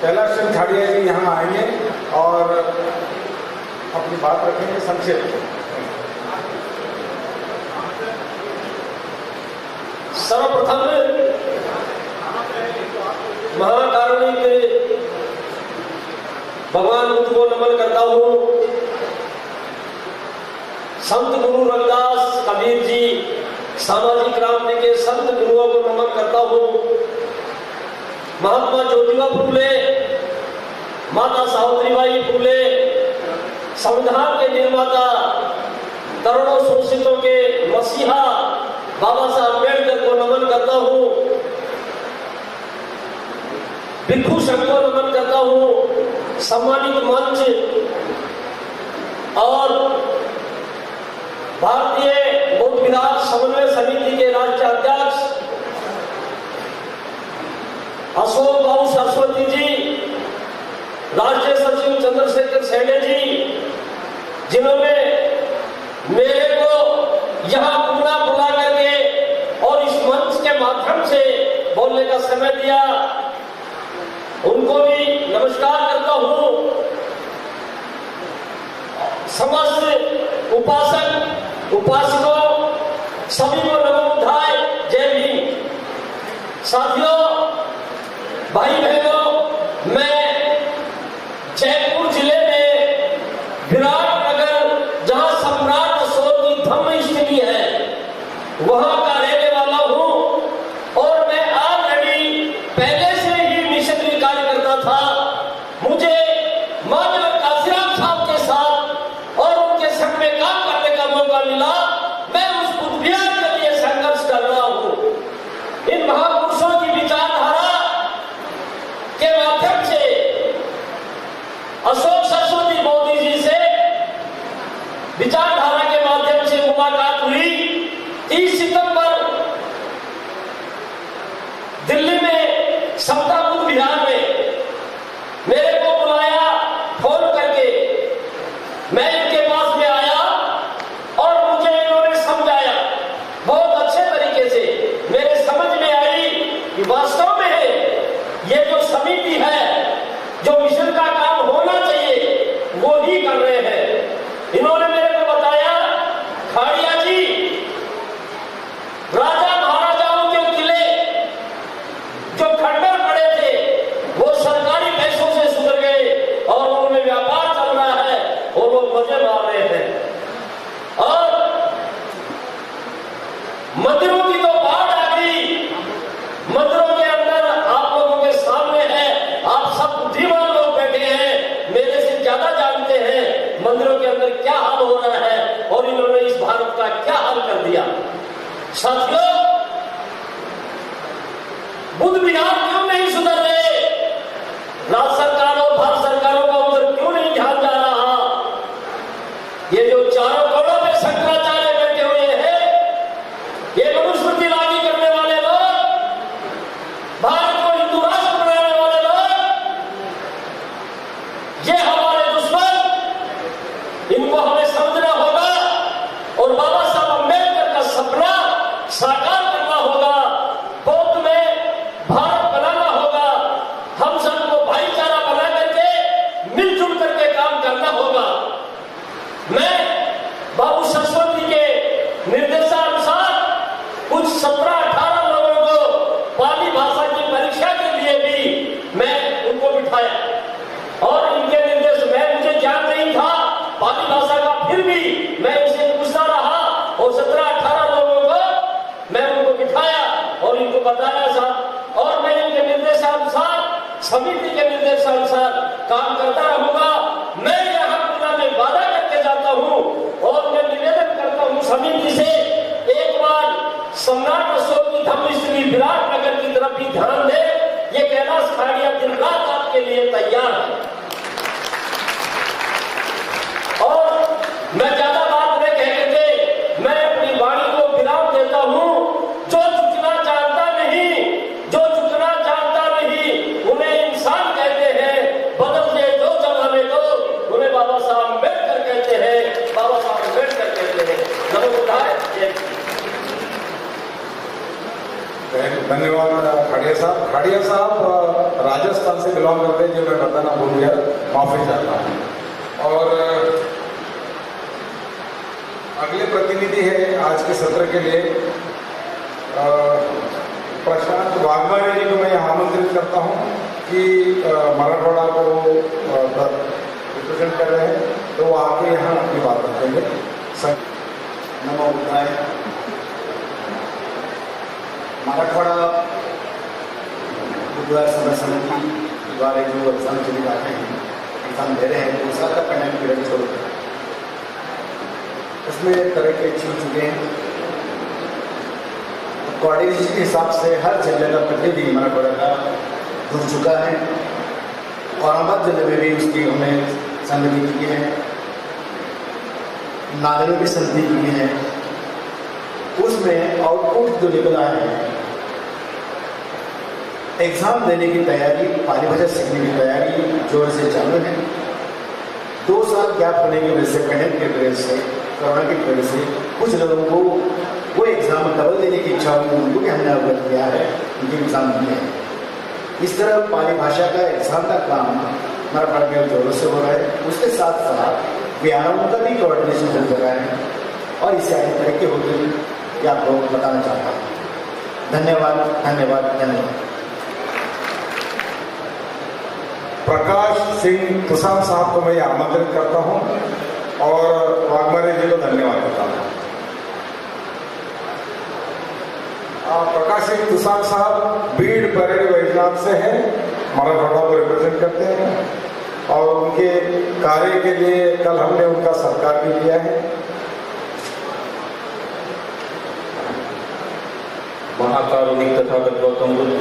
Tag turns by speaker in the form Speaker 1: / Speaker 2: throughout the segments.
Speaker 1: कैलाश चंद खाड़िया जी यहाँ आएंगे और अपनी बात रखेंगे संक्षेप में।
Speaker 2: सर्वप्रथम महाकारुणिक भगवान बुद्ध को नमन करता हूँ। संत गुरु रविदास, कबीर जी, सामाजिक क्रांति के संत गुरुओं को नमन करता हूँ। महात्मा ज्योतिबा फुले, माता सावित्रीबाई फुले, संविधान के निर्माता, करोड़ों शोषितों के मसीहा बाबा साहब अम्बेडकर को नमन करता हूँ। भिक्षु संघ को नमन करता हूँ। सम्मानित मंच और भारतीय बौद्ध विकास समन्वय समिति के राष्ट्रीय अध्यक्ष अशोक बाबू सरस्वती जी, राष्ट्रीय सचिव चंद्रशेखर सेने जी, जिन्होंने मेरे को यहाँ बुला करके और इस मंच के माध्यम से बोलने का समय दिया, उनको भी नमस्कार करता हूँ। समस्त उपासक उपासकों सभी को नमो बुद्धाय, जय भीम। साथियों, भाई बहनों, मैं जयपुर जिले में विराटनगर, जहां सम्राट अशोक की धम्म स्थली है, वहां का रहने वाला हूं और मैं ऑलरेडी पहले से ही मिशनरी कार्य करता था। मुझे मानव काशीराम साहब के साथ और उनके संग में काम करने का मौका मिला। मैं उस बुद्ध विहार के लिए संघर्ष कर रहा हूं। इन महापुरुषों की विचारधारा के माध्यम से अशोक सरस्वती मोदी जी से विचारधारा के माध्यम से मुलाकात हुई। 30 सितंबर दिल्ली में समता बुद्ध विहार में मेरे को बुलाया फोन करके। मैं इनके पास में आया और मुझे इन्होंने समझाया बहुत अच्छे तरीके से। मेरे समझ में आई कि वास्तव में ये जो समिति है, जो मिशन का काम होना चाहिए, वो ही कर रहे हैं। इन्होंने मेरे को बताया, खाड़िया जी, राजा महाराजाओं के किले जो खंडर पड़े थे, वो सरकारी पैसों से सुधर गए और उनमें व्यापार चल रहा है और वो मजे मार रहे हैं। और मंदिरों की तो बाढ़ आ गई। मंदिरों के अंदर आप लोगों के सामने है, आप सब बुद्धिमान लोग बैठे हैं, मेरे से ज्यादा जानते हैं मंदिरों के अंदर क्या हाल हो रहा है और इन्होंने इस भारत का क्या हाल कर दिया। साथियों, बुद्ध विहार क्यों नहीं सुधर रहे? राज्य सरकार और भारत सरकारों का उधर क्यों नहीं ध्यान जा रहा? ये जो चारों कोणों पे शंकराचार्य बैठे हुए हैं, ये मनुस्मृति लागू करने वाले लोग, भारत को हिंदू राष्ट्र बनाने वाले लोग, ये हमारे दुश्मन, इनको हमें समझना होगा और बाबा साहब अम्बेडकर का सपना साकार करना होगा। बौद्ध में भारत बनाना होगा। हम सबको भाईचारा बना करके मिलजुल करके काम करना होगा। मैं बाबू सरस्वती के निर्देशानुसार कुछ 17-18 लोगों को पाली भाषा की परीक्षा के लिए भी मैं उनको बिठाया और इनके निर्देश में मुझे ज्ञान नहीं था पाली भाषा का, फिर भी मैं इनसे पूछता रहा और 17-18 लोगों को मैं उनको बिठाया और इनको बताया साहब, और मैं इनके निर्देशानुसार, समिति के निर्देशानुसार काम करता रहूंगा। मैं यहाँ पूरा में वादा करके जाता हूँ और मैं निवेदन करता हूँ समिति से, एक बार सम्राट अशोक की धम्म स्थली विराटनगर की तरफ भी ध्यान दे। ये कैलाश खाड़िया दिन रात आपके लिए तैयार है। और मैं ज्यादा बात नहीं कह करके मैं अपनी वाणी को विराम देता हूँ। जो झुकना जानता नहीं, जो झुकना जानता नहीं, उन्हें इंसान कहते हैं। बदल दे दो जमाने को, उन्हें बाबा साहब अम्बेडकर कहते हैं। बाबा साहब अम्बेडकर कहते हैं। नमो बुद्धाय, जय।
Speaker 1: धन्यवाद खाड़िया साहब। खाड़िया साहब राजस्थान से बिलोंग करते हैं, जो मैं बताना भूल गया, माफी चाहता हूँ। और अगले प्रतिनिधि है आज के सत्र के लिए प्रशांत वाघमारे जी को मैं यहाँ आमंत्रित करता हूँ कि मराठवाड़ा को रिप्रेजेंट कर रहे हैं, तो वो आके यहाँ अपनी बात रखेंगे।
Speaker 3: नमो बुद्धाय। मराठवाड़ा बुद्धवार सभा समिति द्वारा जो एग्जाम चले जाते हैं, एग्जाम दे रहे हैं, 2 साल का पेंडेंट पीरियड छोड़कर उसमें तरह के छूट चुके हैं। कोऑर्डिनेशन के हिसाब से हर जिले का प्रतिनिधि मराठवाड़ा का जुड़ चुका है। औरंगाबाद जिले में भी उसकी हमने संगति की है, नागरिक में भी संगति की है। उसमें आउटपुट जो निकला है, एग्जाम देने की तैयारी, पाली भाषा सीखने की तैयारी जोर से चालू है। 2 साल गैप होने की वजह से, पेंडेमिक की वजह से, कोरोना की वजह से कुछ लोगों को वो एग्जाम डबल देने की इच्छा हुई, उनको भी हमने अवगत किया है, उनके एग्जाम दिए हैं। इस तरह पाली भाषा का एग्जाम का काम मराठवाड़ा में जोरों से हो रहा है। उसके साथ साथ व्यायामों का भी कोऑर्डिनेशन चल रहा है और इससे आगे तरह के होते हैं, ये आपको बताना चाहता हूँ। धन्यवाद, धन्यवाद, धन्यवाद।
Speaker 1: प्रकाश सिंह तुषार साहब को मैं आमंत्रित करता हूं और वाघमारे जी को धन्यवाद देता हूं। प्रकाश सिंह तुषार साहब बीड़ परेड वैजनाथ से हैं, मराठवाड़ा को रिप्रेजेंट करते हैं और उनके कार्य के लिए कल हमने उनका सत्कार भी किया है।
Speaker 2: महाकारुणिक तथागत गौतम बुद्ध,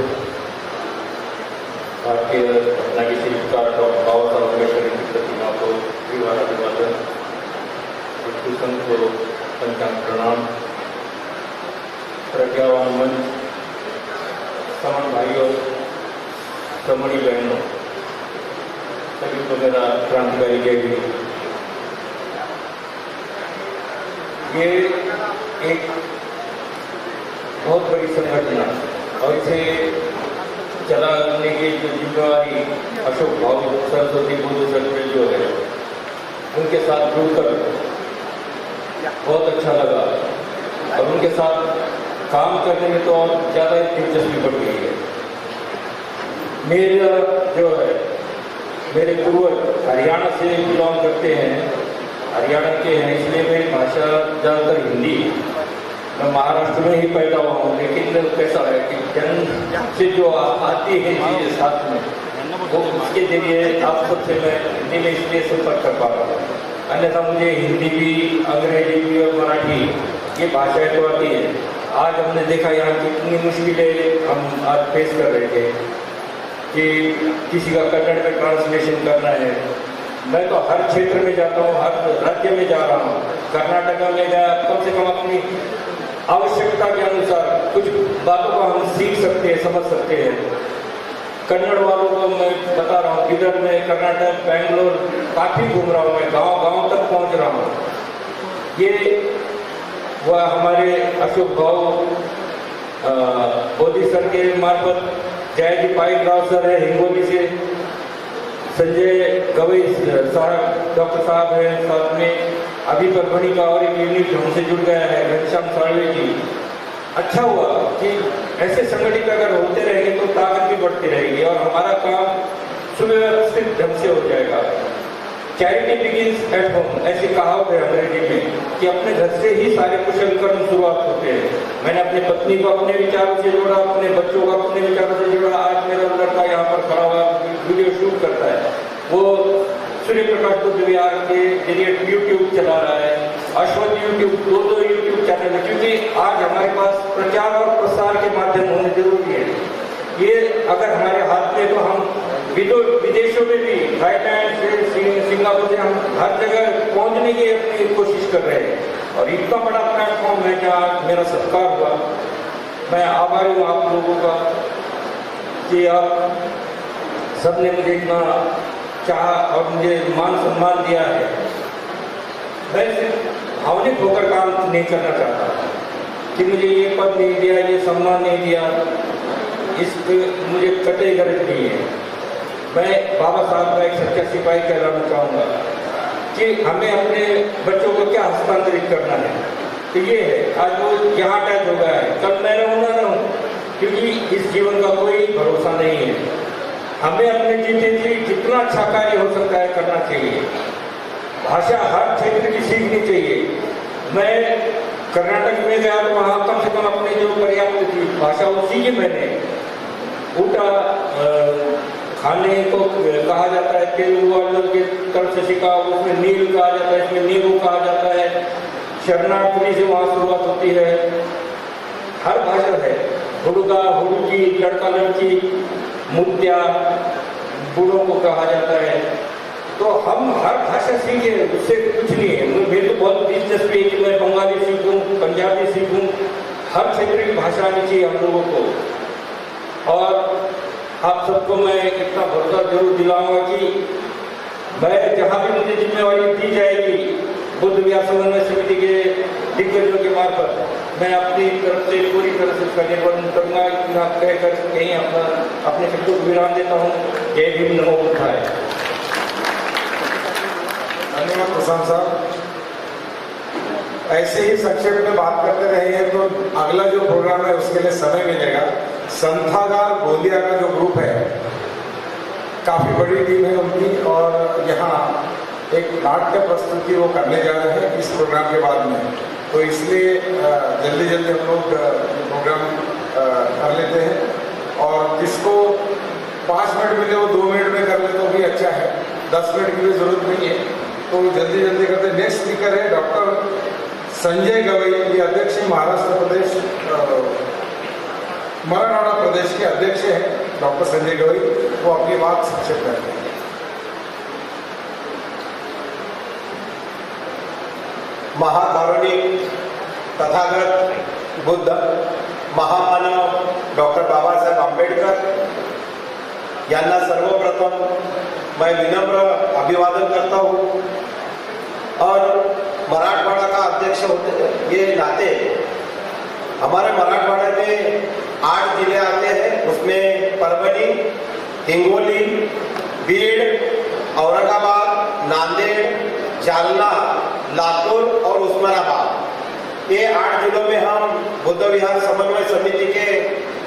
Speaker 2: भारतीय घटना की शिल्पकार डॉक्टर बाबा साहब अम्बेडकर की प्रतिमा को अभिवादन, संत को पंचांग प्रणाम, प्रज्ञावान मंच, समन भाइयों, समणी बहनों, सभी को मेरा क्रांतिकारी जय भी। ये एक बहुत बड़ी संगठन और इसे चलाने की जो जिम्मेवारी अशोक भाव सरस्वती बुद्ध सर्कल जो है, उनके साथ जुड़कर बहुत अच्छा लगा और उनके साथ काम करने में तो और ज़्यादा दिलचस्पी बढ़ गई है। मेरा जो है, मेरे पूर्वज हरियाणा से बिलोंग करते हैं, हरियाणा के हैं, इसलिए मेरी भाषा ज़्यादातर हिंदी। मैं महाराष्ट्र में ही पैदा हुआ हूँ, लेकिन कैसा है कि जन्म से जो आती है चीज़ें साथ में, वो उसके जरिए आप सबसे मैं हिंदी में इसलिए संपर्क कर पा रहा हूँ। अन्यथा मुझे हिंदी भी, अंग्रेजी भी और मराठी ये भाषाएं तो आती है। आज हमने देखा यहाँ कितनी मुश्किलें हम आज फेस कर रहे थे कि किसी का कन्नड़ में ट्रांसलेशन करना है। मैं तो हर क्षेत्र में जाता हूँ, हर राज्य में जा रहा हूँ। कर्नाटका में गया, कम से कम अपनी आवश्यकता के अनुसार कुछ बातों को हम सीख सकते हैं, समझ सकते हैं। कन्नड़ वालों को मैं बता रहा हूँ, इधर में कर्नाटक, बेंगलोर काफ़ी घूम रहा हूँ, मैं गांव तक पहुँच रहा हूँ। ये वह हमारे अशोक भाव बोधी सर के मार्फत, जयजी पाइक राव सर है हिंगोली से, संजय गवई साहब डॉक्टर साहब हैं, साथ में अभी परभणी का और एक यूनिट हमसे जुड़ गया है, घनश्याम साड़वे जी। अच्छा हुआ कि ऐसे संगठित अगर होते रहेंगे तो ताकत भी बढ़ती रहेगी और हमारा काम सुव्यवस्थित ढंग से हो जाएगा। चैरिटी बिगिंस एट होम, ऐसी कहावत है अंग्रेजी में कि अपने घर से ही सारे कुशल कर्म शुरुआत होते हैं। मैंने अपनी पत्नी को अपने विचारों से जोड़ा, अपने बच्चों को अपने विचारों से जोड़ा। आज मेरा लड़का यहाँ पर खड़ा हुआ वीडियो शूट करता है, वो सूर्य प्रकाश बुद्ध विहार के जरिए यूट्यूब चला रहा है, अश्वत यूट्यूब, दो यूट्यूब चैनल है, क्योंकि आज हमारे पास प्रचार और प्रसार के माध्यम होने जरूरी है। ये अगर हमारे हाथ में, तो हम विदेशों में भी, थाईलैंड से, सिंगापुर से, हम हर जगह पहुंचने की अपनी कोशिश कर रहे हैं। और इतना बड़ा प्लेटफॉर्म है जहाँ मेरा सत्कार हुआ। मैं आभारी हूँ आप लोगों का कि आप सबने मुझे इतना चाहा और मुझे मान सम्मान दिया है। मैं सिर्फ भावनिक होकर काम नहीं करना चाहता कि मुझे ये पद नहीं दिया, ये सम्मान नहीं दिया,
Speaker 4: इस मुझे कतई गरज नहीं है। मैं बाबा साहब का एक सच्चा सिपाही कहलाना चाहूँगा कि हमें अपने बच्चों को क्या हस्तांतरित करना है। तो ये है, आज वो यहाँ टैच हो गया है, कल मैं रहूँ ना रहूँ, क्योंकि इस जीवन का कोई भरोसा नहीं है। हमें अपने जीते जी जितना अच्छा कार्य हो सकता है करना चाहिए। भाषा हर क्षेत्र की सीखनी चाहिए। मैं कर्नाटक में गया तो वहाँ कम से कम अपनी जो पर्याप्त थी भाषा वो सीखी मैंने। ऊटा खाने को कहा जाता है, तेलुगु वालों की तरफ से सीखा, उसमें नील कहा जाता है, इसमें नीलू कहा जाता है। शरणार्थी से वहाँ शुरुआत होती है। हर भाषा है, हुड़का हुड़की, लड़का लड़की, मुद्या बूढ़ों को कहा जाता है। तो हम हर भाषा सीखे, उससे कुछ नहीं है। मुझे तो बहुत दिलचस्पी है कि मैं बंगाली सीखूं, पंजाबी सीखूं, हर क्षेत्र की भाषा आनी चाहिए हम लोगों को। और आप सबको मैं इतना भरोसा जरूर दिलाऊंगा कि मैं जहाँ भी मुझे जिम्मेवारी दी जाएगी बुद्ध विहार समन्वय समिति के दिग्गजों के मार्फत, मैं अपनी तरफ से पूरी तरह से उसका निर्वहन करूंगा। इतना कहकर कहीं अपने शब्दों को विराम देता हूँ। जय भीम, नमो बुद्धाय।
Speaker 1: धन्यवाद प्रशांत साहब। ऐसे ही संक्षेप में बात करते रहेंगे तो अगला जो प्रोग्राम है उसके लिए समय मिलेगा। संथागार गोंदिया का जो ग्रुप है, काफी बड़ी टीम है उनकी, और यहाँ एक नाट्य प्रस्तुति वो करने जा रहे हैं इस प्रोग्राम के बाद में। तो इसलिए जल्दी जल्दी हम लोग प्रोग्राम कर लेते हैं, और जिसको 5 मिनट मिले वो 2 मिनट में कर ले तो भी अच्छा है, 10 मिनट की भी जरूरत नहीं है, तो जल्दी जल्दी करते हैं। नेक्स्ट स्पीकर है डॉक्टर संजय गवई, ये अध्यक्ष महाराष्ट्र प्रदेश मराठवाड़ा प्रदेश के अध्यक्ष हैं डॉक्टर संजय गवई। वो अपनी बात संक्षेप करते हैं।
Speaker 3: महाकारुणिक तथागत बुद्ध महामानव डॉक्टर बाबासाहेब आंबेडकर यांना सर्वप्रथम मैं विनम्र अभिवादन करता हूँ। और मराठवाड़ा का अध्यक्ष होते ये नाते हमारे मराठवाड़ा में 8 जिले आते हैं, उसमें परभनी, हिंगोली, बीड़, औरंगाबाद, नांदेड़, जालना, लातूर और उस्मानाबाद। ये 8 जिलों में हम बुद्ध विहार समन्वय समिति के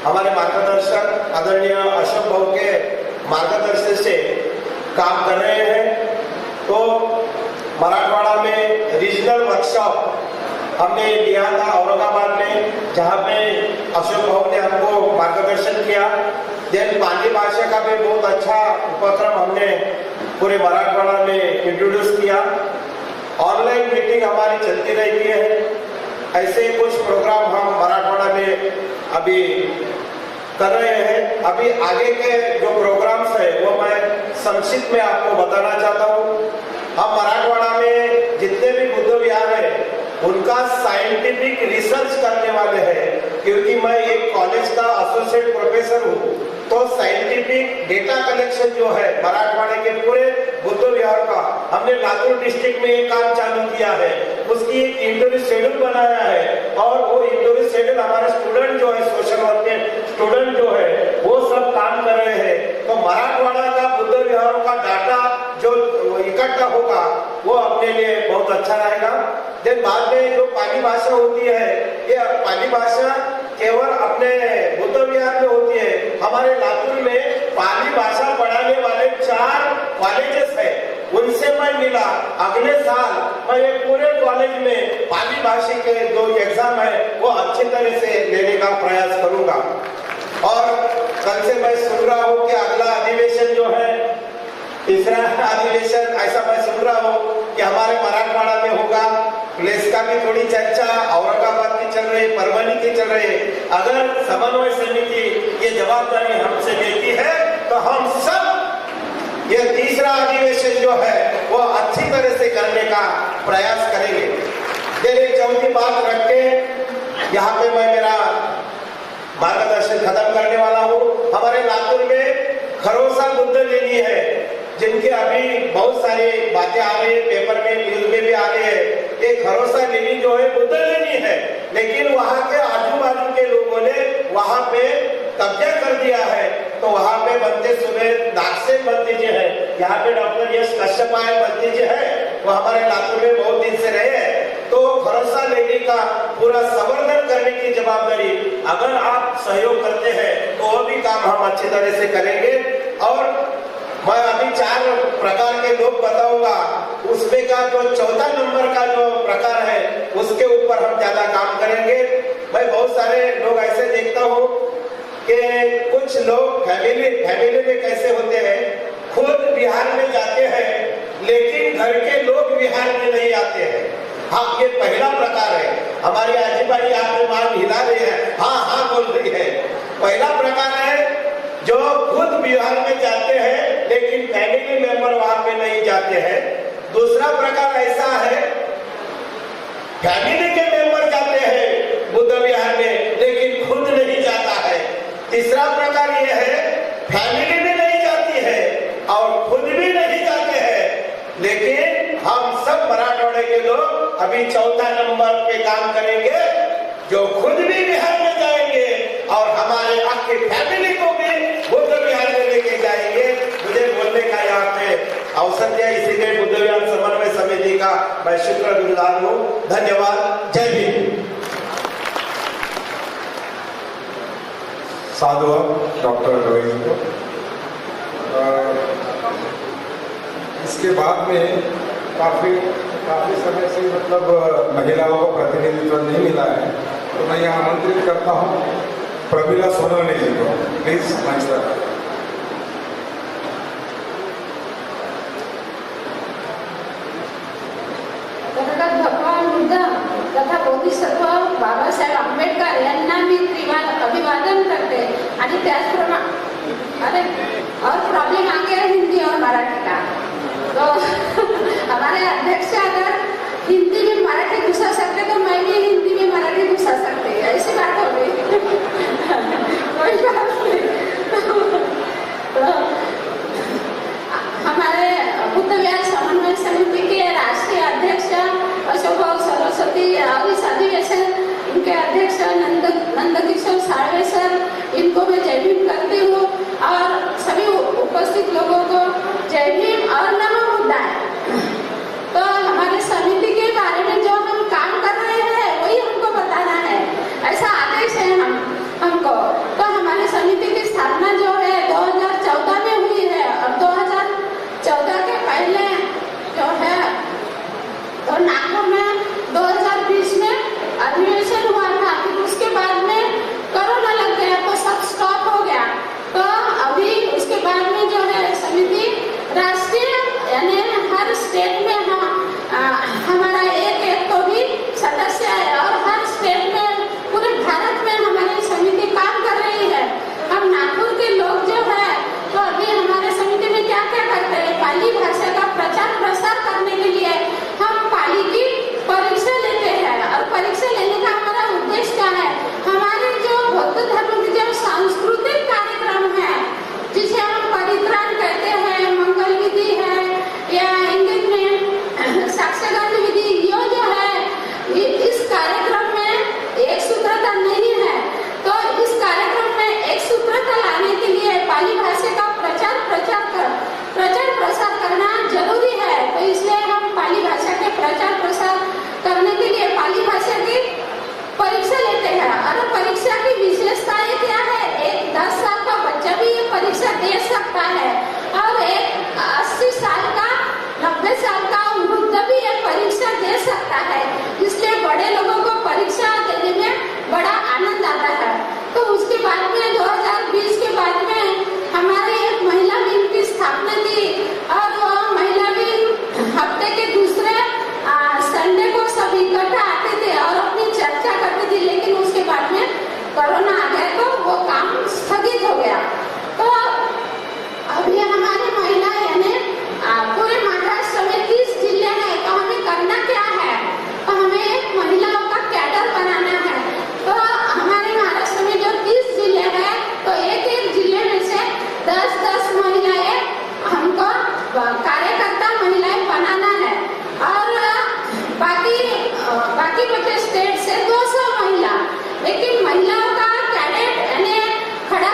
Speaker 3: हमारे मार्गदर्शक आदरणीय अशोक भाऊ के मार्गदर्शन से काम कर रहे हैं। तो मराठवाड़ा में रीजनल वर्कशॉप हमने लिया था औरंगाबाद में, जहाँ पे अशोक भाऊ ने हमको मार्गदर्शन किया। देन पाली भाषा का भी बहुत अच्छा उपक्रम हमने पूरे मराठवाड़ा में इंट्रोड्यूस किया। ऑनलाइन मीटिंग हमारी चलती रहती है। ऐसे कुछ प्रोग्राम हम मराठवाड़ा में अभी कर रहे हैं। अभी आगे के जो प्रोग्राम्स है वो मैं संक्षिप्त में आपको बताना चाहता हूँ। हम मराठवाड़ा में जितने भी बुद्ध विहार है उनका साइंटिफिक रिसर्च करने वाले हैं, क्योंकि मैं एक कॉलेज का एसोसिएट प्रोफेसर हूँ। तो साइंटिफिक डेटा कलेक्शन जो है मराठवाड़े के पूरे बुद्ध विहार का हमने लातूर डिस्ट्रिक्ट में एक काम चालू किया है। उसकी एक इंटरव्यू शेड्यूल बनाया है, और वो इंटरव्यू शेड्यूल हमारे स्टूडेंट जो है, सोशल वर्क के स्टूडेंट जो है वो सब काम कर रहे हैं। तो मराठवाड़ा का बुद्ध विहारों का डाटा जो इकट्ठा होगा वो अपने लिए बहुत अच्छा रहेगा। देन बाद में जो पाली भाषा होती है, ये पाली भाषा केवल अपने बुद्ध विहार में होती है। हमारे लातूर में पाली भाषा पढ़ाने वाले 4 कॉलेजेस है, उनसे मैं मिला। अगले साल मैं ये पूरे कॉलेज में पाली भाषा के जो एग्जाम है वो अच्छी तरह से लेने का प्रयास करूंगा। और कल से मैं सुन रहा हूँ कि अगला अधिवेशन जो है, तीसरा अधिवेशन ऐसा मैं सुन रहा हूँ कि हमारे मराठवाड़ा में होगा। प्लेस का भी थोड़ी चर्चा औरंगाबाद की चल रही, परभनी की चल रही। अगर समन्वय समिति ये जवाबदारी हमसे लेती है तो हम सब ये तीसरा अधिवेशन जो है वो अच्छी तरह से करने का प्रयास करेंगे। फिर एक चौथी बात रख के यहाँ पे मैं मेरा मार्गदर्शन खत्म करने वाला हूँ। हमारे लातूर में खरोसा बुद्ध लेनी है, जिनकी अभी बहुत सारी बातें आ रही है, पेपर में न्यूज में भी आ रही है। एक खरोसा लेनी जो है बुद्ध लेनी है, लेकिन वहाँ के आजू बाजू के लोगों ने वहाँ पे कब्जा कर दिया है, तो वहां पे बनते सुबह नागसेन बंती जी है, यहाँ पे डॉक्टर यश कश्यप बंती जी है, वो हमारे लातूर में बहुत दिन से रहे हैं। तो भरोसा लेडी का पूरा संवर्धन करने की जवाबदारी अगर आप सहयोग करते हैं तो वो भी काम हम अच्छी तरह से करेंगे। और मैं अभी 4 प्रकार के लोग बताऊंगा, उसमें का जो 14 नंबर का जो प्रकार है उसके ऊपर हम ज्यादा काम करेंगे। मैं बहुत सारे लोग ऐसे देखता हूँ कि कुछ लोग फैमिली में कैसे होते हैं, खुद बिहार में जाते हैं लेकिन घर के लोग बिहार में नहीं आते हैं। हाँ, ये पहला प्रकार है। हमारी आजी बाई आपने मांग हिला रही है, हाँ हाँ बोल रही है। पहला प्रकार है जो खुद बिहार में जाते हैं लेकिन फैमिली मेंबर वहां पे नहीं जाते हैं। दूसरा प्रकार ऐसा है, फैमिली के मेंबर जाते हैं बुद्ध विहार में लेकिन खुद नहीं जाता है। तीसरा प्रकार यह है, फैमिली भी नहीं जाती है और खुद भी नहीं जाते हैं, लेकिन हम सब मराठवाड़े के लोग अभी 4था नंबर पे काम करेंगे, जो खुद भी बिहार में जाएंगे और हमारे आपकी फैमिली को भी बुद्ध विहार में लेके जाएंगे। मुझे बोलने का यहाँ पे अवसर दिया, इसीलिए बुद्ध विहार समन्वय समिति का मैं शुक्रगुजार हूँ। धन्यवाद। जय हिंद।
Speaker 1: साधु डॉक्टर रवि को। इसके बाद में काफी समय से मतलब महिलाओं को प्रतिनिधित्व नहीं मिला है, तो मैं यहाँ आमंत्रित करता हूँ प्रमिला सोनवणे जी को, प्लीज मंच पर।
Speaker 5: भगवान बुद्ध तथा बोधिसत्व बाबासाहेब आंबेडकर यांना मी अभिवादन करते। आणि त्याचप्रमाणे और प्रॉब्लम आ गया हिंदी और मराठी का, तो हमारे अध्यक्ष अगर हिंदी में मराठी घुसा सकते तो मैं भी हिंदी में मराठी घुसा सकते, ऐसी बात हो गई। कोई बात नहीं। तो हमारे बुद्ध विहार समन्वय समिति के राष्ट्रीय अध्यक्ष अशोक भाऊ सरस्वती और इस अधिवेशन इनके अध्यक्ष नंदकिशोर साळवे सर, इनको मैं जय भीम करती हूँ और सभी उपस्थित लोगों को जय भीम और नमो बुद्धाय। तो हमारे समिति के बारे में जो हम काम कर रहे हैं वही हमको बताना है, ऐसा आदेश है हमको। तो हमारी समिति की स्थापना जो है 2014 में हुई है और 2014 के पहले जो है तो नागपुर में 2020 में अधिवेशन हुआ था, फिर उसके बाद में कोरोना लग गया तो सब स्टॉप हो गया। तो अभी उसके बाद में जो है समिति राष्ट्रीय यानी हर स्टेट में हमारा एक तो भी सदस्य है और हर स्टेट में पूरे भारत में हमारी समिति काम कर रही है। हम नागपुर के लोग जो है तो अभी हमारे समिति में क्या क्या करते हैं, पाली भाषा का प्रचार प्रसार करने के लिए हम पाली की परीक्षा लेते हैं। और परीक्षा लेने का हमारा उद्देश्य क्या है, हमारे जो बौद्ध धर्म के जो सांस्कृतिक कार्यक्रम है जिसे हम परित्राण कहते हैं, मंगल विधि है या इंग्लिश में साक्षात्कार विधि, ये जो है इस कार्यक्रम में एक सूत्रता नहीं है। तो इस कार्यक्रम में एक सूत्रता लाने के लिए पाली भाषा का प्रचार प्रसार करना जरूरी है। तो इसलिए हम पाली भाषा के प्रचार प्रसार करने के लिए पाली भाषा की परीक्षा लेते हैं। और परीक्षा की विशेषताएं क्या है, एक 10 साल का बच्चा भी ये परीक्षा दे सकता है और एक 80 साल का 90 साल का वृद्ध भी ये परीक्षा दे सकता है। इसलिए बड़े लोगों को परीक्षा देने में बड़ा आनंद आता है। तो उसके बाद में 2020 के बाद में हमारी एक महिला विंग की स्थापना की और वो महिला विंग हफ्ते के दूसरे संडे को सब इकट्ठा आते थे और अपनी चर्चा करते थे, लेकिन उसके बाद में कोरोना आ गया तो वो काम स्थगित हो गया। तो अभी हमारी महिला यानी पूरे महाराष्ट्र में 30 जिले हैं, तो हमें करना क्या है, तो हमें एक महिलाओं का कैडर बनाना है। तो हमारे महाराष्ट्र में जो 30 जिले हैं तो एक जिले में से 10 महिलाएं हमको कार्यकर्ता महिलाएं बनाना है और बाकी बचे स्टेट से 200 महिला, लेकिन महिलाओं का कैडेट यानी खड़ा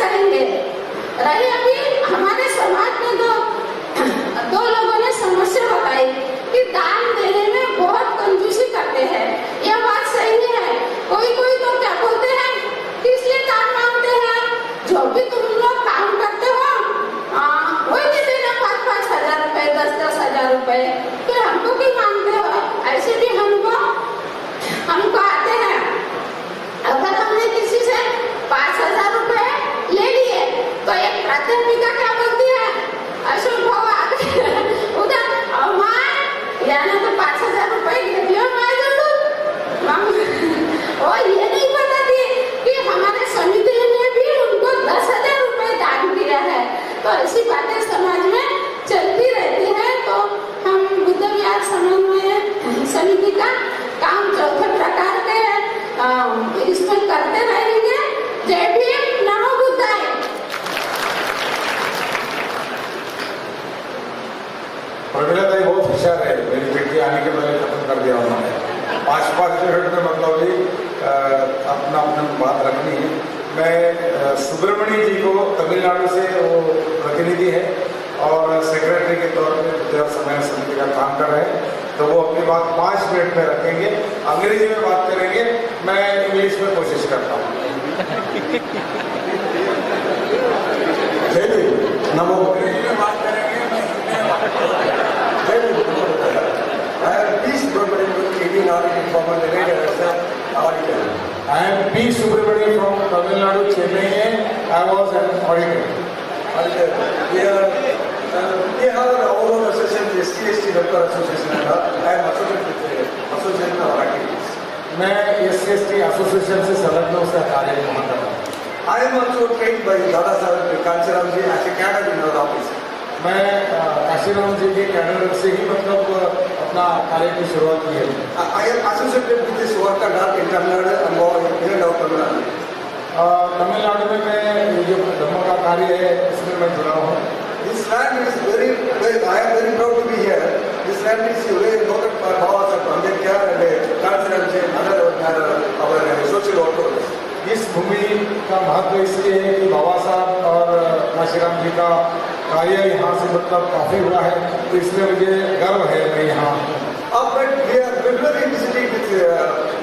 Speaker 5: करेंगे। रही अभी हमारे समाज में दो लोगों ने समस्या बताई कि दान देने में बहुत कंजूसी करते हैं। यह बात सही है। कोई तो क्या बोलते हैं कि इसलिए दान मांगते हैं, जो भी तुम लोग काम करते हो वही दे देना 5-5 हजार रुपए, 10-10 हजार रुपए, फिर हमको भी मांगते हो। ऐसे भी हमको आते हैं। अगर हमने किसी से 5,000 रुपए ले लिए तो एक प्राथमिका क्या बोलती है, अशोक भाव आ गए उधर याना तो 5,000 रुपए और ये नहीं बताती कि हमारे समिति ने भी उनको 10,000 रुपए दान दिया है। तो ऐसी बातें समाज में चलती रहती है। तो हम बुद्ध विहार समन्वय समिति का काम चौथे प्रकार के इसमें करते रहेंगे। जय भीम, नमो बुद्धाय।
Speaker 1: प्रमिला ताई बहुत होशियार है, मेरी बेटी आने के पहले खत्म कर दिया उन्होंने। 5-5 मिनट में मतलब ही अपना बात रखनी है। मैं सुब्रमण्य जी को तमिलनाडु से वो प्रतिनिधि है और सेक्रेटरी के तौर पर बुद्ध समय समिति का काम कर रहे हैं, तो वो अपनी बात 5 मिनट में रखेंगे। अंग्रेजी में बात करेंगे, मैं इंग्लिश में कोशिश करता हूँ।
Speaker 6: नमो
Speaker 1: अंग्रेजी में बात करेंगे।
Speaker 6: I am P. Subramanian from Indian Audit Informal Limited as an auditor.
Speaker 1: I am P. Subramanian from Tamil Nadu, Chennai. I was an auditor.
Speaker 6: Auditor. We have our own association, the SC/ST Welfare Association, and I am associated with the association of activities.
Speaker 1: मैं SC/ST association से संलग्न उसका कार्य वहाँ कर रहा हूँ।
Speaker 6: I am also trained by Dada Saheb Kanchiramji as a cadre in our office.
Speaker 1: मैं काशीराम जी के कैडर से ही मतलब अपना कार्य की शुरुआत की है।
Speaker 6: I am associated with this work and art in Tamil Nadu and more in and out Tamil Nadu.
Speaker 1: Tamil Nadu में मैं ये जो धर्म का कार्य है इसमें मैं जुड़ा हूँ।
Speaker 6: This land is very, I am very proud to be here. This land is very noted for Baba Saheb Ambedkar and Kanchiramji and our social workers.
Speaker 1: इस भूमि का महत्व इसलिए है कि बाबा साहब और काशीराम जी का कार्य यहाँ से मतलब काफी हुआ है, तो इसलिए मुझे गर्व है मैं यहाँ।
Speaker 6: But we are regularly visiting with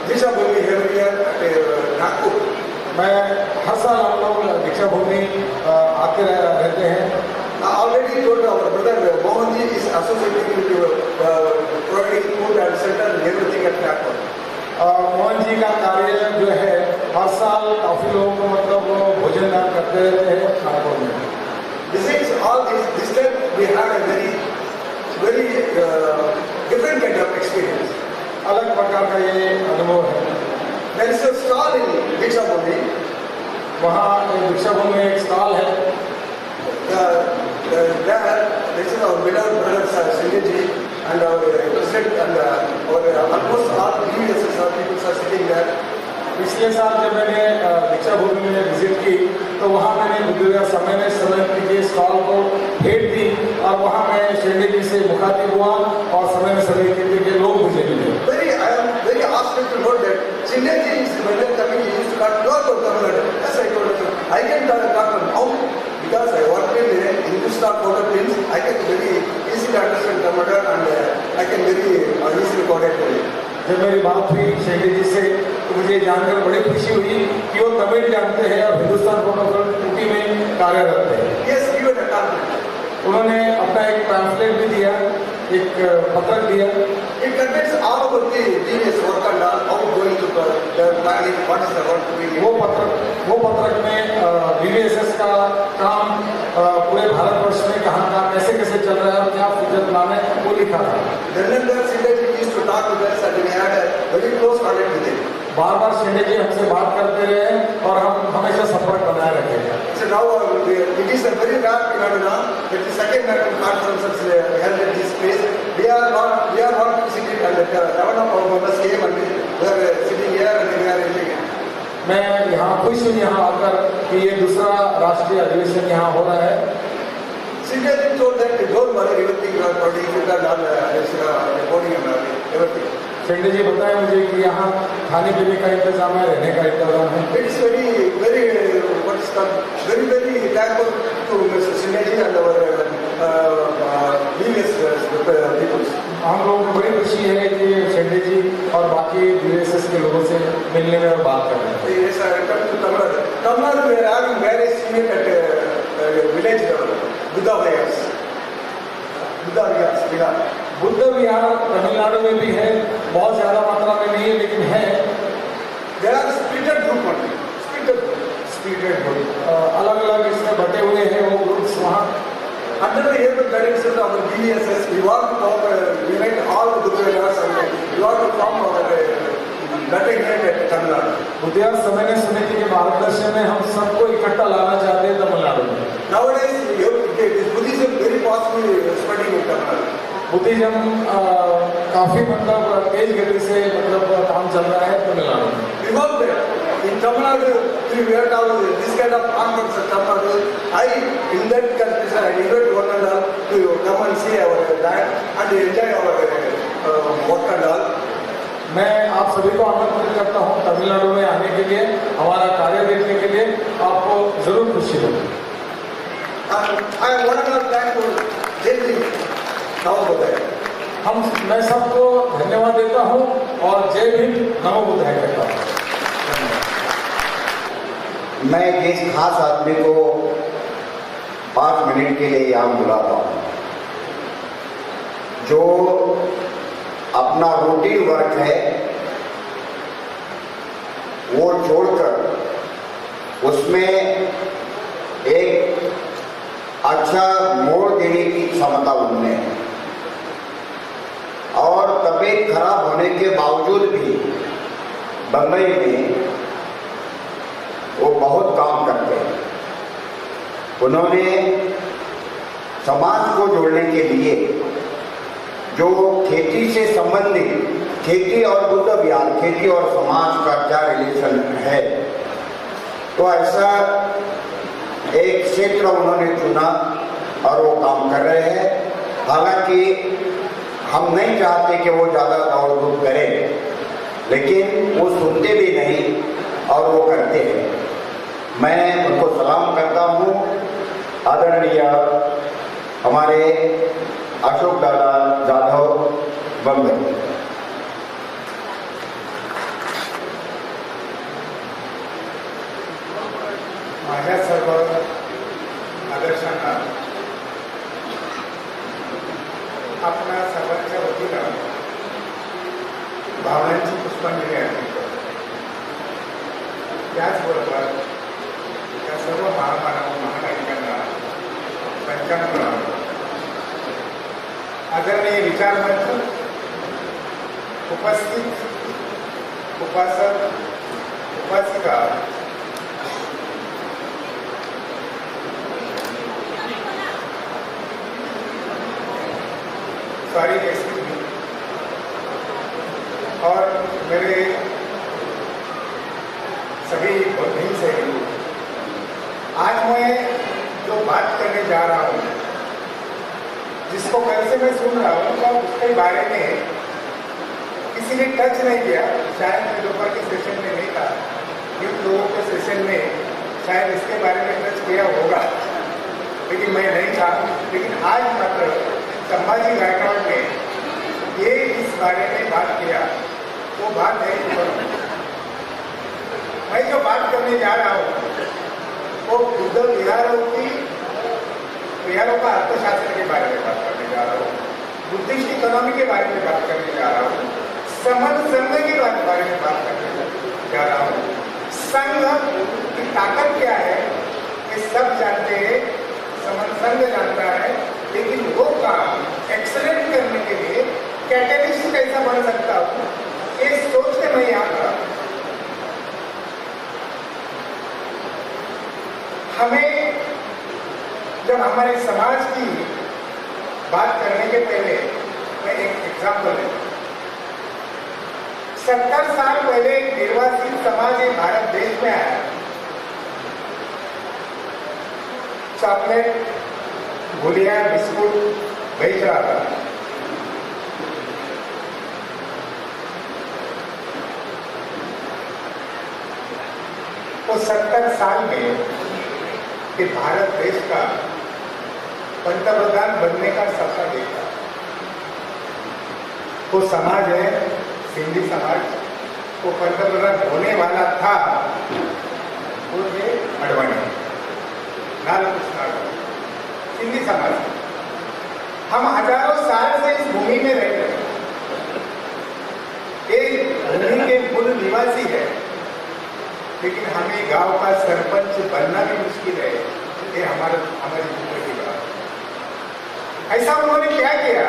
Speaker 6: Disha Bhumi here at Nagpur.
Speaker 1: मैं हर साल हम लोग दीक्षा भूमि आते रहते हैं।
Speaker 6: I already told our brother Mohan ji is associated with providing food and shelter and everything at Nagpur.
Speaker 1: Mohan ji का कार्य जो है हर साल काफी लोगों को मतलब भोजन दान करते रहते हैं नागपुर में।
Speaker 6: Besides all this time we had a very different kind of experience.
Speaker 1: अलग प्रकार का ये अनुभव है।
Speaker 6: There is a stall in Diksha Bhumi.
Speaker 1: वहाँ दीक्षा भूमि में एक स्टॉल है।
Speaker 6: This is our beloved brother Sanjay ji and our president and our almost all previous people are sitting there.
Speaker 1: पिछले साल जब मैंने दीक्षा भूमि में विजिट की तो वहाँ मैंने बुद्ध समय के स्टॉल को भेंट दी और वहाँ मैं शेंडे जी से मुखातिब हुआ और समय समिति के लोग मुझे मिले।
Speaker 6: I am very awestruck to note that Sanjay ji is when they coming, he used to cut cloth of Tamil Nadu. Yes, I told him, I can talk on how because I work in Hindustan photo films, I can very easily understand Tamil and I can very easily connect with it.
Speaker 1: जब मेरी बात हुई शेंडे जी से तो मुझे जानकर बड़ी खुशी हुई कि वो तमिल जानते हैं और हिंदुस्तान फोटोग्राफी में कार्यरत है।
Speaker 6: Yes, given a compliment.
Speaker 1: उन्होंने अपना एक पैम्फलेट भी दिया, एक पत्रक दिया।
Speaker 6: It contains all about the previous work and all, how going to the planning, what is the work to be.
Speaker 1: वो पत्रक में VVSS का काम पूरे भारतवर्ष में कहाँ कैसे चल रहा है और क्या फ्यूचर प्लान है वो लिखा था।
Speaker 6: Dhananjay Singh ji used to talk with us and we had a very close contact with him.
Speaker 1: बार शिंदे जी हमसे बात करते रहे और हम हमेशा संपर्क बनाए रखे।
Speaker 6: So now it is a very rare phenomenon that the second national conference is held at this place. We are not sitting and 11 of our members came and we are sitting here and we are enjoying it.
Speaker 1: मैं यहाँ खुश हूँ यहाँ आकर कि ये दूसरा राष्ट्रीय अधिवेशन यहाँ हो रहा है।
Speaker 6: Singh ji told that don't worry, everything you are producing, you are not recording and everything.
Speaker 1: Shinde जी बताया मुझे कि यहाँ खाने पीने का इंतजाम है, रहने का इंतजाम है।
Speaker 6: It is very what is called very thankful to Mr. Shineji and our previous people.
Speaker 1: हम लोगों को बड़ी खुशी है कि शेंडे जी और बाकी यूएसएस के लोगों से मिलने में और बात करने में।
Speaker 6: Yes, I come to Tamil Nadu. Tamil Nadu, we are having various unit at village level, Buddha Vihars. Buddha विहार
Speaker 1: बुद्ध विहार तमिलनाडु में भी है, बहुत ज्यादा मात्रा में नहीं है लेकिन है।
Speaker 6: There are splitted group only.
Speaker 1: Speeded group अलग अलग इसमें बटे हुए हैं वो ग्रुप्स वहाँ।
Speaker 6: Under the able guidance of our BSS, we want to unite all the Buddha Vihars and we want to form our better unit at Tamil Nadu.
Speaker 1: बुद्धियार समन्वय समिति के मार्गदर्शन में हम सबको इकट्ठा लाना चाहते हैं तमिलनाडु में।
Speaker 6: Nowadays, Buddhism very possibly spreading in Tamil Nadu.
Speaker 1: Buddhism काफी मतलब तेज गति से मतलब काम चल रहा है तमिलनाडु में।
Speaker 6: We work there. In Tamil Nadu, we have this kind of conference in Tamil Nadu. In that country, I invite one and all to come and see our land and enjoy our work and all.
Speaker 1: मैं आप सभी को आमंत्रित करता हूँ तमिलनाडु में आने के लिए, हमारा कार्य देखने के लिए। आपको जरूर खुशी होगी।
Speaker 6: I am one and all thankful.
Speaker 1: मैं सबको धन्यवाद देता हूँ और जय भीम, नमो बुद्धाय कहता हूँ।
Speaker 3: मैं इस खास आदमी को 5 मिनट के लिए यहाँ बुलाता हूँ, जो अपना रूटीन वर्क है वो छोड़कर उसमें एक अच्छा मोड़ देने की क्षमता उनमें है और तबीयत खराब होने के बावजूद भी बम्बई में वो बहुत काम करते हैं। उन्होंने समाज को जोड़ने के लिए जो खेती से संबंधित, खेती और बुद्ध विहार, खेती और समाज का क्या रिलेशन है, तो ऐसा एक क्षेत्र उन्होंने चुना और वो काम कर रहे हैं। हालांकि हम नहीं चाहते कि वो ज़्यादा दौड़ धूप करें, लेकिन वो सुनते भी नहीं और वो करते हैं। मैं उनको सलाम करता हूँ। आदरणीय हमारे अशोक दादा जाधव बम्बई।
Speaker 1: माझ्या सर्व आदर्शांना आपल्या सर्वांच्या वतीनं भावनांची पुष्पांजली अर्पण करतो। त्याचबरोबर त्या सर्व महानायकांना पंचांना आदरणीय विचारवंत उपस्थित उपासक उपासिका सारी और मेरे सभी बंधु सहयोगी, आज मैं जो बात करने जा रहा हूँ, जिसको कल से मैं सुन रहा हूँ, तो उसके बारे में किसी ने टच नहीं किया। शायद मैं दोपहर के सेशन में नहीं था, इन लोगों के सेशन में शायद इसके बारे में टच किया होगा, लेकिन मैं नहीं था। लेकिन आज मात्र संभाजी गायकवाड़ ने ये इस बारे में बात किया, वो बात है। मैं जो बात करने जा रहा हूँ वो बुद्ध विहारों का अर्थशास्त्र के बारे में बात करने जा रहा हूँ, बुद्धिस्ट इकोनॉमी के बारे में बात करने जा रहा हूँ, समन संघ के बारे में बात करने जा रहा हूँ। संघ की ताकत क्या है ये सब जानते हैं, समन संघ जानता है, लेकिन वो काम एक्सलेंट करने के लिए कैटेलिस्ट कैसा बन सकता हूँ, ये सोच के मैं यहाँ पर हमें जब हमारे समाज की बात करने के पहले मैं एक एग्जाम्पल है। 70 साल पहले एक निर्वासित समाज भारत देश में आया, चॉकलेट, गुड़िया, बिस्कुट बेच रहा था। वो 70 साल में
Speaker 7: कि भारत देश का पंतप्रधान बनने का सपना देखा। वो समाज है सिंधी समाज, वो पंतप्रधान होने वाला था, वो थे अडवाणी, लालकृष्ण सिंधी समाज। हम हजारों साल से इस भूमि में रह रहे हैं, एक भूमि के मूल निवासी है, लेकिन हमें गांव का सरपंच बनना भी मुश्किल है। ये हमारी दुख की बात। ऐसा उन्होंने क्या किया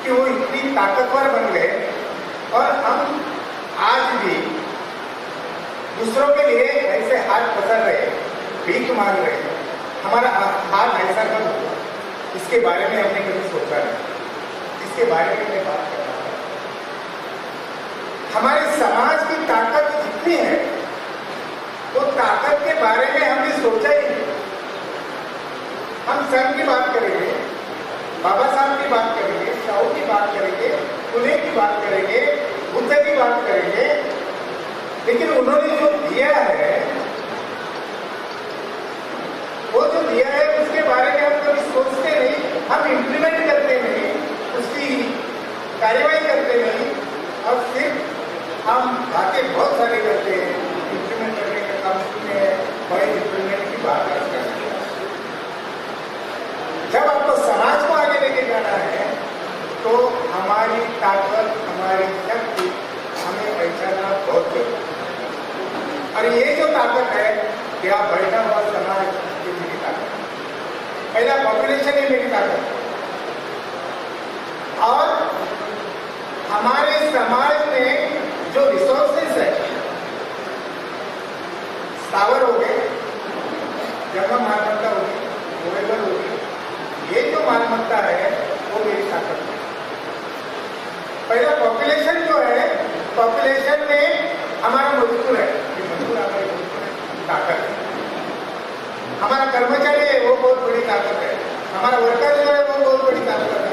Speaker 7: कि वो इतनी ताकतवर बन गए और हम आज भी दूसरों के लिए ऐसे हाथ पकड़ रहे, भीख मांग रहे, हमारा हाथ ऐसा कब होगा, इसके बारे में हमने कभी सोचा नहीं। इसके बारे में मैं बात करना चाहता हूं। हमारे समाज की ताकत जितनी है, वो ताकत के बारे में हमने सोचा ही नहीं। हम संघ की बात करेंगे, बाबा साहब की बात करेंगे, साहू की बात करेंगे, पुणे की बात करेंगे, बुद्ध की बात करेंगे, लेकिन उन्होंने जो दिया है, वो जो दिया है उसके बारे में हम कभी सोचते नहीं, हम इम्प्लीमेंट करते नहीं, उसकी कार्यवाही करते नहीं, और सिर्फ हम बातें बहुत सारे करते हैं, इम्प्लीमेंट करने का काम सुनते हैं, और इम्प्लीमेंट की बात करते हैं। जब आपको समाज को आगे लेके जाना है, तो हमारी ताकत, हमारी शक्ति हमें पहचानना बहुत जरूरी है। और ये जो ताकत है, क्या बैठा हुआ समाज की मेरी ताकत, पहला पॉपुलेशन है मेरी ताकत, और हमारे समाज में जो रिसोर्सेस है, स्थावर हो गए, जंगम मालमत्ता होगी, मूवेबल होगी, ये जो मालमत्ता है वो मेरी ताकत है। पहला पॉपुलेशन जो है, पॉपुलेशन में हमारा मजदूर है, ये मजदूर हमारी ताकत है। हमारा कर्मचारी है, वो बहुत बड़ी ताकत है। हमारा वर्कर जो है, वो बहुत बड़ी ताकत है।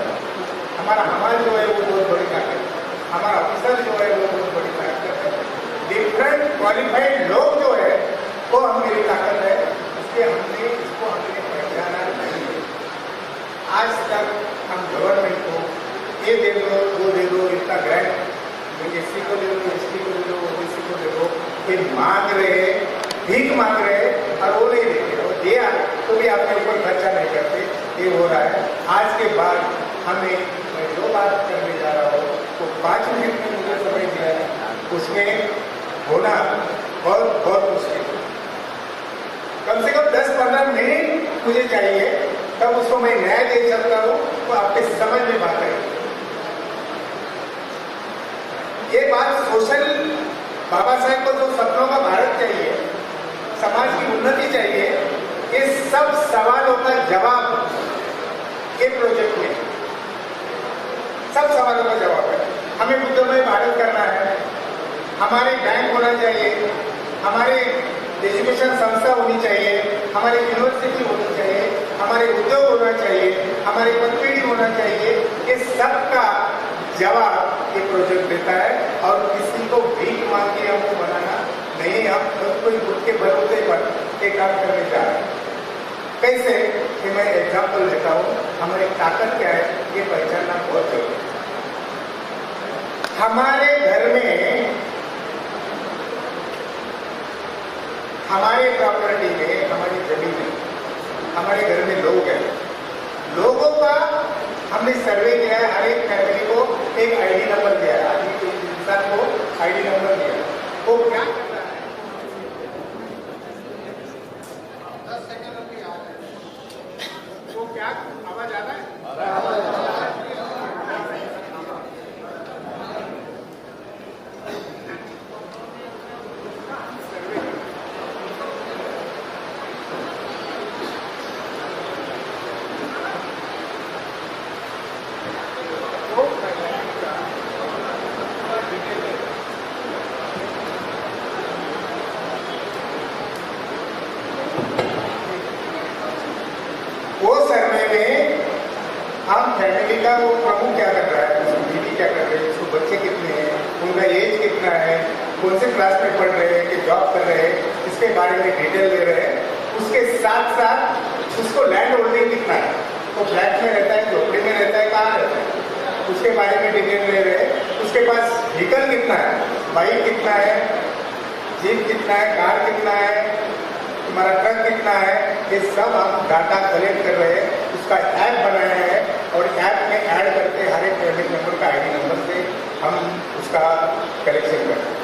Speaker 7: हमारा हमाल जो है, वो बहुत बड़ी ताकत है। हमारा ऑफिसर जो है, वो बहुत बड़ी ताकत है। डिफरेंट क्वालिफाइड लोग जो है, वो हम मेरी ताकत है। इसको हमने पहचाना नहीं है। आज तक हम गवर्नमेंट को ये दे दो, वो दे दो, इतना ग्रांट एससी को दे दो, एसटी को दे दो, ओबीसी को दे दो, ये मांग रहे, भीख मांग रहे, और वो नहीं देते, और दिया तो भी आपके ऊपर खर्चा नहीं करते। ये हो रहा है। आज के बाद हमें, मैं जो बात करने जा रहा हूँ, तो 5 मिनट में मुझे समय दिया है, उसमें होना बहुत बहुत मुश्किल है। कम से कम 10-15 मिनट मुझे चाहिए, तब उसको मैं न्याय दे सकता हूँ, तो आपके समझ में बात है। ये बात सोशल, बाबा साहेब को जो सपनों का भारत चाहिए, समाज की उन्नति चाहिए, ये सब सवालों का जवाब ये प्रोजेक्ट में, सब सवालों का जवाब है। हमें बुद्धमय भारत करना है, हमारे बैंक होना चाहिए, हमारे एजुकेशन संस्था होनी चाहिए, हमारी यूनिवर्सिटी होनी चाहिए, हमारे उद्योग होना चाहिए, हमारे पनपीढ़ी होना चाहिए। ये सब का जवाब ये प्रोजेक्ट देता है, और किसी को भीख मांग के हमको बनाना नहीं, हम खुद कोई खुद के भरोसे पर एक काम करने जा रहे हैं। कैसे, कि मैं एग्जाम्पल देता हूँ। हमारी ताकत क्या है, ये पहचानना बहुत जरूरी है। हमारे घर में, हमारे प्रॉपर्टी में, हमारी जमीन में, हमारे घर में लोग हैं। लोगों का हमने सर्वे किया है, हर एक फैमिली को एक आईडी नंबर दिया है, आदमी इंसान को आईडी नंबर दिया है। वो क्या करता है, 10 सेकंड में आ जाए, वो क्या आवाज आता है, वो सर्वे में हम फैमिली का वो प्रमुख क्या कर रहा है, उसकी बीवी क्या कर रही है, उसको बच्चे कितने हैं, उनका एज कितना है, कौन से क्लास में पढ़ रहे हैं, कि जॉब कर रहे हैं, इसके बारे में डिटेल दे रहे हैं। उसके साथ साथ उसको लैंड होल्डिंग कितना है, वो फ्लैट में रहता है, झोपड़ी में रहता है, कहाँ रहता है, उसके बारे में डिटेल ले रहे हैं। उसके पास व्हीकल कितना है, बाइक कितना है, जीप कितना है, कार कितना है, हमारा ट्रक कितना है, ये सब हम डाटा कलेक्ट कर रहे हैं। उसका ऐप बनाया है और ऐप में ऐड करके हर एक क्रेडिट नंबर का आईडी नंबर से हम उसका कलेक्शन करते हैं।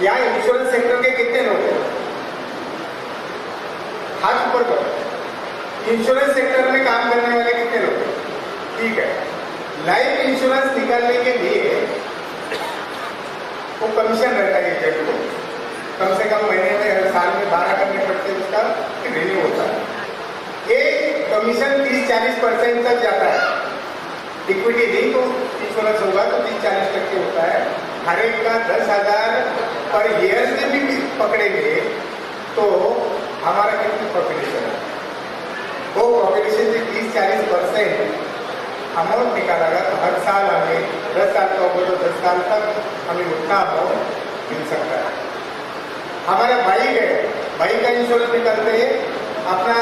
Speaker 7: यहाँ इंश्योरेंस सेक्टर के कितने लोग हैं, हाथ ऊपर करो। इंश्योरेंस सेक्टर में काम करने वाले कितने लोग हैं? ठीक है, लाइफ इंश्योरेंस निकालने के लिए वो कमीशन रहता है एजेंट को, कम से कम महीने में हर साल में 12 करने पड़ते हैं, उसका रिन्यू होता है। ये कमीशन 30-40% तक जाता है। इक्विटी नहीं तो इंश्योरेंस होगा तो 30-40% होता है। हर एक का 10,000 पर ईयर से भी पकड़ेंगे तो हमारा कितनी पॉपुलेशन है, वो पॉपुलेशन से 30-40% अमाउंट निकालेगा तो हर साल हमें 10 साल का होगा तो 10 साल तक हमें उतना अमाउंट मिल सकता है। हमारा बाइक है, बाइक का इंश्योरेंस निकालते हैं, अपना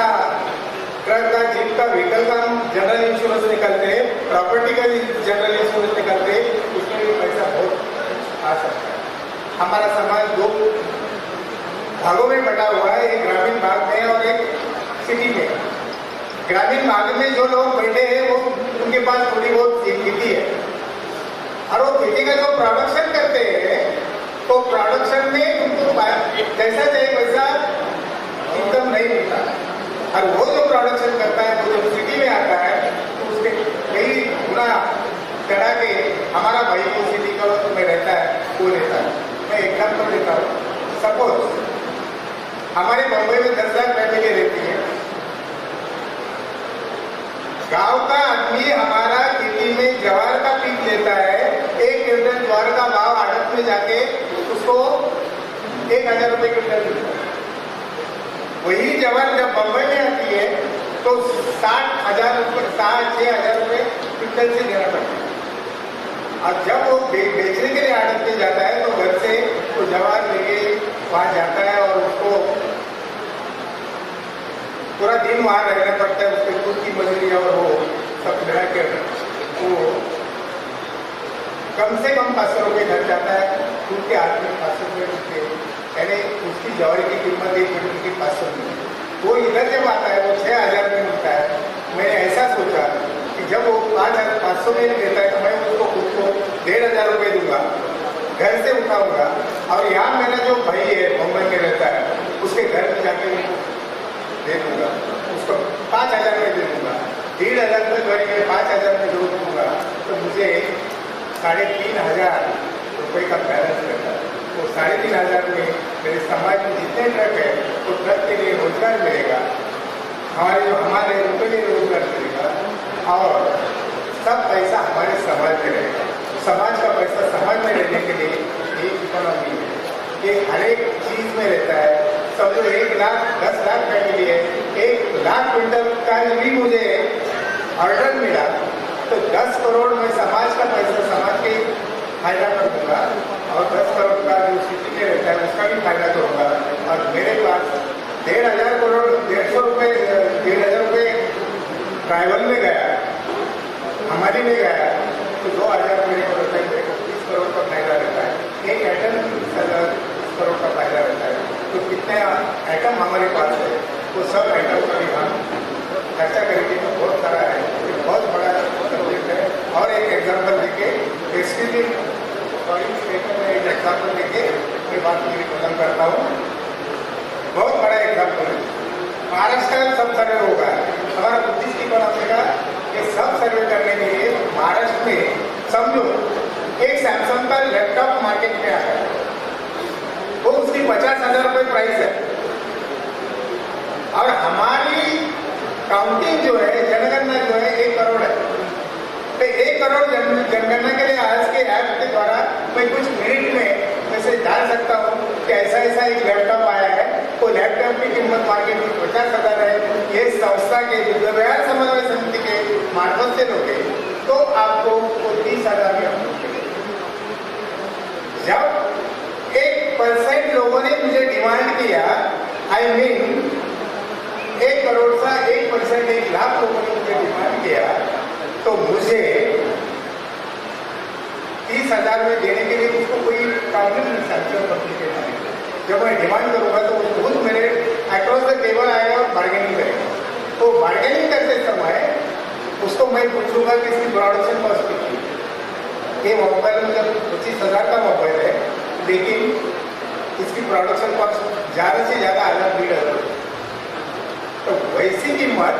Speaker 7: ट्रक का, जीप का, व्हीकल का हम जनरल इंश्योरेंस निकालते हैं, प्रॉपर्टी का जनरल इंश्योरेंस निकालते हैं, उसमें भी पैसा बहुत आ सकता है। हमारा समाज 2 भागों में बटा हुआ है, एक ग्रामीण भाग में और एक सिटी में। ग्रामीण भाग में जो लोग बैठे हैं वो उनके पास थोड़ी बहुत खेती है और वो खेती का जो प्रोडक्शन करते हैं तो प्रोडक्शन में उनको जैसा चाहिए वैसा इनकम नहीं मिलता। और वो जो प्रोडक्शन करता है वो जब सिटी में आता है तो उसके कई गुना चढ़ा के हमारा भाई को सिटी का में रहता है वो लेता है। मैं एग्जाम्पल देता हूँ, सपोज हमारे बम्बई में 10 लाख फैमिली रहती है, गांव का आदमी हमारा खेती में ज्वार का पीक लेता है, 1 क्विंटल ज्वार का भाव आड़त में जाके उसको 1,000 रुपए क्विंटल मिलता है। वही ज्वार जब बम्बई में आती है तो 60,000 रुपये 6,000 रुपये क्विंटल से देना पड़ता है। और जब वो बेचने के लिए आड़त में जाता है तो घर से वो ज्वार लेके वहां जाता है और उसको पूरा दिन वहां रहना पड़ता है, उसके खुद की मजदूरी और वो सब मिला के वो कम से कम 500 रुपये घर जाता है, खुद के हाथ में 500 रुपये, यानी उसकी ज्वार की कीमत 1 क्विंटल की 500 रुपये। वो इधर जब आता है वो 6,000 में मिलता है। मैंने ऐसा सोचा कि जब वो 5,500 में देता है तो मैं उसको खुद को 1,500 रुपये दूंगा, घर से उठाऊंगा और यहाँ मेरा जो भाई है मुंबई में रहता है उसके घर में जाके दे दूंगा, उसको 5,000 में दे दूंगा, 1,500 में करेंगे 5,000 में जोड़ दूंगा तो मुझे 3,500 रुपये का बैलेंस रहता है। तो 3,500 में मेरे समाज में जितने ट्रक है तो ट्रक के लिए रोजगार मिलेगा, हमारे उनके लिए रोजगार मिलेगा और सब पैसा हमारे समाज में रहेगा। समाज का पैसा समाज में रहने के लिए एक इकोनॉमी है, ये हर एक चीज में रहता है। समझो 1 लाख 10 लाख फैमिली है, 1 लाख क्विंटल का भी मुझे ऑर्डर मिला तो 10 करोड़ में समाज का पैसा समाज के फायदा कर दूंगा और 10 करोड़ का जो सिटी में रहता है उसका भी फायदा करूंगा। और मेरे पास 1,500 करोड़ 1,500 रुपये ट्राइवल में गया, हमारी में गया तो 2,000 मेरे को रहता है, 30 करोड़ का फायदा रहता है। एक आइटम 30 करोड़ का फायदा रहता है। तो कितने आइटम हमारे पास है वो सब आइटम का भी हम चर्चा करेंगे तो बहुत सारा है, बहुत बड़ा सब्जेक्ट है। और एक एग्जाम्पल देके एक एग्जाम्पल देके मैं बात मेरी खत्म करता हूँ। बहुत बड़ा एग्जाम्पल है, महाराष्ट्र का सब सर्वे होगा, हमारा बुद्धिस्ट इकोनॉमी का ये सब सर्वे करने के लिए महाराष्ट्र में समझो एक सैमसंग का लैपटॉप मार्केट में आया है, वो उसकी 50,000 रुपये प्राइस है और हमारी काउंटिंग जो है जनगणना जो है 1 करोड़ है। तो 1 करोड़ जनगणना के लिए आज के ऐप के द्वारा मैं कुछ मिनट में वैसे जान सकता हूँ कि ऐसा ऐसा एक लैपटॉप आया है, वो लैपटॉप की कीमत मार्केट में 50,000 है। ये संस्था के व्यवहार समन्वय समिति के मार्फत से लोगे तो आपको वो 30,000 में जब 1% लोगों ने मुझे डिमांड किया, I mean 1 करोड़ सा 1%, 1 लाख लोगों ने मुझे डिमांड किया, तो मुझे 30,000 में देने के लिए उसको कोई प्रॉब्लम नहीं सैक्शन पब्लिक है। जब मैं डिमांड करूंगा तो वो खुद मेरे अक्रॉस द टेबल आएगा और बार्गेनिंग करेगा। तो बार्गेनिंग करते समय उसको मैं पूछूंगा कि इसकी प्रोडक्शन कॉस्ट कितनी है। ये मोबाइल मतलब 25,000 का मोबाइल है, लेकिन इसकी प्रोडक्शन कॉस्ट ज़्यादा से ज़्यादा 1,000-1,500, तो वैसी कीमत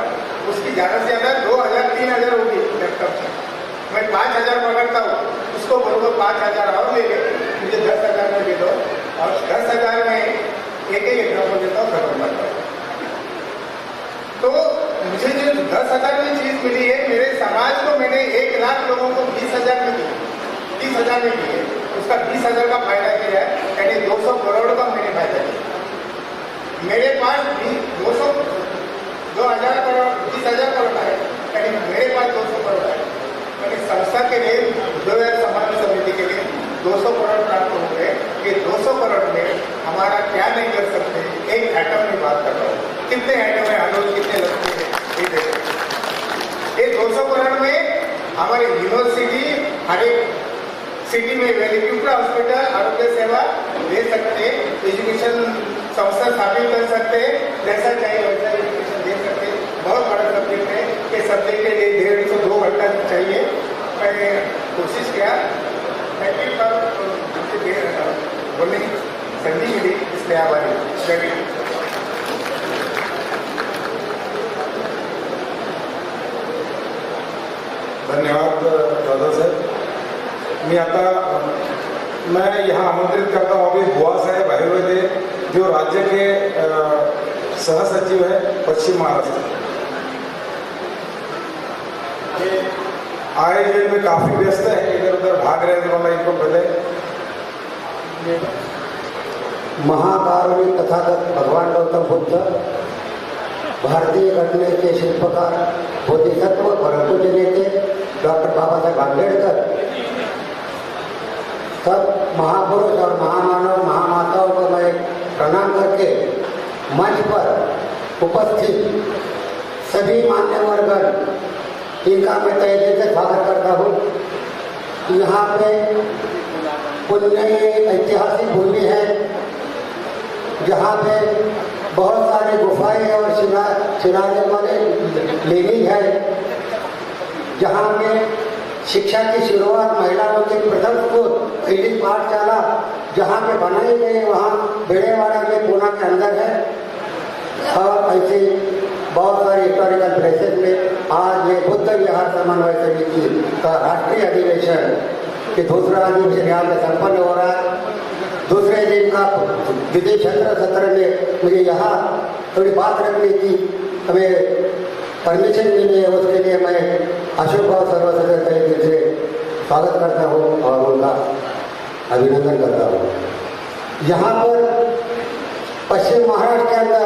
Speaker 7: उसकी ज़्यादा से ज़्यादा 2,000-3,000 होगी लैपटॉप की। मैं 5,000 पकड़ता हूँ, उसको बोलूँगा 5,000 और ले ले, मुझे 10,000 में दे दो, और 10,000 में एक एग्जाम्पल देता हूँ, खत्म करता हूँ। तो मुझे जो 10,000 में चीज़ मिली है, मेरे समाज को मैंने 1 लाख लोगों को 20,000 में दी, 30,000 में दी है, उसका 20,000 का फायदा किया है, यानी 200 करोड़ का मैंने फायदा किया। मेरे पास 2,000 करोड़ 20,000 करोड़ है, यानी मेरे पास 200 करोड़ है। मैंने संस्था के लिए बुद्धविहार समाज समिति के लिए 200 करोड़ प्राप्त हो गए। ये 200 करोड़ में हमारा क्या नहीं कर सकते, एक एटम में बात कर रहा हूँ, कितने एटम है, आलोक कितने लगते हैं, ये देखो। ये 200 करोड़ में हमारी यूनिवर्सिटी हर एक सिटी में वेल इक्विप्ड हॉस्पिटल आरोग्य सेवा दे सकते, एजुकेशन संस्था स्थापित कर सकते, जैसा चाहिए वैसा एजुकेशन दे सकते। बहुत बड़ा सब्जेक्ट है, ये सब्जेक्ट के लिए 1.5 से 2 घंटा चाहिए। मैंने कोशिश किया, बोलने की संधि मिली, इसलिए आभारी।
Speaker 1: धन्यवाद दादा साहेब। मैं यहाँ आमंत्रित करता हूँ अभी बुआ साहेब आए हुए थे, जो राज्य के सह सचिव है पश्चिम महाराष्ट्र। आए जेल में काफी व्यस्त है, इधर उधर भाग रहे थे, मैं इनको पहले
Speaker 8: महाकारुणिक तथागत भगवान गौतम बुद्ध, भारतीय घटने के शिल्पकार बोधिसत्व परम पूज्य नेते डॉक्टर बाबा साहेब आम्बेडकर, सब महापुरुष और महामानव महामाताओं को मैं प्रणाम करके मंच पर उपस्थित सभी मान्यवरगण, इनका मैं तहे दिल से स्वागत करता हूँ। यहाँ पे पुण्य ऐतिहासिक भूमि है, जहाँ पे बहुत सारी गुफाएं और शिलालेख वाले लेनिंग है, जहाँ पे शिक्षा की शुरुआत महिलाओं के प्रथम स्कूल पहली पाठशाला जहाँ पे बनाई गई, वहाँ बेड़ेवाड़ा में पूना के अंदर है। और ऐसे बहुत सारे हिस्टोरिकल प्लेसेस में आज ये बुद्ध विहार समन्वय समिति का राष्ट्रीय अधिवेशन के दूसरा अधिवेशन यहाँ पे संपन्न हो रहा है। दूसरे दिन का द्वितीय सत्र में मुझे यहाँ थोड़ी बात रखने की हमें परमिशन मिली है, उसके लिए मैं अशोक भाव सर्वसदस्य तहे दिल से स्वागत करता हूँ और उनका अभिनंदन करता हूँ। यहाँ पर पश्चिम महाराष्ट्र के अंदर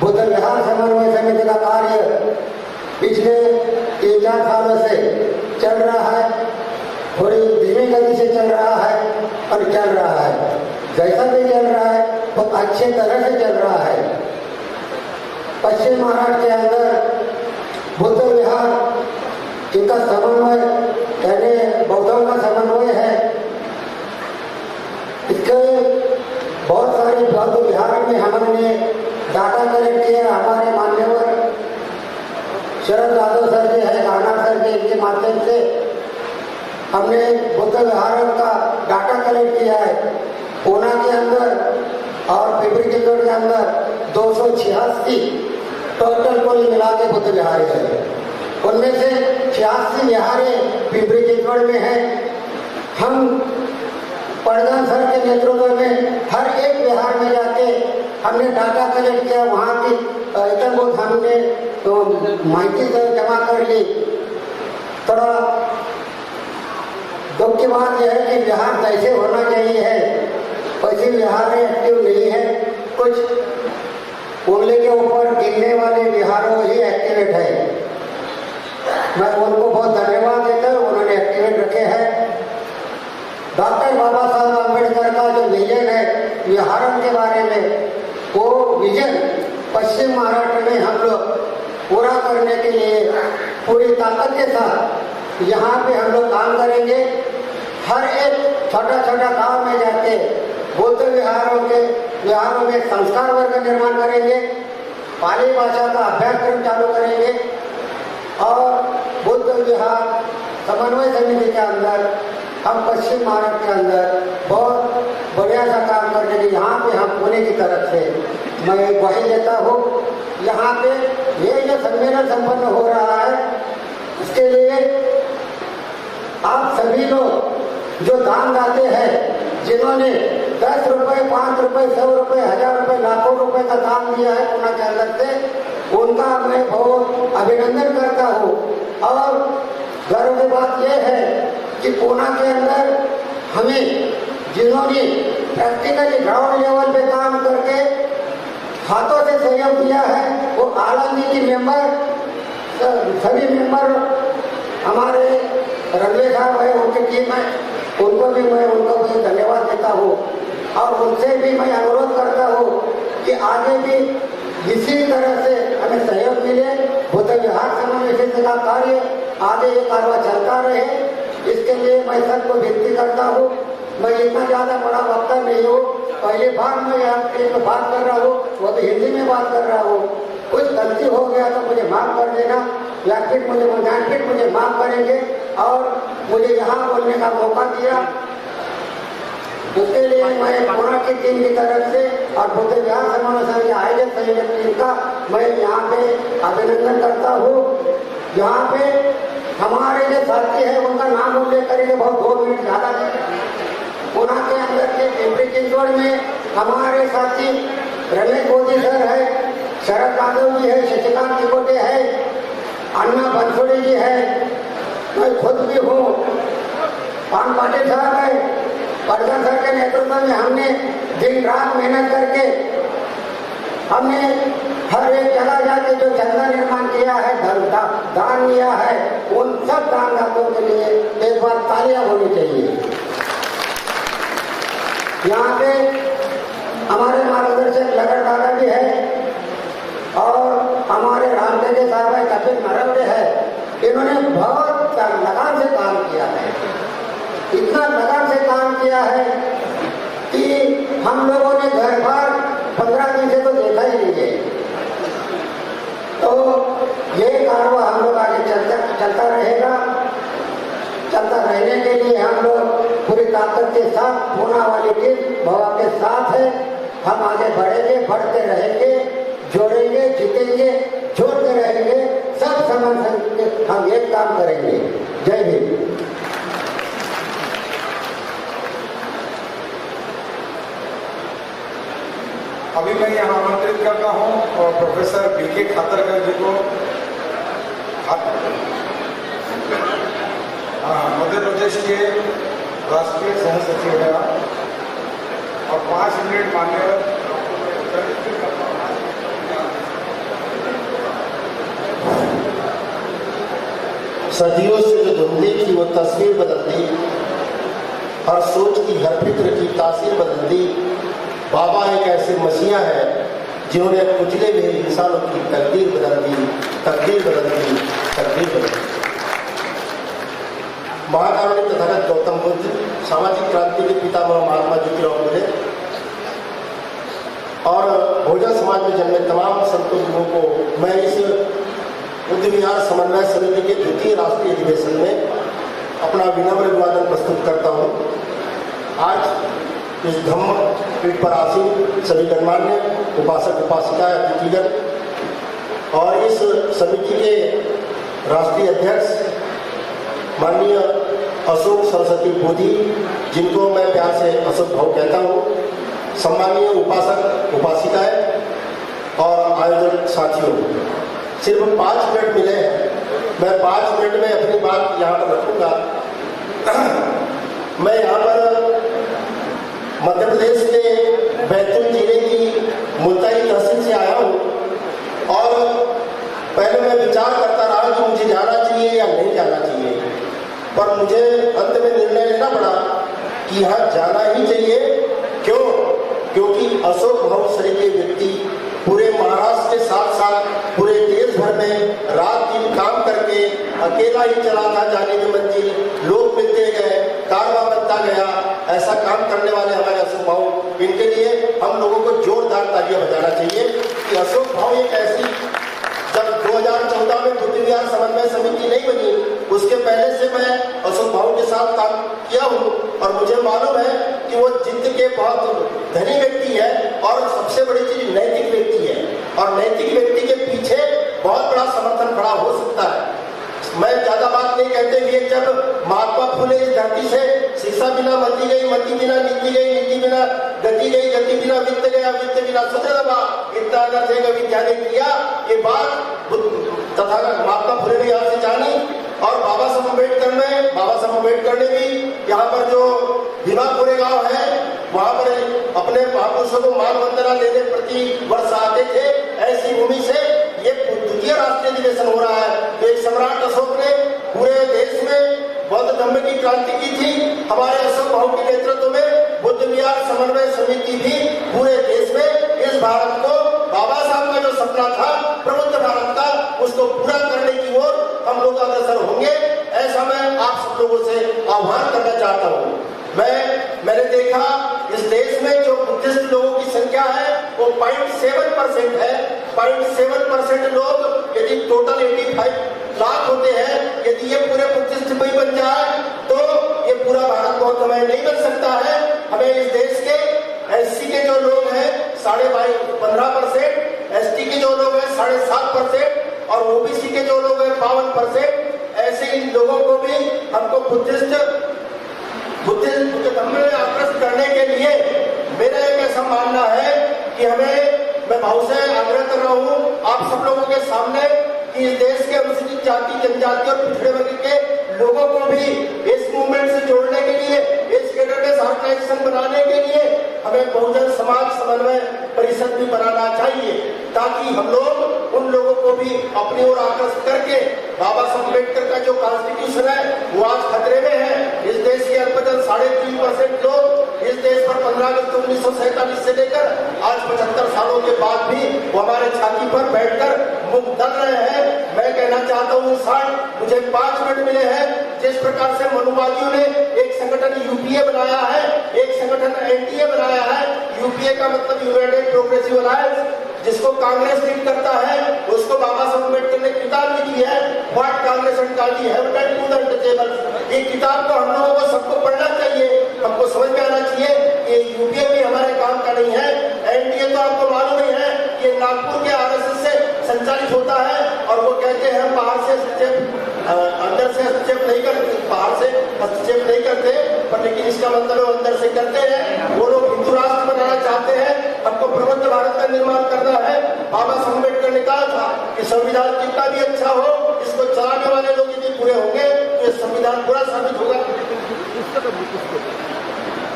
Speaker 8: बुद्ध विहार समन्वय समिति का कार्य पिछले 3-4 सालों से चल रहा है, थोड़ी धीमी गति से चल रहा है और चल रहा है। जैसा भी चल रहा है बहुत अच्छे तरह से चल रहा है। पश्चिम महाराष्ट्र के अंदर बुद्ध विहार इनका समन्वय यानी बौद्धों का समन्वय है। इसके बहुत सारे बौद्ध विहार में हमने डाटा कलेक्ट किया। हमारे मान्यवर शरद यादव सर जी है, गाना सर जी, इनके माध्यम से हमने बुद्ध विहारों का डाटा कलेक्ट किया है। पूना के अंदर और पिपरी चित्तौड़ के अंदर 286 टोटल कुल मिला के बुद्ध विहार है। उनमें से 86 विहारे पिपरी चित्तौड़ में है। हम पड़गन सर के नेतृत्व में हर एक विहार में जाके हमने डाटा कलेक्ट किया। वहाँ की इतना बहुत हमने तो माहिती जमा कर ली। थोड़ा दुख की बात यह है कि विहार जैसे होना चाहिए है वैसे विहार एक्टिव नहीं है। कुछ उंगली के ऊपर गिरने वाले विहारों ही एक्टिवेट है। मैं उनको बहुत धन्यवाद देता हूँ, उन्होंने एक्टिवेट रखे हैं। डॉक्टर बाबा साहब आम्बेडकर का जो विजन है विहारों के बारे में, वो विजन पश्चिम महाराष्ट्र करने के लिए पूरी ताकत के साथ यहाँ पे हम लोग काम करेंगे। हर एक छोटा छोटा गांव में जाके बौद्ध विहारों में संस्कार वर्ग का निर्माण करेंगे, पाली भाषा का अभ्यासक्रम चालू करेंगे और बुद्ध विहार समन्वय समिति के अंदर हम पश्चिम महाराष्ट्र के अंदर बहुत बढ़िया सा काम करने के यहाँ पे हम पुणे की तरफ से मैं ग्वाही देता हूँ। यहाँ पे ये जो सम्मेलन संपन्न हो रहा है इसके लिए आप सभी लोग जो दान देते हैं, जिन्होंने 10 रुपए, 5 रुपए, 100 रुपए, 1000 रुपए, लाखों रुपए का दान दिया है पुणे के अंदर से, उनका मैं बहुत अभिनंदन करता हूँ। और गर्व की बात यह है कि पुणे के अंदर हमें जिन्होंने प्रैक्टिकली ग्राउंड लेवल पे काम करके हाथों से सहयोग दिया है, वो आलमगी की मेंबर, सभी मेंबर हमारे रणवीर साहब है, उनकी टीम है, उनको भी धन्यवाद देता हूँ। और उनसे भी मैं अनुरोध करता हूँ कि आगे भी इसी तरह से हमें सहयोग मिले, बुद्ध विहार समन्वय समिति का कार्य आगे ये कार्य चलता रहे, इसके लिए मैं सबको विनती करता हूँ। मैं इतना ज़्यादा बड़ा वक्ता नहीं हूँ, पहली बार मैं यहाँ बात कर रहा हूँ, वो भी हिंदी में बात कर रहा हूँ। कुछ गलती हो गया तो मुझे माफ़ कर देना, व्यासपीठ मुझे माफ़ करेंगे और मुझे यहाँ बोलने का मौका दिया, उसके लिए मैं पुणे की टीम की तरफ से और बुद्ध विहार समन्वय समिति आयोजक संयोजक टीम का मैं यहाँ पे अभिनंदन करता हूँ। यहाँ पे हमारे जो साथी है उनका नाम उल्लेख करेंगे, बहुत 2 मिनट ज़्यादा है। पुणे के अंदर के पिंपरी चिंचवड़ में हमारे साथी रमेश मोदी सर है, शरद यादव जी है, शशिकांत त्रिकोटे है, अन्ना बंसोड़ी जी है, मैं खुद भी हूँ, पान पाटिल साहब है। परदन सर के नेतृत्व में हमने दिन रात मेहनत करके हमने हर एक जगह जाके जो चंदा निर्माण किया है, दान लिया है, उन सब दानदाताओं के लिए एक बार तालियां होनी चाहिए। यहाँ पे हमारे मार्गदर्शक लगर दादा भी है और हमारे रामतेज साहब है, कपिल नरवड़े है, इन्होंने बहुत लगान से काम किया है, इतना लगान से काम किया है कि हम लोगों ने घर बार 15 दिन से तो देखा ही नहीं है। तो ये कार्य हम लोग आगे चलता रहेगा। चलता रहने के लिए हम लोग पूरी ताकत के साथ पुणे वाली टीम भवा के साथ है, हम आगे बढ़ेंगे, बढ़ते रहेंगे, जोड़ेंगे, जीतेंगे, जोड़ते रहेंगे, सब समान हम एक काम करेंगे। जय हिंद।
Speaker 1: अभी मैं यहाँ आमंत्रित करता हूँ और प्रोफेसर बीके खातरकर जी को, मध्य प्रदेश के राष्ट्रीय सह सचिव है और 5 मिनट मान्यवर
Speaker 9: सदियों से जो धुंधली थी वो तस्वीर बदल दी, हर सोच की हर फिक्र की तासीर बदल दी। बाबा एक ऐसे मसीहा है जिन्होंने कुचले हुए इंसानों की तकदीर बदल दी, तकदीर बदल दी, तकदीर बदल दी। महाकारुणिक तथागत गौतम बुद्ध, सामाजिक क्रांति के पितामह महात्मा ज्योतिराव फुले और बहुजन समाज में जन्मे तमाम संतों गुरुओं को मैं इस बुद्ध विहार समन्वय समिति के 2य राष्ट्रीय अधिवेशन में अपना विनम्र अभिवादन प्रस्तुत करता हूँ। आज इस धम्म पीठ पर आसीन सभी गणमान्य उपासक उपासिका अतिथिगण और इस समिति के राष्ट्रीय अध्यक्ष माननीय अशोक सरस्वती बोधी, जिनको मैं प्यार से अशोक भाऊ कहता हूँ, सम्मानीय उपासक उपासिकाएं और आयोजक साथियों, सिर्फ 5 मिनट मिले हैं, मैं 5 मिनट में अपनी बात यहाँ पर रखूँगा। मैं यहाँ पर मध्य प्रदेश के बैतूल जिले की मुल्ताई तहसील से आया हूँ और पहले मैं विचार करता रहा कि मुझे जाना चाहिए या नहीं जाना चाहिए, पर मुझे अंत में निर्णय लेना पड़ा कि यहाँ जाना ही चाहिए। क्यों? क्योंकि अशोक भाऊ सरी के व्यक्ति पूरे महाराष्ट्र के साथ साथ पूरे देश भर में में रात दिन काम करके अकेला ही चला था जाने की मंजिल, लोग मिलते गए, कारवां बनता गया, ऐसा काम करने वाले हमारे अशोक भाऊ, इनके लिए हम लोगों को जोरदार तालियां बजाना चाहिए कि अशोक भाऊ एक ऐसी, जब 2014 में बुद्ध विहार समन्वय समिति नहीं बनी, उसके पहले से मैं अशोक भाऊ के साथ काम किया हूँ और मुझे मालूम है कि वो जिंद के बहुत धनी व्यक्ति है और सबसे बड़ी चीज नैतिक व्यक्ति है और नैतिक व्यक्ति के पीछे बहुत बड़ा समर्थन खड़ा हो सकता है। मैं ज्यादा बात नहीं कहते हुए, जब महात्मा फुले इस धरती से शिक्षा बिना मति गई, मति बिना नीति गई, नीति बिना गति गई, गति बिना वित्त गया, वित्त बिना सुदृढ़, इतना अगर थे विद्या ने किया, ये बात तथा महात्मा फुले ने यहाँ से जानी और बाबा साहब अम्बेडकर ने भी यहाँ पर जो भीमापुरे गांव है वहां पर अपने महापुरुषों को मान वंदना लेने प्रति वर्ष आते थे। ऐसी भूमि से ये द्वितीय राष्ट्रीय अधिवेशन हो रहा है। तो एक सम्राट अशोक ने पूरे देश में बौद्ध धर्म की क्रांति की थी। हमारे अशोक भाऊ के नेतृत्व में बुद्ध विहार समन्वय समिति भी पूरे देश में इस भारत को, बाबा साहब का जो सपना था प्रबुद्ध भारत का, उसको पूरा करने की ओर हम लोग अग्रसर होंगे, ऐसा मैं आप सब लोगों से आह्वान करना चाहता हूँ। मैंने देखा इस देश में जो बुद्धिस्ट लोगों की संख्या है वो 0.7% है। 0.7% लोग यदि टोटल 85 लाख होते हैं, यदि ये पूरे बुद्धिस्ट भी बन जाए तो ये पूरा भारत बहुत हमें नहीं बन सकता है। हमें इस देश के एससी के जो लोग हैं 15%, एसटी के जो लोग हैं 7.5% और ओबीसी के जो लोग हैं 52%, ऐसे इन लोगों को भी हमको बुद्धिस्ट धर्म में आकृष्ट करने के लिए मेरा एक ऐसा मानना है कि मैं भाव से आग्रह कर रहा हूँ आप सब लोगों के सामने कि इस देश के अनुसूचित जाति, जनजाति और पिछड़े वर्ग के लोगों को भी इस मूवमेंट से जोड़ने के लिए, इस कैडर ऑर्गेनाइजेशन बनाने के लिए हमें बहुजन समाज समन्वय परिषद भी बनाना चाहिए, ताकि हम लोग उन लोगों को भी अपनी ओर आकर्षित करके बाबा साहब अम्बेडकर का जो कॉन्स्टिट्यूशन है वो आज खतरे में है। इस देश के अल्पसंख्यक 3.5% लोग इस देश पर 15 अगस्त 1947 से लेकर आज 75 सालों के बाद भी वो हमारे छाती पर बैठकर मुख दल रहे हैं। मैं कहना चाहता हूँ मुझे 5 मिनट मिले हैं। जिस प्रकार से मनुवादियों ने एक संगठन यूपीए बनाया है, एक संगठन एनडीए बनाया है। यूपीए का मतलब यूनाइटेड प्रोग्रेसिव अलायंस, जिसको कांग्रेस लीड करता है, उसको बाबा साहब अम्बेडकर ने किताब लिखी है what Congress and Gandhi have done to the untouchables. ये किताब को हम लोगों को सबको पढ़ना चाहिए, हमको समझ में आना चाहिए कि यूपीए भी हमारे काम का नहीं है। एनडीए तो आपको मालूम ही है, ये नागपुर के आरएसएस से संचालित होता है और वो कहते हैं बाहर से अंदर से हस्तक्षेप नहीं करते, बाहर से हस्तक्षेप नहीं करते, पर लेकिन इसका मतलब अंदर से करते हैं। वो लोग हिंदू राष्ट्र बनाना चाहते हैं, हमको प्रबुद्ध भारत का निर्माण करना है। बाबा साहब अम्बेडकर ने कहा था कि संविधान कितना भी अच्छा हो, इसको चलाने वाले लोग यदि पूरे होंगे तो ये संविधान पूरा साबित होगा।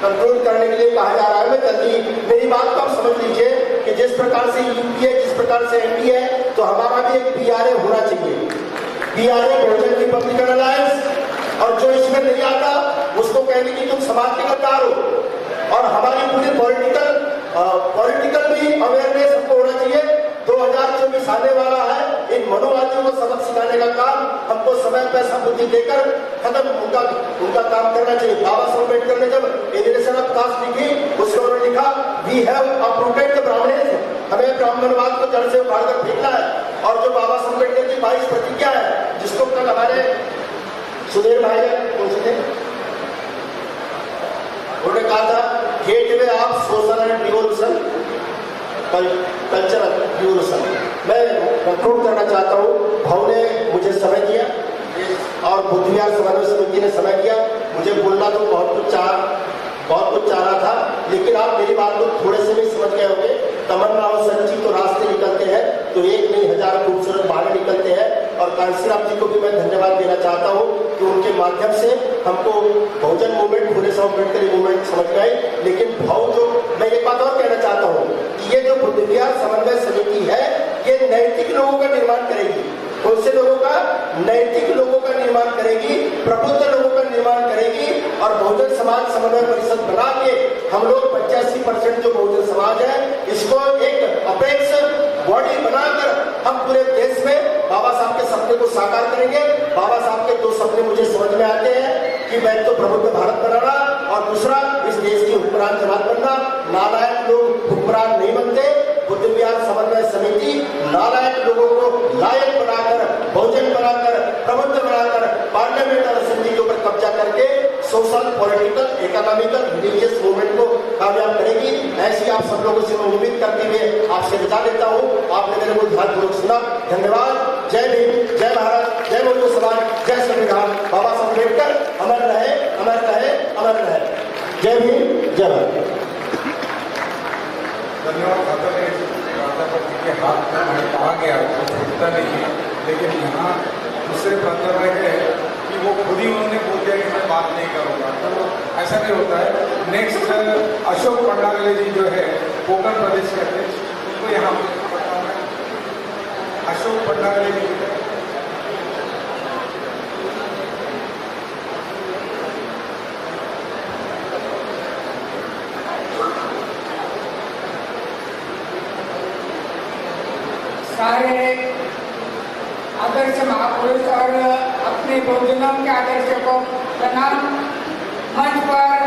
Speaker 9: कंट्रोल करने के लिए कहा जा रहा है। मैं जल्दी मेरी बात को आप समझ लीजिए कि जिस प्रकार से यूपीए, जिस प्रकार से एनडीए है, तो हमारा भी एक पीआरए होना चाहिए। पीआरए बहुजन रिपब्लिकन अलायंस, और जो इसमें नहीं आता उसको कहने की तुम समाज के गद्दार हो। और हमारी पूरी पॉलिटिकल भी अवेयरनेस हमको होना चाहिए। 2024 आने वाला है, इन मनोवादियों को सबक सिखाने का काम हमको समय, पैसा, बुद्धि देकर खत्म उनका काम करना चाहिए। बाबा साहब अम्बेडकर ने जब एलिमिनेशन ऑफ कास्ट लिखी, उसमें उन्होंने लिखा we have uprooted the brahminism, हमें ब्राह्मणवाद को जड़ से उखाड़ कर फेंकना है। और जो बाबा साहब अम्बेडकर की 22 प्रतिज्ञा है, जिसको कल हमारे सुधीर भाई कौन से थे, उन्होंने कहा था gateway of social and revolution, cultural revolution. मैं कंक्लूड करना चाहता हूँ, भाव ने मुझे समय दिया और बुद्ध विहार समन्वय समिति ने समय दिया। मुझे बोलना तो बहुत कुछ चाह रहा था, लेकिन आप मेरी बात को थोड़े से भी समझ गए होंगे। तमन्ना और सच्ची तो रास्ते निकलते हैं, तो एक नहीं 1000 खूबसूरत बाहर निकलते हैं। और कांशीराम जी को भी मैं धन्यवाद देना चाहता हूँ कि उनके माध्यम से हमको बहुजन मूवमेंट, फुले साहब अम्बेडकर मूवमेंट समझ में आई। लेकिन भाव जो मैं एक बात और कहना चाहता हूँ कि ये जो बुद्ध विहार समन्वय समिति है, ये नैतिक लोगों का निर्माण करेगी। कौन से लोगों का? नैतिक लोगों का निर्माण करेगी, प्रबुद्ध लोगों का निर्माण करेगी। और बहुजन समाज समन्वय परिषद बना के हम लोग 85% जो बहुजन समाज है, इसको एक अपेक्ष बॉडी बनाकर हम पूरे देश में बाबा साहब के सपने को साकार करेंगे। बाबा साहब के 2 सपने मुझे समझ में आते हैं कि एक तो प्रबुद्ध भारत बनाना और दूसरा इस देश की हुक्मरान जमात बनना। नालायक लोग हुक्मरान नहीं बनते। बुद्ध विहार समन्वय समिति नालायक लोगों को लायक बनाकर, बहुजन बनाकर, प्रबुद्ध बनाकर पार्लियामेंट और असेंबली के ऊपर कब्जा करके social, political, economical, religious movement को कामयाब करेगी। ऐसी आप सब लोगों से मैं उम्मीद करते हुए आपसे विदा लेता हूँ। आपने मेरे को ध्यानपूर्वक सुना, धन्यवाद। जय भीम, जय भारत, जय मजदूर समाज, जय संविधान। बाबा साहब अम्बेडकर अमर रहे, अमर रहे, अमर रहे। जय भीम, जय भारत।
Speaker 1: धन्यवाद। प्राध्यापक जी के हाथ में कहा गया वो छूटता नहीं है, लेकिन यहाँ दूसरे प्राध्यापक है कि वो खुद ही उन्होंने बोल दिया कि मैं बात नहीं करूँगा, तो ऐसा नहीं होता है। नेक्स्ट अशोक पंडागले जी जो है कोकण प्रदेश के अध्यक्ष, उनको यहाँ अशोक पंडागले जी।
Speaker 10: सारे आदर्श महापुरुष और अपने बहुजनों के आदर्श को प्रणाम। मंच पर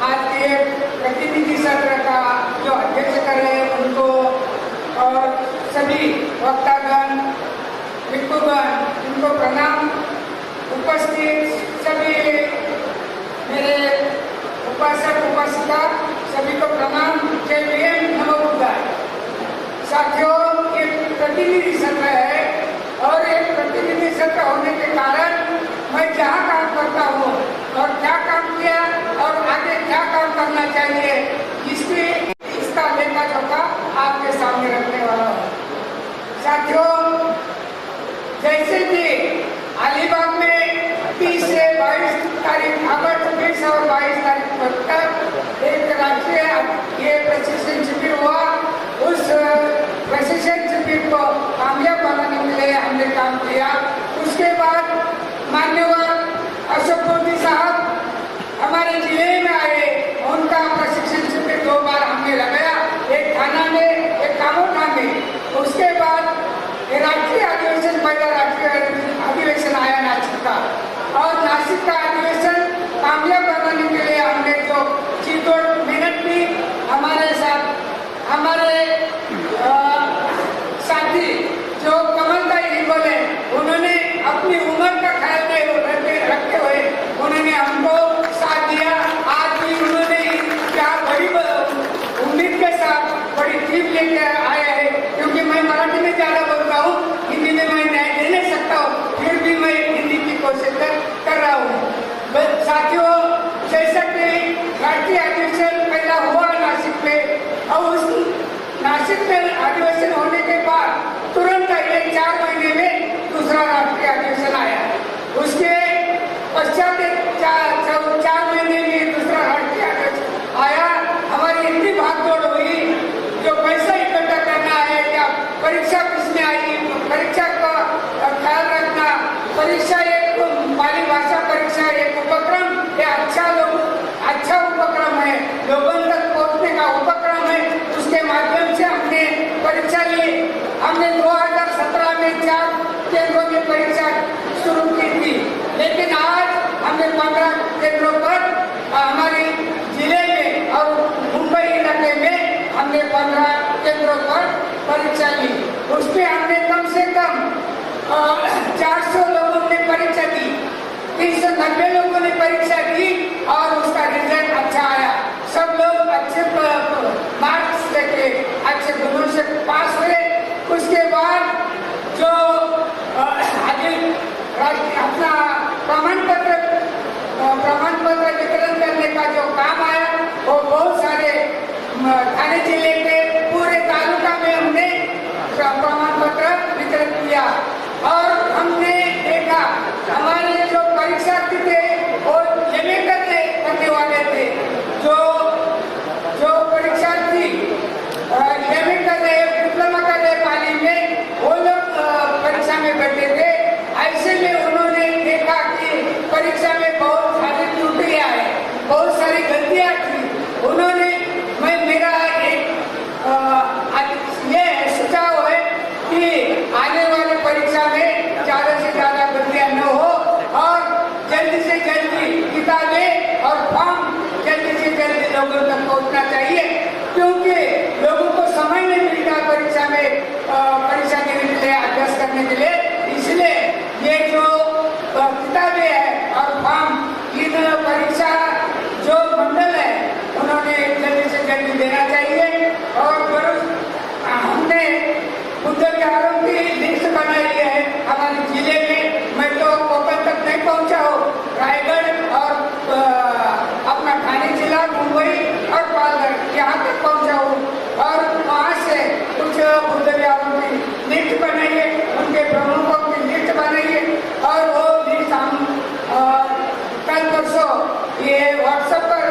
Speaker 10: आज के प्रतिनिधि सत्र का जो अध्यक्ष कर रहे हैं उनको और सभी वक्तागण, भिक्षुगण, उनको प्रणाम। उपस्थित सभी मेरे उपासक उपासिका सभी को प्रणाम। जय भीम, नमो बुद्धाय। साथियों, ये प्रतिनिधि सत्र है और एक प्रतिनिधि सत्र होने के कारण मैं जहाँ काम करता हूँ और क्या काम किया और आगे क्या काम करना चाहिए इसका लेखा जोखा आपके सामने रखने वाला हूँ। साथियों, जैसे कि अलीबाग में 30 से 22 तारीख अगस्त 20 और 22 तारीख तक एक राष्ट्रीय ये प्रशिक्षण शिविर हुआ। उस प्रशिक्षण शिविर को कामयाब बनाने के लिए हमने काम किया। उसके बाद मान्यवर अशोक मोदी साहब हमारे जिले में आए, उनका प्रशिक्षण शिविर 2 बार हमने लगाया, एक थाना में, एक कामोठा में। उसके बाद राष्ट्रीय अधिवेशन, पहला राष्ट्रीय अधिवेशन आया नासिक का, और नासिक का अधिवेशन कामयाब बनाने के लिए हमने जो चीतोड़ मेहनत की, हमारे साथ हमारे साथी जो कमलदाई हिंगोल है, उन्होंने अपनी उम्र का ख्याल रखते हुए उन्होंने हमको साथ दिया। आज भी उन्होंने क्या बड़ी उम्मीद के साथ बड़ी टीम लेके आया है, क्योंकि मैं मराठी में ज्यादा बोलता हूँ, हिंदी में मैं न्याय दे नहीं सकता हूँ, फिर भी मैं हिंदी की कोशिश कर रहा हूँ। साथियों, जैसा कि राष्ट्रीय अधिवेशन पहला हुआ नासिक में, और उस नासिक में अधिवेशन होने के बाद तुरंत 4 महीने में दूसरा राष्ट्रीय अधिवेशन आया। उसके पश्चात 4 महीने में दूसरा राष्ट्रीय अधिवेशन आया। हमारी इतनी भागदौड़ हुई, जो पैसा इकट्ठा करना है, क्या परीक्षा किसमें आई, परीक्षा का ख्याल रखना, परीक्षा एक पाली भाषा परीक्षा एक उपक्रम, ये अच्छा उपक्रम है, लोगों तक पहुँचने का उपक्रम है। उसके माध्यम से हमने परीक्षा ली। हमने 2017 में 4 केंद्रों में परीक्षा शुरू की थी, लेकिन आज हमने 15 केंद्रों पर हमारे जिले में और मुंबई इलाके में हमने 15 केंद्रों पर परीक्षा ली। उसमें हमने कम से कम 400 लोगों ने परीक्षा दी, 390 लोगों ने परीक्षा दी और उसका रिजल्ट अच्छा आया। सब लोग अच्छे मार्क्स लेके अच्छे गुणों से पास हुए। उसके बाद जो अपना प्रमाण पत्र वितरण करने का जो काम आया, वो बहुत सारे थाने जिले के पूरे तालुका में हमने प्रमाण पत्र वितरण किया। और हमने देखा हमारे जो परीक्षार्थी थे वो एमए करने वाले थे, जो परीक्षार्थी एमए कर रहे, डिप्लोमा कर रहे पाली में, वो लोग परीक्षा में बैठे थे। ऐसे में उन्होंने देखा कि परीक्षा में बहुत सारी त्रुटियां है, बहुत सारी गलतियां थी। उन्होंने मेरा एक ये सुझाव है कि आने वाले रखने के लिए, इसलिए ये जो किताबें है और फॉर्म इन परीक्षा जो मंडल है उन्होंने जल्दी से जल्दी देना चाहिए। और हमने बुद्ध विहारों की लिस्ट बनाई है हमारे जिले में। मैं तो कोकण तक नहीं पहुंचा हूँ, रायगढ़ और अपना ठाणे जिला, मुंबई और पालघर यहाँ तक पहुंचा हूँ। और वहाँ से कुछ बुद्ध विहारों की लिस्ट बनाइए, उनके प्रमुखों की लिस्ट बनाइए और वो लिस्ट हम कल परसों ये व्हाट्सएप पर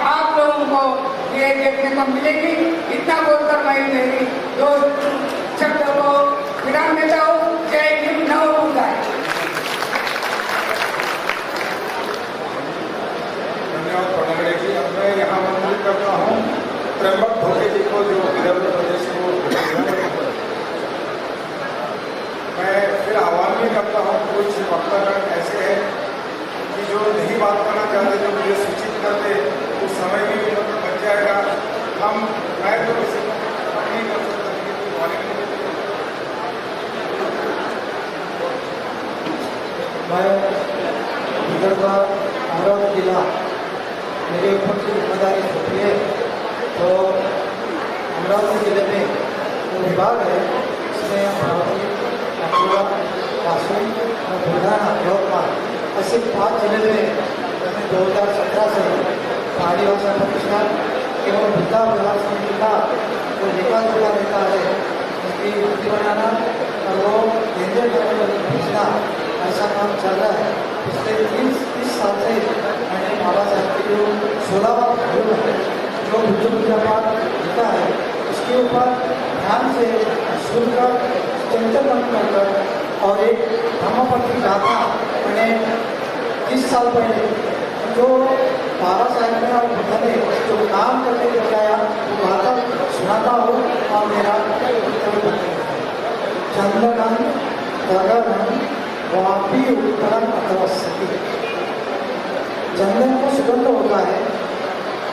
Speaker 10: आप लोगों को ये देखने को मिलेगी। इतना बोलकर मैं मेरी दो शब्दों को विराम देता हूँ। जय हिंद, नमो बुद्धाय।
Speaker 1: धन्यवाद पटनागड़े जी। अब मैं यहाँ मंजूर करता हूँ त्र्यंबक भोटे जी को, जो विदर्भ प्रदेश को। मैं फिर आह्वान भी करता हूँ, कुछ वक्तागण ऐसे हैं कि जो नहीं बात करना चाहते, जो मुझे सूचित कर दे, उस समय भी मतलब बच जाएगा। मैं तो किसी को नहीं कर सकता।
Speaker 11: मैं विदर्भ अमरावती जिला, मेरे ऊपर की जिम्मेदारी होती है। तो अमरावती जिले में जो विभाग है इसमें अमरावती, अकोला, वाशिम और बुलढाणा, यवतमाळ ऐसे 5 जिले में मैंने 2017 से पहाड़ी भाषा प्रतिष्ठान एवं बुद्धा विभाग समिति का जो लेखा जोखा रहता है उसकी नीति बनाना और वो केंद्रीय लेवल पर भेजना, ऐसा काम चल रहा है। पिछले 30 साल से मैंने बाबा साहब की जो 16वां भाषण है, जो बुद्ध पूजा लिखा है, उसके ऊपर ध्यान से सुनकर चिंतन कर और एक धम्मपत्नी गाथा मैंने 30 साल पहले जो बाबा साहब ने और बुद्ध ने जो काम करके बताया वो गाथा सुनाता हूँ और मेरा चंद्रगन गगन वापी उत्तरम अथवस्ती। चंदन का सुगंध होता है,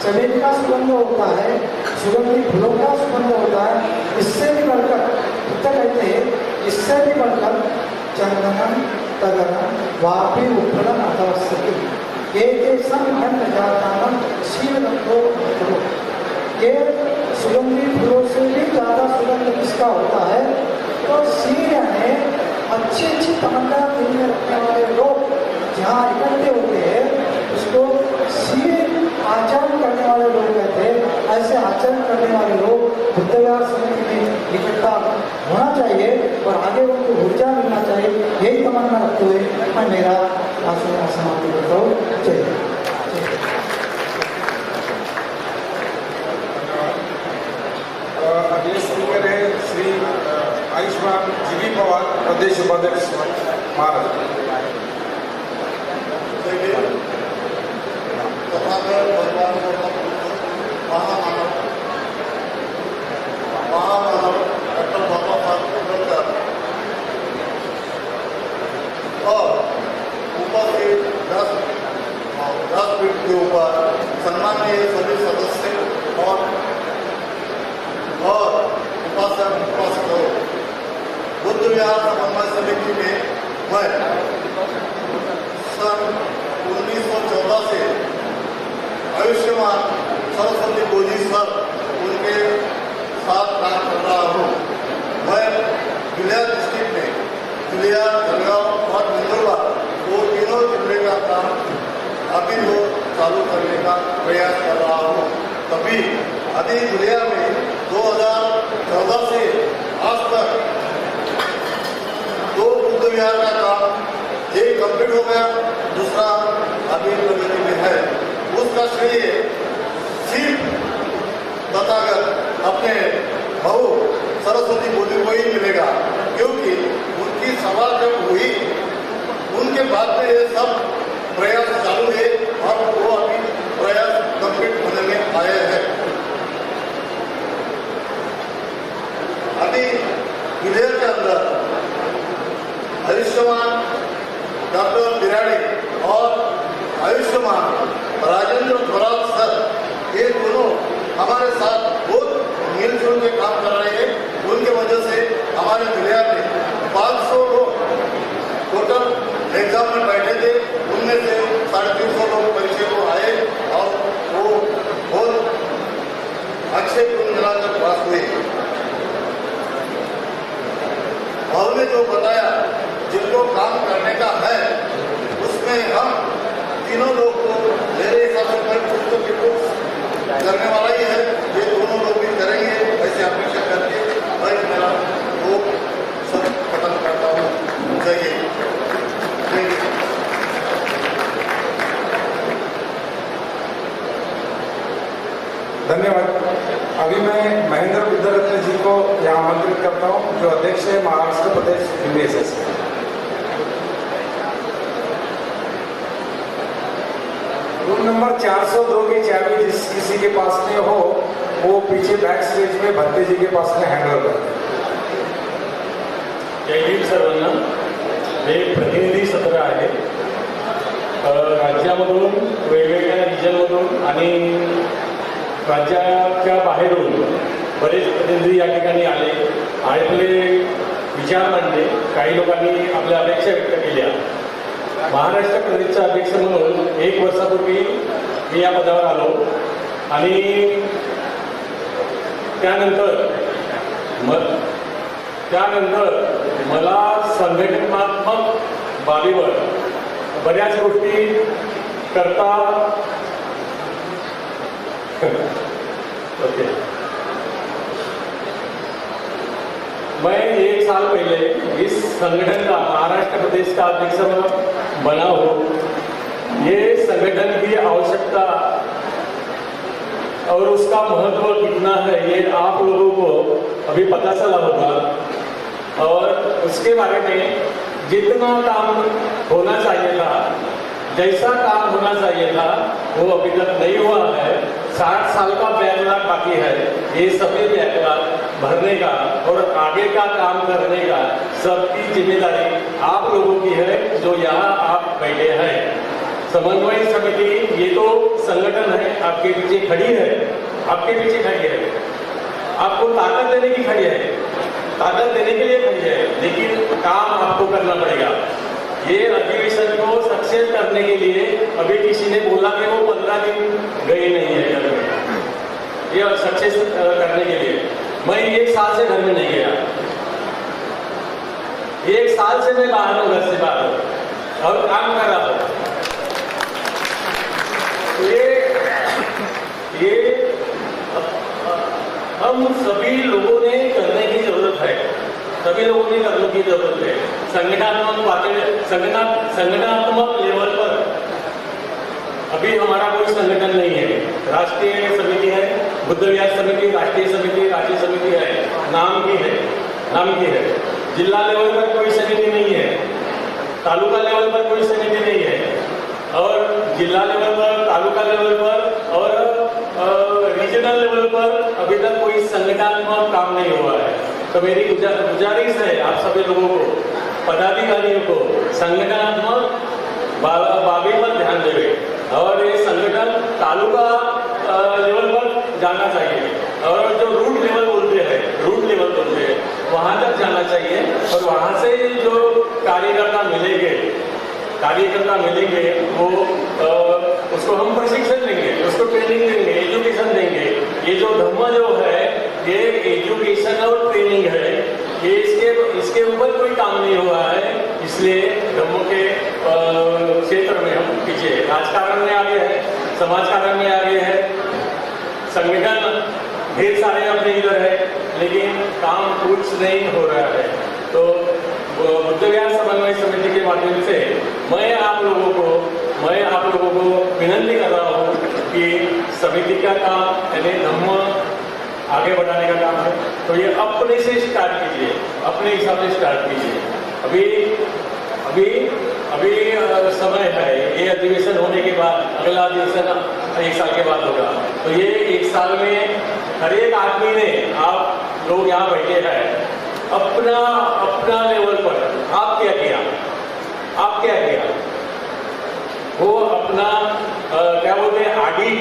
Speaker 11: चमेली का सुगंध होता है, सुगंधी फूलों का सुगंध होता है। इससे भी बढ़कर बुद्ध कहते हैं, इससे भी बढ़कर चंदनम तगनम वापी उत्तरम अथवस्ती। ये संघन जातानम शील रखो। ये सुगंधी फूलों से भी ज्यादा सुगंध किसका होता है? तो शील यानी अच्छी तमन्ना दिल में रखने वाले लोग जहाँ इकट्ठे होते हैं उसको शील आचरण करने वाले लोग कहते हैं। ऐसे आचरण करने वाले लोग बुद्ध विहार समिति में इकट्ठा होना चाहिए और आगे उनको ऊर्जा मिलना चाहिए। यही तमन्ना रखते हुए मैं मेरा भाषण समाप्त करता हूँ। जय हिंद।
Speaker 1: अगले स्पीकर है श्री आयुष्मान जीवी पवार, प्रदेश उपाध्यक्ष महाराष्ट्र।
Speaker 9: महामानव डॉक्टर बाबा साहब अम्बेडकर और उपस्थित 10 फीट के ऊपर सम्मानीय सभी सदस्य और उपासकों, बुद्ध विहार समन्वय समिति में मैं सन 1914 से आयुष्मान सरस्वती गोजी सर उनके साथ काम कर रहा हूँ। मैं जुलिया डिस्ट्रिक्ट में जुलिया, जलगांव और नंदुरबार वो तीनों जिले का काम अभी तो चालू करने का प्रयास कर रहा हूँ। तभी अभी जुलिया में 2014 से आज तक 2 बुद्ध विहार का काम एक कंप्लीट हो गया, दूसरा अभी प्रगति में है। उसका श्रेय सिर्फ बताकर अपने बहू सरस्वती बोली को ही मिलेगा, क्योंकि उनकी सभा जब हुई उनके बाद में ये सब प्रयास चालू है और वो अभी प्रयास कंप्लीट होने में आए हैं। अभी विधेयक के अंदर आयुष्मान डॉक्टर बिराड़ी और आयुष्मान राजेंद्र थोरात सर, ये दोनों हमारे साथ बहुत मिलजुल के काम कर रहे हैं। उनके वजह से हमारे जिले में 350 लोग परिचय को आए और वो बहुत अच्छे कुल मिलाकर पास हुए। और ने जो बताया जिनको काम करने का है उसमें हम तीनों लोग को मेरे हिसाब से करने वाला ही है, ये दोनों लोग भी करेंगे ऐसे अपेक्षा करके मैं मेरा वो सब खत्म करता हूँ। जय हिंद।
Speaker 1: धन्यवाद। अभी मैं महेंद्र विद्यारत्न जी को यहाँ आमंत्रित करता हूँ, जो अध्यक्ष है महाराष्ट्र प्रदेश यूनिएसएस। रूम नंबर 402 की चाबी जिस किसी के पास में हो वो पीछे बैक स्टेज में भत्ते जी के पास में हँडल कर।
Speaker 2: जय हिंद सर्वांना। हे प्रतिनिधी सत्र आहे। राज्यामधून वेगवेगळ्या रिजनमधून आणि राज्याच्या बाहेरून बरेच प्रतिनिधी या ठिकाणी आले, आपले विचार मांडले, काही लोकांनी आपल्या अपेक्षा व्यक्त केल्या। महाराष्ट्र प्रदेशचा अध्यक्ष म्हणून 1 वर्षापूर्वी मी या पदावर आलो आणि त्यानंतर मला संघटनात्मक बाबीवर बऱ्याच गोष्टी करता ओके। मैं 1 साल पहले इस संगठन का महाराष्ट्र प्रदेश का अध्यक्ष बना हूँ। ये संगठन की आवश्यकता और उसका महत्व कितना है ये आप लोगों को अभी पता चला होगा, और उसके बारे में जितना काम होना चाहिए था, जैसा काम होना चाहिए था वो अभी तक नहीं हुआ है। 60 साल का बैकलॉग बाकी है, ये सभी बैकलॉग भरने का और आगे का काम करने का सबकी जिम्मेदारी आप लोगों की है, जो यहाँ आप बैठे हैं। समन्वय समिति ये तो संगठन है, आपके पीछे खड़ी है, आपके पीछे खड़ी है, आपको ताकत देने की खड़ी है, ताकत देने के लिए खड़ी है, लेकिन काम आपको करना पड़ेगा। ये अधिवेशन को सक्सेस करने के लिए अभी किसी ने बोला कि वो 15 दिन गए नहीं है घर में, ये सक्सेस करने के लिए। मैं 1 साल से घर में नहीं गया, 1 साल से मैं बाहर हूँ, घर से बाहर हूँ और काम कर रहा हूँ। ये हम सभी लोगों ने करने की जरूरत है, सभी लोगों ने करने की जरूरत है। संगठनात्मक लेवल पर अभी हमारा कोई संगठन नहीं है। राष्ट्रीय समिति है, बुद्ध विहार समिति, राष्ट्रीय समिति, राज्य समिति है, नाम की है। जिला लेवल पर कोई समिति नहीं है, तालुका लेवल पर कोई समिति नहीं है, और जिला लेवल पर, तालुका लेवल पर और रीजनल लेवल पर अभी तक कोई संगठनात्मक काम नहीं हुआ है। तो मेरी गुजारिश है आप सभी लोगों को, पदाधिकारियों को, संगठनात्मक बाबी पर ध्यान देवे और ये संगठन तालुका लेवल पर जाना चाहिए, और जो रूट लेवल बोलते हैं वहां तक जाना चाहिए, और वहां से जो कार्यकर्ता मिलेंगे वो उसको हम प्रशिक्षण देंगे, उसको ट्रेनिंग देंगे, एजुकेशन देंगे। ये जो धम्म जो है ये एजुकेशन और ट्रेनिंग है, ये इसके ऊपर कोई काम नहीं हुआ है, इसलिए धम्मों के क्षेत्र में हम पीछे, राजकारण में आगे है, समाजकारण में आगे है, संगठन ढेर सारे अपने इधर है, लेकिन काम कुछ नहीं हो रहा है। तो बुद्ध विहार समन्वय समिति के माध्यम से मैं आप लोगों को विनती कर रहा हूँ कि समिति का काम यानी धम्म आगे बढ़ाने का काम है, तो ये अपने से स्टार्ट कीजिए, अपने हिसाब से स्टार्ट कीजिए। अभी समय है, ये अधिवेशन होने के बाद अगला अधिवेशन 1 साल के बाद होगा, तो ये 1 साल में हर एक आदमी ने, आप लोग यहाँ बैठे हैं, अपना लेवल पर आप क्या किया, वो अपना क्या बोलते हैं ऑडिट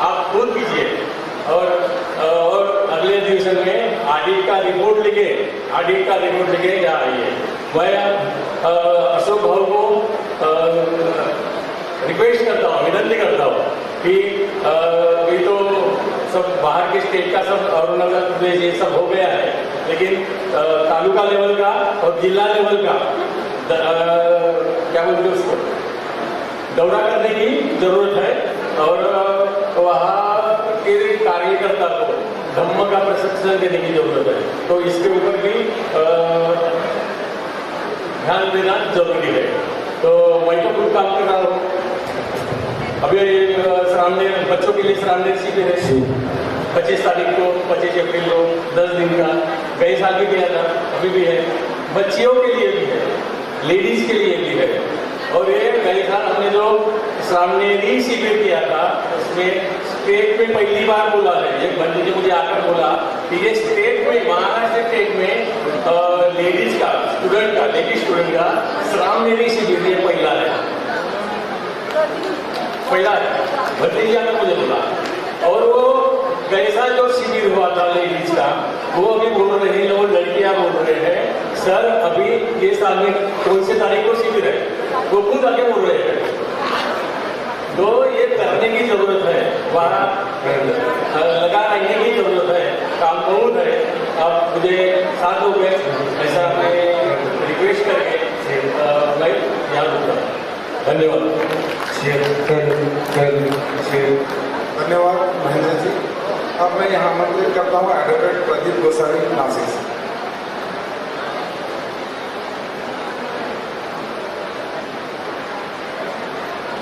Speaker 2: आप खुद कीजिए, और अगले अधिवेशन में ऑडिट का रिपोर्ट लेके यहाँ आइए। मैं अशोक भाऊ को रिक्वेस्ट करता हूँ, विनंती करता हूँ कि अभी तो सब बाहर के स्टेट का सब अरुणाचल प्रदेश ये सब हो गया है, लेकिन तालुका लेवल का और जिला लेवल का क्या बोलते हैं उसको दौरा करने की जरूरत है और वहाँ के कार्यकर्ता को धम्म का प्रशिक्षण देने की जरूरत है। तो इसके ऊपर भी ध्यान देना जरूरी है। तो मैं तो खुद काम कर रहा हूँ। अभी श्रावण बच्चों के लिए श्रावण शिविर है 25 तारीख को, 25 अप्रैल को 10 दिन का। गए साल भी किया था, अभी भी है। बच्चियों के लिए भी है, लेडीज के लिए भी है। और ये गए साल हमने जो श्रावणी शिविर किया था उसमें स्टेट में पहली बार बोला है, एक बंदी ने मुझे आकर बोला कि ये स्टेट में, महाराष्ट्र स्टेट में लेडीज का स्टूडेंट का, लेडीज स्टूडेंट का श्रावणी शिविर ये पहला है, भतीजी आकर मुझे बोला। और वो गए साल जो शिविर हुआ था लेडीज का, वो अभी बोल रहे हैं, लोग लड़कियां बोल रहे हैं सर अभी ये साल में कौन से तारीख को शिविर है, वो खुद आगे बोल रहे हैं। तो ये करने की जरूरत है, वहाँ लगा रहने की जरूरत है, काम बहुत है। आप मुझे साथ हो गए ऐसा मैं रिक्वेस्ट करके मैं यहाँ रुकता हूँ। धन्यवाद।
Speaker 1: धन्यवाद महेंद्र जी। अब मैं यहाँ आमंत्रित करता हूँ एडवोकेट प्रदीप गोसावी नासिक से।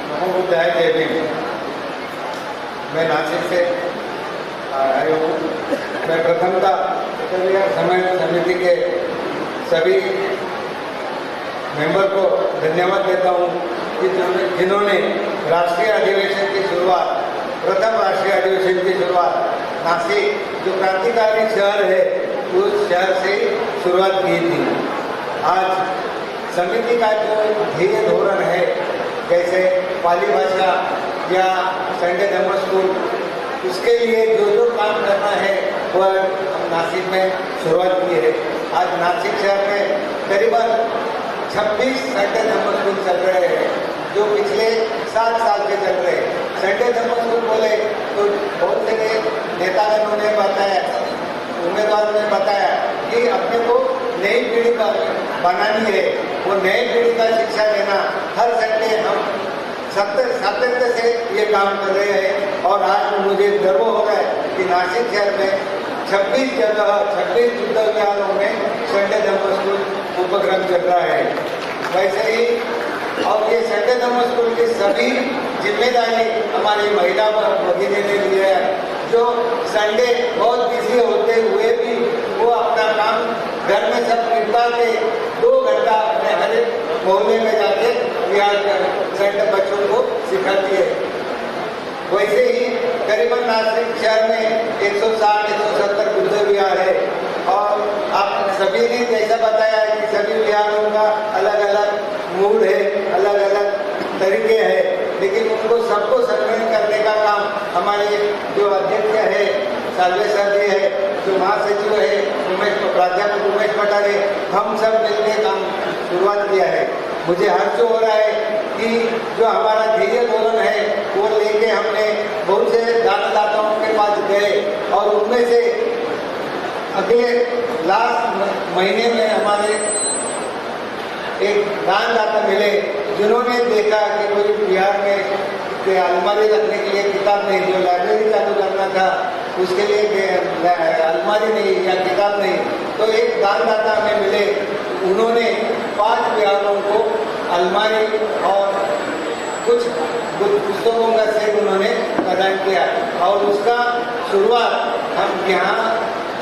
Speaker 8: नमो बुद्धाय, जय भीम। मैं नासिक से आया हूँ। मैं प्रथमतः समय समिति के सभी मेंबर को धन्यवाद देता हूँ कि जिन्होंने राष्ट्रीय अधिवेशन की शुरुआत, प्रथम राष्ट्रीय अधिवेशन की शुरुआत नासिक जो क्रांतिकारी शहर है उस शहर से शुरुआत की थी। आज समिति का जो ध्येय धोरण है, जैसे पाली भाषा या संडे धर्म स्कूल, उसके लिए जो जो काम करना है वह हम नासिक में शुरुआत की है। आज नासिक शहर में करीबन 26 संडे धर्म स्कूल चल रहे हैं, जो पिछले 7 साल से चल रहे हैं। संडे धर्म स्कूल बोले तो बहुत सारे नेतागणों ने बताया, उम्मीदवारों ने बताया कि अपने को नई पीढ़ी का बनानी है, वो नई पीढ़ी का शिक्षा देना। हर संडे हम सातत्य से ये काम कर रहे हैं और आज मुझे गर्व हो रहा है कि नासिक शहर में 26 जगह 26 विद्यालयों में संडे धर्म स्कूल उपक्रम चल रहा है। वैसे ही और ये संडे धर्म स्कूल की सभी जिम्मेदारी हमारी महिला भगिनी ने लिया है, जो संडे बहुत बिजी होते हुए भी वो अपना काम घर में सब निपटा के 2 घंटा अपने हर एक मोहल्ले में जाके यहाँ संडे बच्चों को सिखाती है। वैसे ही करीबन नासिक शहर में 160-170 बुद्ध विहार है और आप सभी ने जैसा बताया है कि सभी विहारों का अलग अलग मूड है, अलग अलग तरीके हैं, लेकिन उनको सबको संग्रहण करने का काम हमारे जो अध्यक्ष है सालवे सर जी है, जो महासचिव है प्राध्यापक उमेश पटारे, हम सब मिलकर काम शुरुआत किया है। मुझे हर्ष हो रहा है कि जो हमारा ध्येय धोरण है वो लेके हमने बहुत से दानदाताओं के पास गए और उनमें से अगले लास्ट महीने में हमारे एक दानदाता मिले जिन्होंने देखा कि कोई बिहार में अलमारी रखने के लिए किताब नहीं, जो लाइब्रेरी चालू करना था उसके लिए अलमारी नहीं या किताब नहीं, तो एक दानदाता हमें मिले, उन्होंने 5 बिहारों को अलमारी और कुछ पुस्तकों का सेट उन्होंने प्रदान किया और उसका शुरुआत हम यहाँ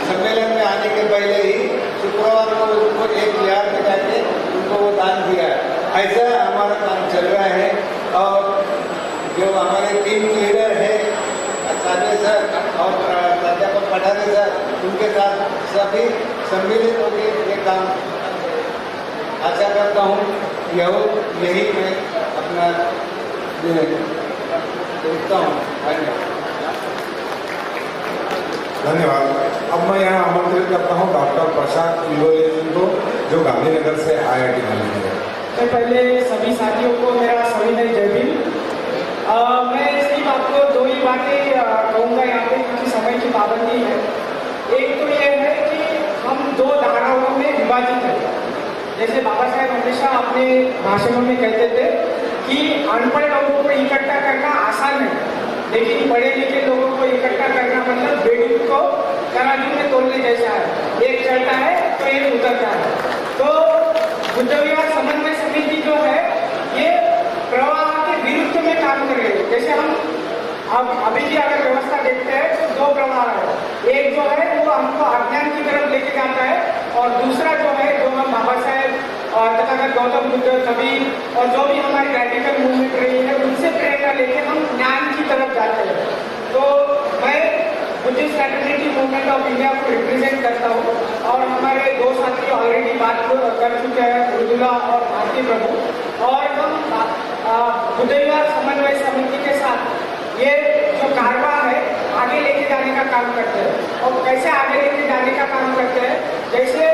Speaker 8: सम्मेलन में आने के पहले ही शुक्रवार को उनको एक बिहार में जाके उनको वो दान दिया। ऐसा हमारा काम चल रहा है और जो हमारे टीम लीडर है सालवे सर और प्राध्यापक पठारे सर, उनके साथ सभी सम्मिलित होकर ये काम आशा करता हूँ यही मैं अपना सोचता हूँ।
Speaker 1: धन्यवाद। अब मैं यहाँ आमंत्रित करता हूँ डॉक्टर प्रशांत इंदोले जी को जो गांधीनगर से IIT गांधीनगर।
Speaker 12: मैं पहले सभी साथियों को मेरा सविनय जय भीम। मैं सिर्फ आपको दो ही बातें कहूँगा यहाँ पे, क्योंकि समय की पाबंदी है। एक तो ये है कि हम दो धाराओं में विभाजित हैं। जैसे बाबा साहेब हमेशा अपने भाषणों में कहते थे कि अनपढ़ लोगों को इकट्ठा करना आसान है, लेकिन पढ़े लिखे लोगों को इकट्ठा करना मतलब बेड़ी को तराजू में तोलने जैसा है, एक चढ़ता है तो एक उतरता है। तो बुद्ध विहार समन्वय समिति जो है ये प्रवाह के विरुद्ध में काम कर रही है। जैसे हम अभी की अगर व्यवस्था देखते हैं तो दो प्रवाह है, एक जो है वो हमको अज्ञान की तरफ लेके जाता है, और दूसरा जो है जो हम बाबा साहेब और तथागत गौतम बुद्ध कबीर और जो भी हमारी रैडिकल मूवमेंट रही है उनसे प्रेरणा लेके हम ज्ञान की तरफ जाते हैं। तो मैं Buddhist fraternity movement of India को रिप्रेजेंट करता हूँ, और हमारे दो साथी ऑलरेडी बात कर चुके हैं, उर्दुला और भारती प्रभु, और हम बुद्ध विहार समन्वय समिति के साथ ये जो कारवा है आगे लेके जाने का काम करते हैं। और कैसे आगे लेके जाने का काम करते हैं, जैसे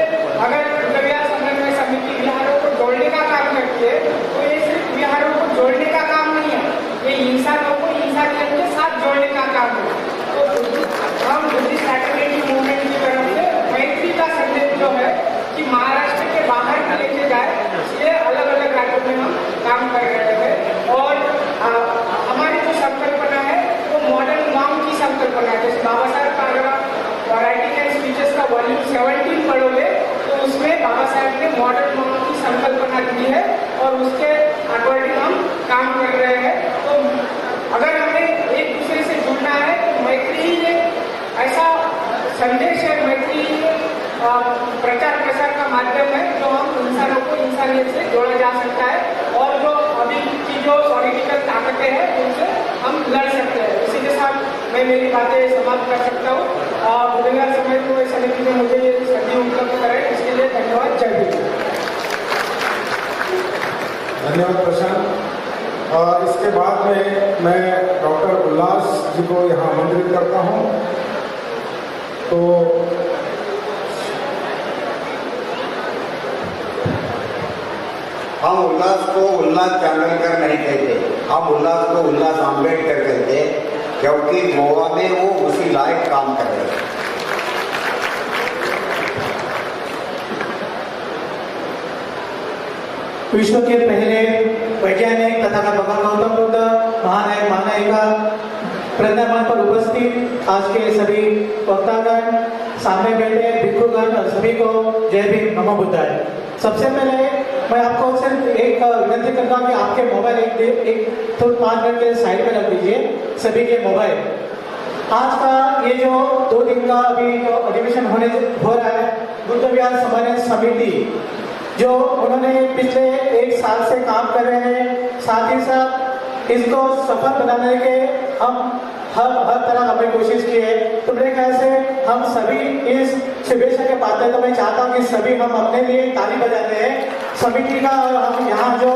Speaker 12: अगर बुद्ध विहार समन्वय समिति विहारों को जोड़ने का काम करती है तो ये सिर्फ विहारों को जोड़ने का काम नहीं है, ये इंसानों को इंसानियत के साथ जोड़ने का काम है। तो हम बुद्धिस्ट फ्रेटर्निटी मूवमेंट की तरफ से मैत्री का संदेश जो है कि महाराष्ट्र के बाहर भी लेके जाए, इसलिए अलग अलग राज्यों में हम काम कर रहे हैं। और हमारी जो संकल्पना है वो मॉडर्न मॉम की संकल्पना है। जैसे बाबा साहेब का अगर राइटिंग एंड स्पीचेस का वॉल्यूम 17 पढ़ोगे तो उसमें बाबा साहेब ने मॉडर्न मॉम की संकल्पना दी है, और उसके अकॉर्डिंग हम काम कर रहे हैं। तो अगर हमें एक दूसरे से जुड़ना है तो मैत्री ही एक ऐसा संदेश है, मैत्री प्रचार प्रसार का माध्यम है जो हम इंसानों को इंसानियत से जोड़ा जा सकता है, और जो अभी की जो पॉलिटिकल ताकतें हैं उनसे हम लड़ सकते हैं। इसी के साथ मैं मेरी बातें समाप्त कर सकता हूँ। बुद्ध विहार समन्वय समिति ने मुझे ये संधि उपलब्ध कराई, इसके लिए धन्यवाद। जय भीम।
Speaker 1: धन्यवाद प्रशांत। इसके बाद में मैं डॉक्टर उल्लास जी को यहाँ आमंत्रित करता हूँ। तो
Speaker 8: हम उल्लास को उल्लास चांदलकर नहीं कहते, हम उल्लास को उल्लास आम्बेडकर कहते, क्योंकि गोवा में वो उसी लायक काम कर रहे हैं।
Speaker 13: विश्व के पहले वैज्ञानिक तथा भगवान गौतम बुद्ध महानायक महानायिका वृंदावन पर उपस्थित आज के सभी वक्तागण, सामने बैठे भिक्षुगण और सभी को जय भीम, नमो बुद्धाय। सबसे पहले मैं आपको सिर्फ एक विनती करता हूँ कि आपके मोबाइल एक तो 5 मिनट के साइड में रख दीजिए, सभी के मोबाइल। आज का ये जो 2 दिन का अभी जो अधिवेशन हो रहा है, बुद्ध विहार समन्वय समिति जो उन्होंने पिछले 1 साल से काम कर रहे हैं, साथ ही साथ इसको सफल बनाने के हम हर तरह हमने कोशिश की है। तो मेरे ख्याल से हम सभी इस शुभेच्छा के पात्र हैं। तो मैं चाहता हूँ कि सभी हम अपने लिए ताली बजाते हैं समिति का, और हम यहाँ जो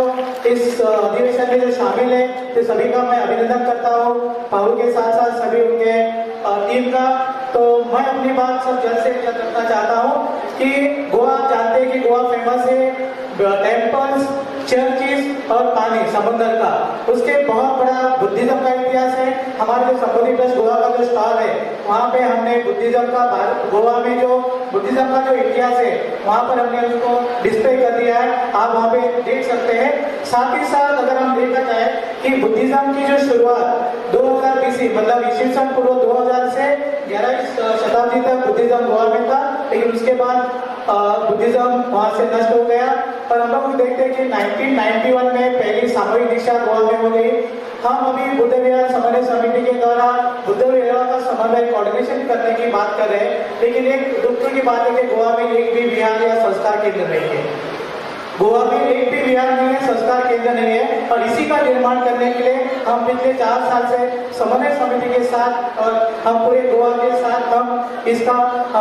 Speaker 13: इस अधिवेशन में जो शामिल है तो सभी का मैं अभिनंदन करता हूँ, पाहुल के साथ साथ सभी उनके टीम का। तो मैं अपनी बात सब जल्द से जल्द रखना चाहता हूँ कि गोवा जानते हैं कि गोवा फेमस है टेम्पल्स, चर्चिज और पानी समंदर का, उसके बहुत बड़ा बुद्धिज्म का इतिहास है। हमारे जो संबोधि प्लस गोवा का जो स्टॉल है वहाँ पे हमने बुद्धिज्म का गोवा में जो बुद्धिज्म का जो इतिहास है वहाँ पर हमने उसको डिस्प्ले कर दिया है, आप वहाँ पे देख सकते हैं। साथ ही साथ अगर हम देखा जाए कि बुद्धिज्म की जो शुरुआत 2000 BC मतलब ईस्वी सन पूर्व 2000 से 11वीं शताब्दी तक बुद्धिज्म गोवा में था, लेकिन उसके बाद बुद्धिज्म वहाँ से नष्ट हो गया। और हम लोग देखते हैं कि 1991 में पहली सामूहिक दीक्षा गोवा में हो गई। हम अभी बुद्ध विहार समन्वय समिति के द्वारा बुद्ध विहार का समन्वय कोऑर्डिनेशन करने की बात कर रहे हैं, लेकिन एक दुख की बात है कि गोवा में एक भी विहार या संस्कार केंद्र नहीं है। गोवा में एक भी विहार नहीं है, संस्कार केंद्र नहीं है, और इसी का निर्माण करने के लिए हम पिछले 4 साल से समन्वय समिति के साथ और हम पूरे गोवा के साथ हम इसका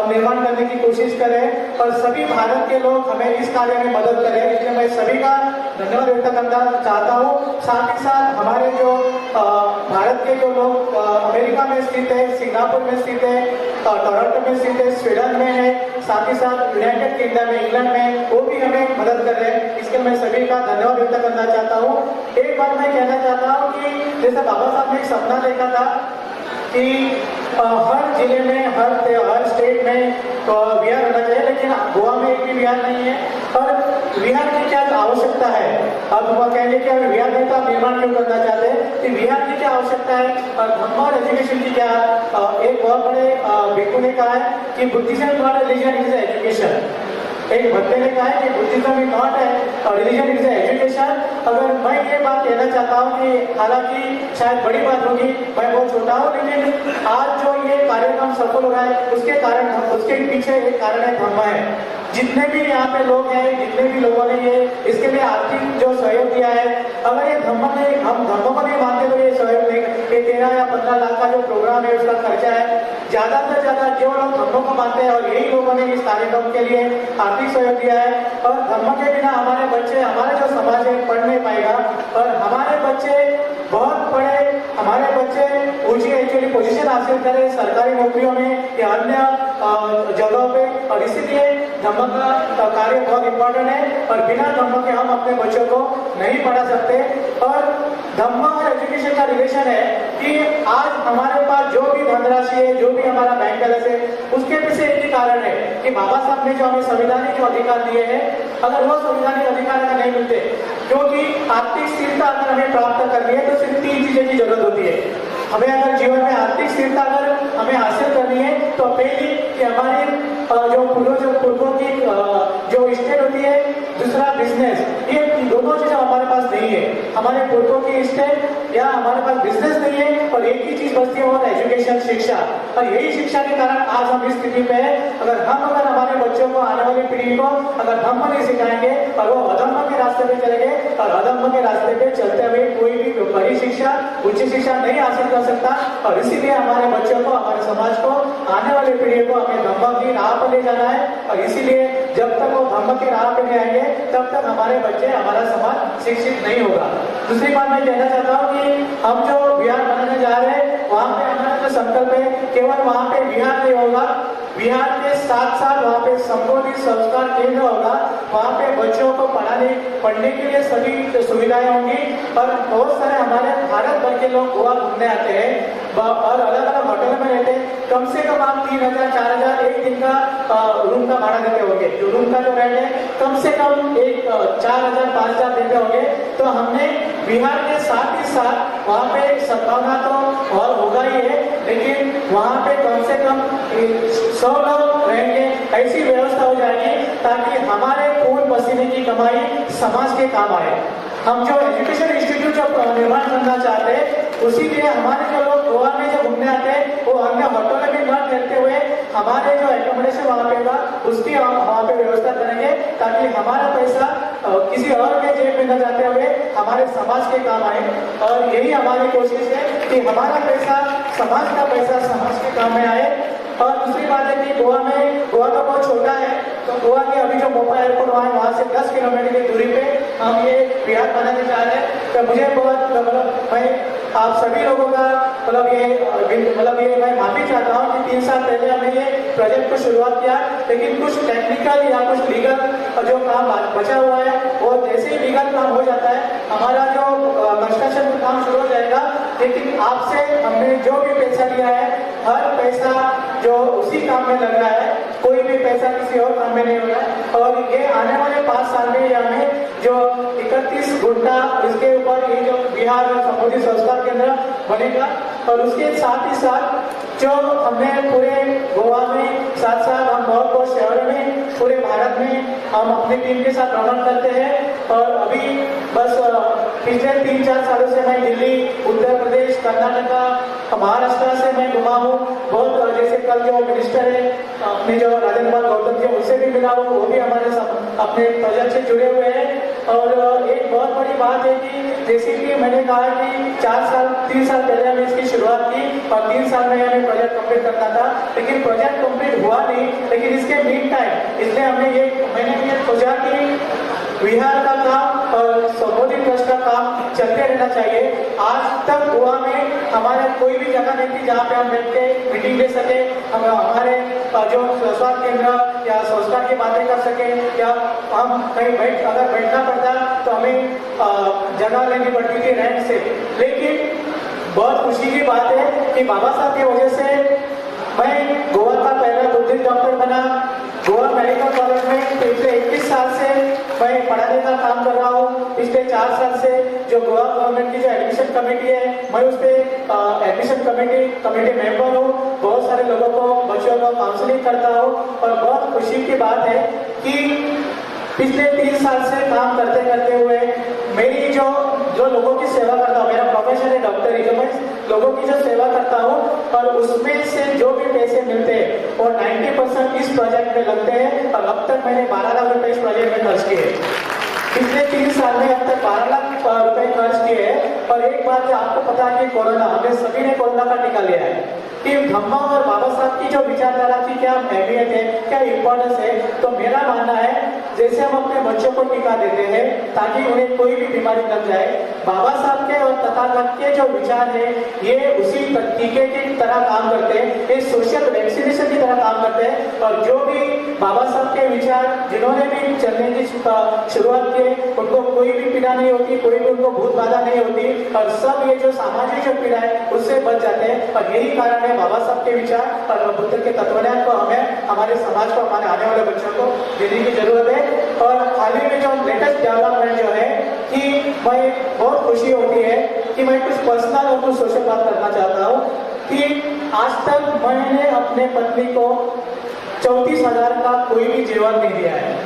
Speaker 13: निर्माण करने की कोशिश कर रहे हैं, और सभी भारत के लोग हमें इस कार्य में मदद कर रहे हैं, इसलिए मैं सभी का धन्यवाद व्यक्त करना चाहता हूँ। साथ ही साथ हमारे जो भारत के जो लोग अमेरिका में स्थित है, सिंगापुर में स्थित है, टोरंटो में स्थित है, स्वीडन में है, साथ ही साथ यूनाइटेड किंगडम में, इंग्लैंड में वो भी हमें मदद कर रहे हैं। इसके मैं सभी का धन्यवाद व्यक्त करना चाहता हूँ। एक बात मैं कहना चाहता हूँ कि जैसे बाबा साहब ने एक सपना देखा था कि हर जिले में, हर स्टेट में विहार होना चाहिए, लेकिन गोवा में एक भी विहार नहीं है। और विहार की क्या आवश्यकता है? अब वो कहेंगे कि विहार नहीं तो आप निर्माण क्यों करना चाहते हैं, कि विहार की क्या आवश्यकता है और धम्म और एजुकेशन की क्या। एक बहुत बड़े भिक्षु ने कहा है कि Buddhism not religion is education. एक भक्त ने कहा है कि बुद्धिज्म इज नॉट है रिलीजन इज एजुकेशन। अगर मैं ये बात कहना चाहता हूँ कि हालांकि शायद बड़ी बात होगी, मैं बहुत छोटा हूँ, लेकिन आज जो ये कार्यक्रम सफल हो रहा है उसके पीछे एक कारण है धम्म है। जितने भी यहाँ पे लोग हैं, जितने भी लोगों ने ये इसके लिए आर्थिक जो सहयोग दिया है, अगर ये हम धम्म को नहीं मानते तो ये सहयोग नहीं, ये 13 या 15 लाख का जो प्रोग्राम है उसका खर्चा है, ज्यादा से ज्यादा जो लोग धम्म को मानते हैं और यही लोगों ने इस कार्यक्रम के लिए आर्थिक सहयोग दिया है। और धम्म के बिना हमारे बच्चे, हमारे जो समाज है पढ़ नहीं पाएगा और हमारे बच्चे बहुत बड़े, हमारे बच्चे ऊंची एक्चुअली पोजीशन हासिल करें सरकारी नौकरियों में या अन्य जगहों पे। और इसीलिए धम्म का कार्य बहुत इम्पोर्टेंट है और बिना धम्म के हम अपने बच्चों को नहीं पढ़ा सकते। और धम्म और एजुकेशन का रिलेशन है कि आज हमारे पास जो भी धनराशि है, जो भी हमारा बैंक बैलेंस है, उसके पीछे एक ही कारण है कि बाबा साहब ने जो हमें संविधानिक जो अधिकार दिए हैं, अगर वो संविधानिक अधिकार हमें नहीं मिलते, क्योंकि आर्थिक स्थिरता अगर हमें प्राप्त करनी है तो सिर्फ 3 चीजें की जरूरत होती है। हमें अगर जीवन में आर्थिक स्थिरता अगर हमें हासिल करनी है तो पहली कि हमारी जो पूर्वजों की जो स्टेट होती है, दूसरा बिजनेस, ये दोनों चीजें हमारे पास नहीं है। हमारे पूर्वजों की स्टेट या हमारे पास बिजनेस नहीं है और एक ही चीज बचती है वो एजुकेशन, शिक्षा। और यही शिक्षा के कारण आज हम इस स्थिति पे है। अगर हमारे बच्चों को, आने वाली पीढ़ी को अगर धम्म नहीं सिखाएंगे और वो अधम्म के रास्ते पे चलेंगे और अधम्म के रास्ते पे चलते हुए कोई भी बड़ी शिक्षा, उच्च शिक्षा नहीं हासिल कर सकता। और इसीलिए हमारे बच्चों को, हमारे समाज को, आने वाली पीढ़ी को हमें धम्म की राह पर ले जाना है। और इसीलिए जब तक वो धम्म की राह पे नहीं आएंगे तब तक हमारे बच्चे, हमारा समाज शिक्षित नहीं होगा। दूसरी बात मैं कहना चाहता हूँ कि हम जो विहार बनाने जा रहे हैं वहाँ पे हमारा जो संकल्प है, केवल वहाँ पे विहार नहीं होगा, विहार के साथ साथ वहाँ पे संबोधित संस्कार केंद्र होगा। वहाँ पे बच्चों को पढ़ने के लिए सभी सुविधाएं होंगी। और बहुत सारे हमारे भारत भर के लोग गोवा घूमने आते हैं और अलग अलग होटल में रहते हैं। कम से कम आप 3000 4000 एक दिन का रूम का भाड़ा देते होंगे, जो रूम का जो रेंट है कम से कम एक 4000 5000 देते होंगे। तो हमने बिहार के साथ ही साथ वहाँ पे सद्भावना तो और होगा ही है, लेकिन वहाँ पे कम से कम 100 लोग रहेंगे, ऐसी व्यवस्था हो जाएगी ताकि हमारे खून पसीने की कमाई समाज के काम आए। हम जो एजुकेशन इंस्टीट्यूट जो निर्माण करना चाहते हैं, उसी लिए हमारे जो लोग गोवा में जो घूमने आते हैं वो अन्य होटल में न रहते हुए हमारे जो एकोमोडेशन वहाँ पे होगा उसकी हम वहाँ पे व्यवस्था करेंगे ताकि हमारा पैसा किसी और के जेब में न जाते हुए हमारे समाज के काम आए। और यही हमारी कोशिश है कि हमारा पैसा, समाज का पैसा समाज के काम में आए। और दूसरी बात है कि गोवा तो बहुत छोटा है, तो गोवा के अभी जो मोपा एयरपोर्ट वहाँ से 10 किलोमीटर की दूरी पे हम ये विहार बनाने जा रहे हैं। तो मुझे बहुत मैं आप सभी लोगों का ये मैं माफी चाहता हूँ कि 3 साल पहले हमने ये प्रोजेक्ट को शुरुआत किया, लेकिन कुछ टेक्निकल या कुछ लीगल जो काम बचा हुआ है वो जैसे ही लीगल काम हो जाता है हमारा जो कंस्ट्रक्शन का काम शुरू हो जाएगा। लेकिन आपसे हमने जो भी पैसा लिया है, हर पैसा जो उसी काम में लग रहा है, कोई भी पैसा किसी और काम में नहीं हो रहा है। और ये आने वाले 5 साल में हमें जो 31 गुंटा इसके ऊपर ये जो बिहार संबोधित संस्कार केंद्र बनेगा। और उसके साथ ही साथ जो हमने पूरे गोवा में, साथ साथ हम बहुत शहरों में, पूरे भारत में हम अपनी टीम के साथ भ्रमण करते हैं। और अभी बस पिछले 3-4 सालों से मैं दिल्ली, उत्तर प्रदेश, कर्नाटका, महाराष्ट्र से मैं घुमा हूँ। बहुत जैसे कल जो मिनिस्टर है अपने जो राजेंद्र पाल गौतम जी, उनसे भी मिला हूँ, वो भी हमारे अपने प्रोजेक्ट से जुड़े हुए हैं। और एक बहुत बड़ी बात है कि जैसे कि मैंने कहा कि 3 साल पहले हमने इसकी शुरुआत की और 3 साल में हमें प्रोजेक्ट कंप्लीट करना था, लेकिन प्रोजेक्ट कंप्लीट हुआ नहीं। लेकिन इसके मीन टाइम इसलिए मैंने ये सोचा कि विहार का काम और संबोधित ट्रस्ट का काम चलते रहना चाहिए। आज तक गोवा में हमारा कोई भी जगह नहीं थी जहाँ पे हम बैठ के मीटिंग ले सके, हम हमारे जो स्वास्थ्य केंद्र या संस्कार की बातें कर सके, या हम कहीं अगर बैठना पड़ता तो हमें जगह लेनी पड़ती थी रेंट से। लेकिन बहुत खुशी की बात है कि बाबा साहब की वजह से मैं गोवा का पहला बुद्धिस्ट डॉक्टर बना। गोवा मेडिकल कॉलेज में पिछले 21 साल से मैं पढ़ाने का काम कर रहा हूँ। पिछले 4 साल से जो गोवा गवर्नमेंट की जो एडमिशन कमेटी है, मैं उस पर एडमिशन कमेटी मेंबर हूँ। बहुत सारे लोगों को, बच्चों को काउंसलिंग करता हूँ। और बहुत खुशी की बात है कि पिछले 3 साल से काम करते करते हुए मेरी जो लोगों की सेवा करता हूँ, मेरा प्रोफेशन है डॉक्टरी, जो मैं लोगों की जो सेवा करता हूँ और उसमें से जो भी पैसे मिलते हैं वो 90% इस प्रोजेक्ट में लगते हैं। और अब तक मैंने 12 लाख रुपए इस प्रोजेक्ट में खर्च किए। पिछले 3 साल में अब तक 12 लाख रुपए खर्च किए हैं। और एक बात जो आपको पता है कि कोरोना, हमने सभी ने कोरोना का टीका लिया है कि धम्मा और बाबा साहब की जो विचारधारा की क्या अहमियत है, क्या इंपॉर्टेंस है। तो मेरा मानना है जैसे हम अपने बच्चों को टीका देते हैं ताकि उन्हें कोई भी बीमारी लग जाए, बाबा साहब के और तथागत के जो विचार है ये उसी टीके की तरह काम करते हैं, ये सोशल वैक्सीनेशन की तरह काम करते हैं। और जो भी बाबा साहब के विचार जिन्होंने भी चलने की शुरुआत की, उनको कोई भी पीड़ा नहीं होती, कोई भी उनको भूत बाधा नहीं होती, और सब ये जो सामाजिक जो पीड़ा है उससे बच जाते हैं। और यही कारण है बाबा साहब के विचार और बुद्ध के तत्वज्ञान को हमें हमारे समाज को, हमारे आने वाले बच्चों को देने की जरूरत है। और हाल ही में जो लेटेस्ट डेवलपमेंट जो है कि मैं बहुत खुशी होती है कि मैं कुछ पर्सनल और कुछ सोशल बात करना चाहता हूँ कि आज तक मैंने अपने पत्नी को 34,000 का कोई भी जेवर नहीं दिया है।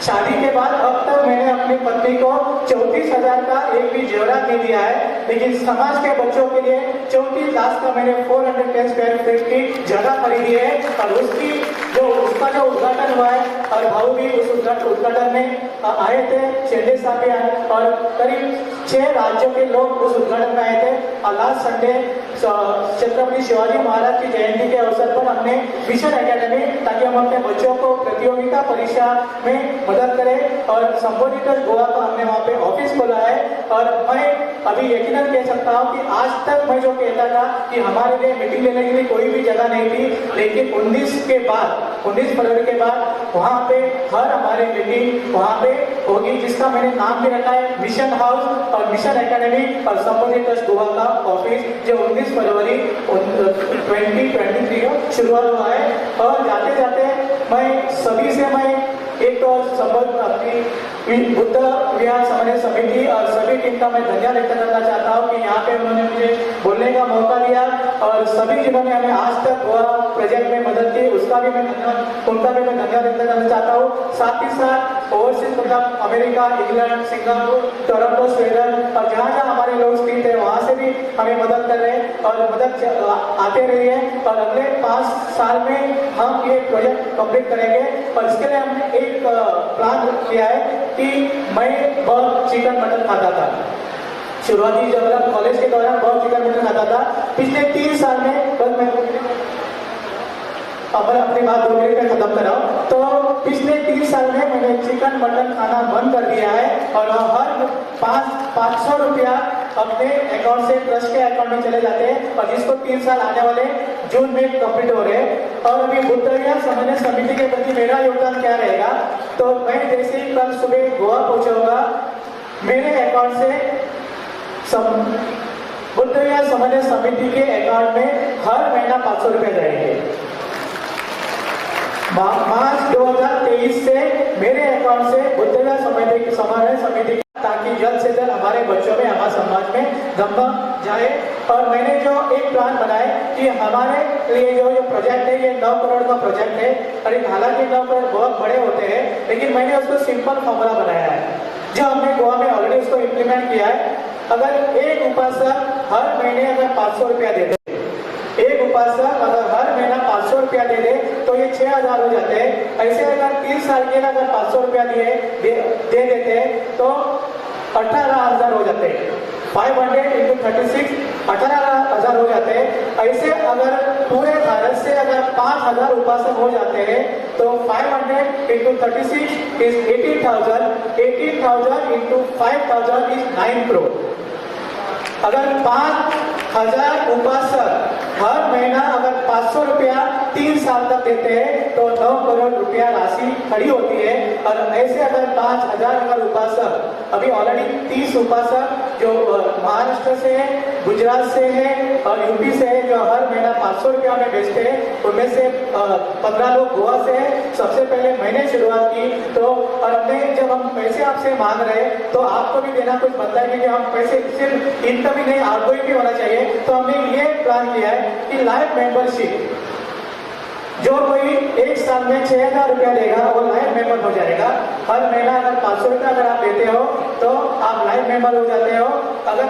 Speaker 13: शादी के बाद अब तक मैंने अपनी पत्नी को 34,000 का एक भी जेवरात नहीं दिया है। लेकिन समाज के बच्चों के लिए 34 लाख का मैंने 410 स्क्वायर फीट की जगह खरीदी है। और उसका जो उद्घाटन हुआ है, और भाऊ भी उस उद्घाटन में आए थे, शेंडे साहब भी आए, और करीब 6 राज्यों के लोग उस उद्घाटन में आए थे। और लास्ट संडे छत्रपति शिवाजी महाराज की जयंती के अवसर पर हमने मिशन एकेडमी, ताकि हम अपने बच्चों को प्रतियोगिता परीक्षा में मदद करें, और संबोधित गोवा का हमने वहाँ पे ऑफिस खोला है। और मैं अभी यकीनन कह सकता हूँ कि आज तक मैं जो कहता था कि हमारे लिए मीटिंग लेने के लिए कोई भी जगह नहीं थी, लेकिन 19 फरवरी के बाद वहाँ पे हर हमारी मीटिंग वहाँ पे होगी, जिसका मैंने नाम भी रखा है मिशन हाउस और मिशन एकेडमी और संबोधित गोवा का ऑफिस, जो 19 फरवरी 2023 को शुरुआत हुआ है। और जाते जाते मैं सभी से एक तो अपनी बुद्ध विहार समन्वय समिति और सभी टीम का मैं धन्यवाद व्यक्त करना चाहता हूँ कि यहाँ पे उन्होंने मुझे बोलने का मौका दिया, और सभी जिन्होंने हमें आज तक गोवा प्रोजेक्ट में मदद की उनका भी मैं धन्यवाद व्यक्त करना चाहता हूँ। साथ ही साथ ओवरसीज मतलब America, England, Singapore, Toronto, Sweden, और जहाँ जहाँ हमारे लोग स्थित है वहाँ से भी हमें मदद कर रहे हैं और मदद आते रही है। और अगले 5 साल में हम ये प्रोजेक्ट कंप्लीट करेंगे। और इसके लिए हमने एक प्लान किया है कि मैं बहुत चिकन मटन खाता था। शुरुआती जब मैं कॉलेज के दौरान बहुत चिकन मटन खाता था। पिछले 3 साल में बस मैं अपनी बात 2 मिनट में खत्म कर रहा हूँ। तो पिछले 3 साल में मैंने चिकन मटन खाना बंद कर दिया है, और हर 500 रुपया अपने अकाउंट से ट्रस्ट के अकाउंट में चले जाते हैं, और जिसको 3 साल आने वाले जून में कंप्लीट हो रहे हैं। और अभी बुद्ध विहार समन्वय समिति के प्रति मेरा योगदान क्या रहेगा, तो मैं जैसे ही कल सुबह गोवा पहुंचूंगा, मेरे अकाउंट से बुद्ध विहार समन्वय समिति के अकाउंट में हर महीना 500 रुपये जाएंगे। मार्च 2023 से मेरे अकाउंट से बुद्ध विहार समन्वय समिति, ताकि जल्द से जल्द हमारे बच्चों में, हमारे समाज में धम्मा जाए। और मैंने जो एक प्लान बनाया कि हमारे लिए जो प्रोजेक्ट है ये 9 करोड़ का प्रोजेक्ट है, और हालांकि 9 करोड़ बहुत बड़े होते हैं, लेकिन मैंने उसको सिंपल फॉर्मूला बनाया है जो हमने गोवा में ऑलरेडी उसको इम्प्लीमेंट किया है। अगर एक उपासक हर महीने अगर 500 रुपया दे दे, एक उपासक अगर हर महीना 500 रुपया दे दे तो ये 6,000 हो जाते हैं। ऐसे अगर 3 साल के अगर 500 रुपया दे देते हैं तो 18,000 हो जाते हैं। 500 into 36 18,000 हो जाते हैं। ऐसे अगर पूरे भारत से अगर 5,000 उपासक हो जाते हैं तो 500 into 36 is 18,000, 18,000 into 5,000 is 9 crore। अगर 5,000 उपासक हर महीना अगर 500 रुपया 3 साल तक देते हैं तो 9 करोड़ रुपया राशि खड़ी होती है। और ऐसे अगर 5,000 अगर उपासक, अभी ऑलरेडी 30 उपासक जो महाराष्ट्र से है, गुजरात से है और यूपी से है, जो हर महीना 500 रुपया में बेचते हैं, उनमें से 15 लोग गोवा से है। सबसे पहले मैंने शुरुआत की तो, और हमने जब हम पैसे आपसे मांग रहे तो आपको भी देना कुछ बनता है, क्योंकि हम पैसे सिर्फ इनकम ही नहीं आउटगोइंग भी होना चाहिए। तो हमने ये प्लान किया है कि लाइफ मेंबरशिप, जो कोई एक साल में 6,000 रुपया देगा वो लाइफ मेंबर हो जाएगा। हर महीना अगर 500 रुपया अगर आप देते हो तो आप लाइफ मेंबर हो जाते हो। अगर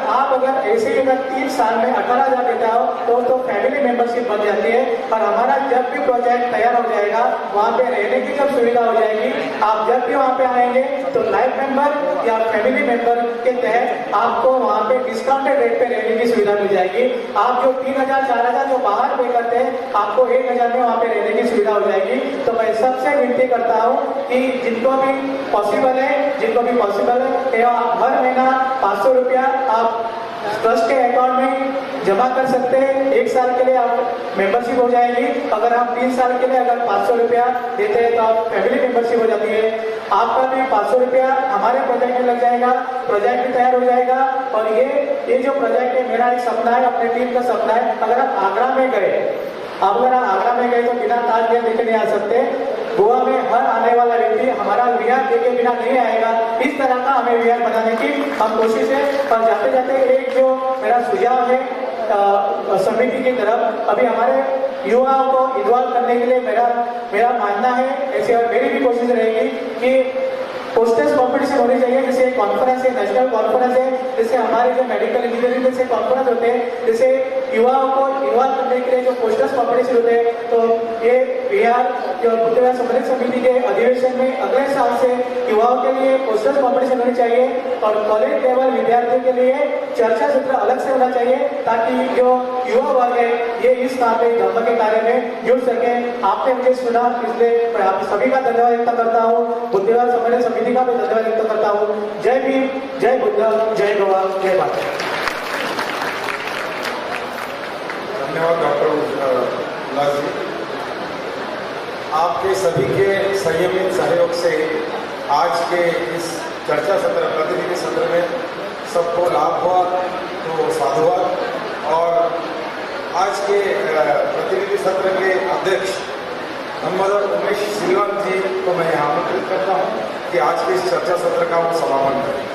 Speaker 13: ऐसे ही अगर 3 साल में 18,000 देता हो तो फैमिली मेंबरशिप बन जाती है। और हमारा जब भी प्रोजेक्ट तैयार हो जाएगा, वहाँ पे रहने की जब सुविधा हो जाएगी, आप जब भी वहाँ पे आएंगे तो लाइफ मेंबर या फैमिली मेंबर के तहत आपको वहाँ पे डिस्काउंटेड रेट पे रहने की सुविधा मिल जाएगी। आप जो 3,000 4,000 जो बाहर पे करते हैं, आपको 1,000 में वहाँ पे रहने की सुविधा हो जाएगी। तो मैं सबसे विनती करता हूँ कि जिनको भी पॉसिबल है आप हर महीना 500 रुपया आप ट्रस्ट के अकाउंट में जमा कर सकते हैं। 1 साल के लिए आप मेंबरशिप हो जाएगी। अगर आप 3 साल के लिए अगर 500 रुपया देते हैं तो आप फैमिली मेंबरशिप हो जाती है। आपका भी 500 रुपया हमारे प्रोजेक्ट में लग जाएगा, प्रोजेक्ट भी तैयार हो जाएगा। और ये जो प्रोजेक्ट है, मेरा एक सपना है, अपने टीम का सपना है। अगर आप आगरा में गए, अगर आप आगरा में गए तो बिना ताजमहल देखे नहीं आ सकते। गोवा में हर आने वाला व्यक्ति हमारा विहार देखे बिना नहीं आएगा। इस तरह का हमें विहार बनाने की हम कोशिश है। और जाते जाते एक जो मेरा सुझाव है समिति की तरफ, अभी हमारे युवाओं को इन्वॉल्व करने के लिए मेरा मानना है, ऐसे और मेरी भी कोशिश रहेगी कि पोस्टर्स कॉम्पिटिशन होनी चाहिए। जैसे कॉन्फ्रेंस है, नेशनल कॉन्फ्रेंस है, जैसे हमारे जो मेडिकल इंजीनियरिंग जैसे कॉन्फ्रेंस होते हैं, जैसे युवाओं को इन्वॉल्व करने के लिए जो पोस्टर्स कॉम्पिटिशन होते हैं, तो ये बिहार जो बुद्धिवाद सम्मेलन समिति के अधिवेशन में अगले साल से युवाओं के लिए पोस्टर्स कॉम्पिटिशन होनी चाहिए। और कॉलेज लेवल विद्यार्थियों के लिए चर्चा सत्र अलग से होना चाहिए, ताकि जो युवा वर्ग है ये इस धर्म के कार्य में जुड़ सके। आपने मुझे सुना, इसलिए मैं आप सभी का धन्यवाद व्यक्त करता हूँ। बुद्धिवाद सम्मेलन समिति का भी धन्यवाद व्यक्त करता हूँ। जय भीम, जय बुद्ध, जय गोवा, जय भारत।
Speaker 1: धन्यवाद डॉक्टर उल्लास जी। आपके सभी के संयमित सहयोग से आज के इस चर्चा सत्र, प्रतिनिधि सत्र में सबको लाभ हुआ, तो साधुवाद। और आज के प्रतिनिधि सत्र के अध्यक्ष अम्बेडकर उमेश सिलवन जी को मैं आमंत्रित करता हूँ कि आज के इस चर्चा सत्र का वो समापन करें।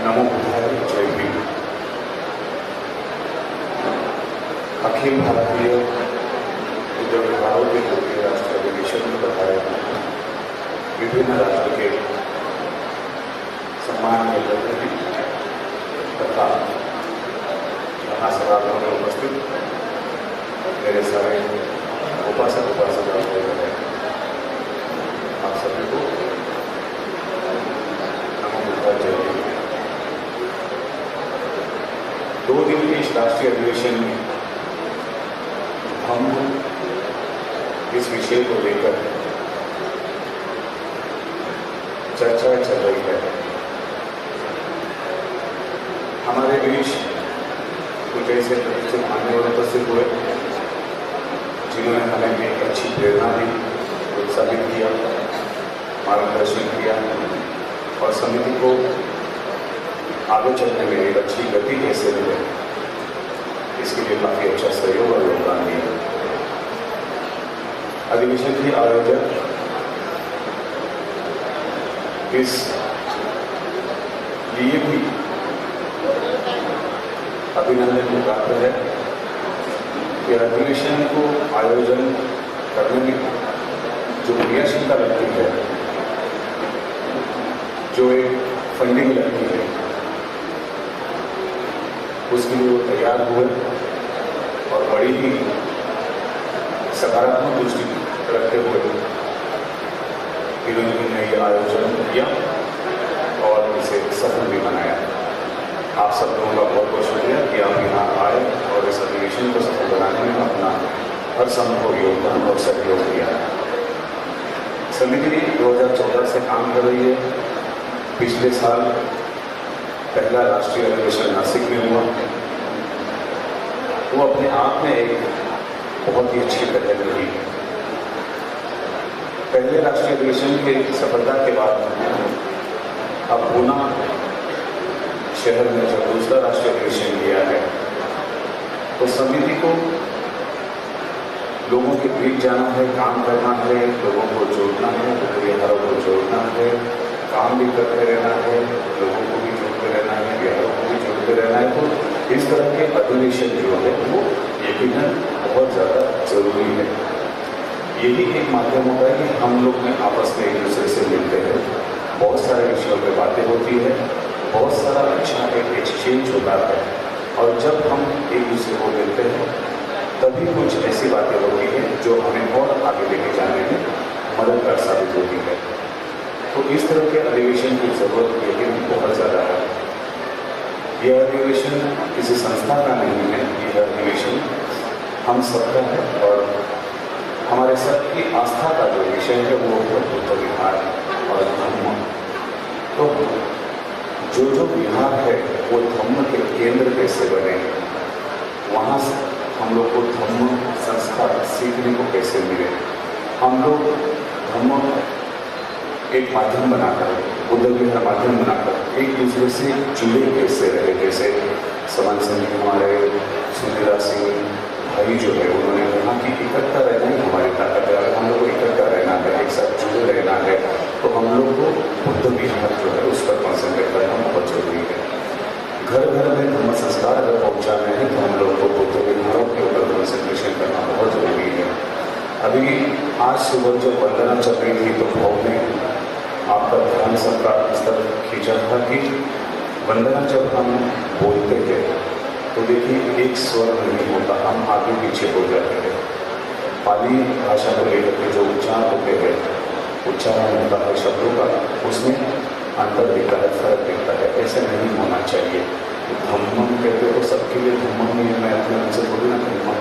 Speaker 14: नमो बुद्धाय, जय भीम। अखिल भारतीय उद्योग विभागों के पूर्व राष्ट्रीय अधिवेशन में बताया विभिन्न राष्ट्र के सम्मानीय प्रतिनिधि तथा महासभाओं में उपस्थित मेरे सारे उपासक उपासिका आप सभी को नमो बुद्धाय, जय भीम। 2 दिन के इस राष्ट्रीय अधिवेशन में हम इस विषय को लेकर चर्चा चल रही है। हमारे बीच कुछ ऐसे प्रतिष्ठित मान्यवर उपस्थित हुए जिन्होंने हमें एक अच्छी प्रेरणा दी, प्रोत्साहित किया, मार्गदर्शन किया और समिति को आगे चलने में एक अच्छी गति कैसे मिले, इसके लिए काफी अच्छा सहयोग और योगदान दिया। अधिवेशन के आयोजक इस लिए भी अभिनंदन को पात्र है कि अधिवेशन को आयोजन करने में जो क्रियाशीलता लगती है, जो एक फंडिंग लगती है, उसके लिए वो तैयार हुए और बड़ी ही सकारात्मक दृष्टि रखते हुए इन्होंने ने ये आयोजन किया और इसे सफल भी बनाया। आप सब लोगों का बहुत बहुत शुक्रिया कि आप यहाँ आए और इस अधिवेशन को सफल बनाने में अपना हर संभव योगदान और सहयोग दिया। समिति 2014 से काम कर रही है। पिछले साल पहला राष्ट्रीय अधिवेशन नासिक में हुआ। वो अपने आप में एक बहुत ही अच्छी पहल रही। पहले राष्ट्रीय अधिवेशन की सफलता के बाद अब पूना शहर में जब दूसरा राष्ट्रीय अधिवेशन किया है तो समिति को लोगों के बीच जाना है, काम करना है, लोगों को जोड़ना है, बिहारों को जोड़ना है, काम भी करते रहना है, लोगों को भी जोड़ते रहना है, बिहारों को भी जोड़ते रहना है। तो इस तरह के अधिवेशन जो है वो यकीनन बहुत ज़्यादा जरूरी है। यही एक माध्यम होता है कि हम लोग में आपस में एक दूसरे से मिलते हैं, बहुत सारे विषयों पर बातें होती है, बहुत सारा अच्छा एक एक्सचेंज होता है और जब हम एक दूसरे को मिलते हैं तभी कुछ ऐसी बातें होती हैं जो हमें और आगे लेके जाने में मददगार साबित होती है। तो इस तरह के अधिवेशन की जरूरत लेकिन बहुत ज़्यादा है। यह अधिवेशन किसी संस्था का नहीं है, यह अधिवेशन हम सबका है और हमारे सबकी आस्था का जो विषय है वो है बुद्ध विहार और धम्म। तो जो विहार है वो धम्म के केंद्र कैसे बने, वहाँ से हम लोग को धम्म संस्कार सीखने को कैसे मिले। हम लोग धम्म एक माध्यम बनाकर, बुद्ध विहार माध्यम बनाकर एक दूसरे से जुड़े कैसे रहे। जैसे समान सिंह हमारे सुनीला सिंह भाई जो है उन्होंने कहा कि इकट्ठा रहना ही हमारी ताकत है। अगर हम लोग को इकट्ठा रहना है, एक साथ जुड़े रहना है तो हम लोग को बुद्ध विहार जो है उस पर कॉन्सेंट्रेट करना बहुत जरूरी है। घर घर में धर्म संस्कार अगर पहुँचाने हैं तो हम लोग को बुद्ध विहारों के ऊपर कॉन्सेंट्रेशन करना बहुत जरूरी है। अभी आज सुबह जब वंदना चल रही थी तो भाव ने आपका ध्यान सबका इस तरफ खींचा था कि वंदना जब हम बोलते थे तो देखिए एक स्वर नहीं होता, हम आगे पीछे हो जाते हैं। पाली भाषा को लेकर के जो उच्चारण होते हैं, उच्चारण होता है शब्दों का, उसमें अंतर दिखता है, फर्क दिखता है। ऐसा नहीं होना चाहिए। धम्म कहते तो सबके लिए धम्म नहीं है। मैं अपने मन से बोलूँ ना धम्म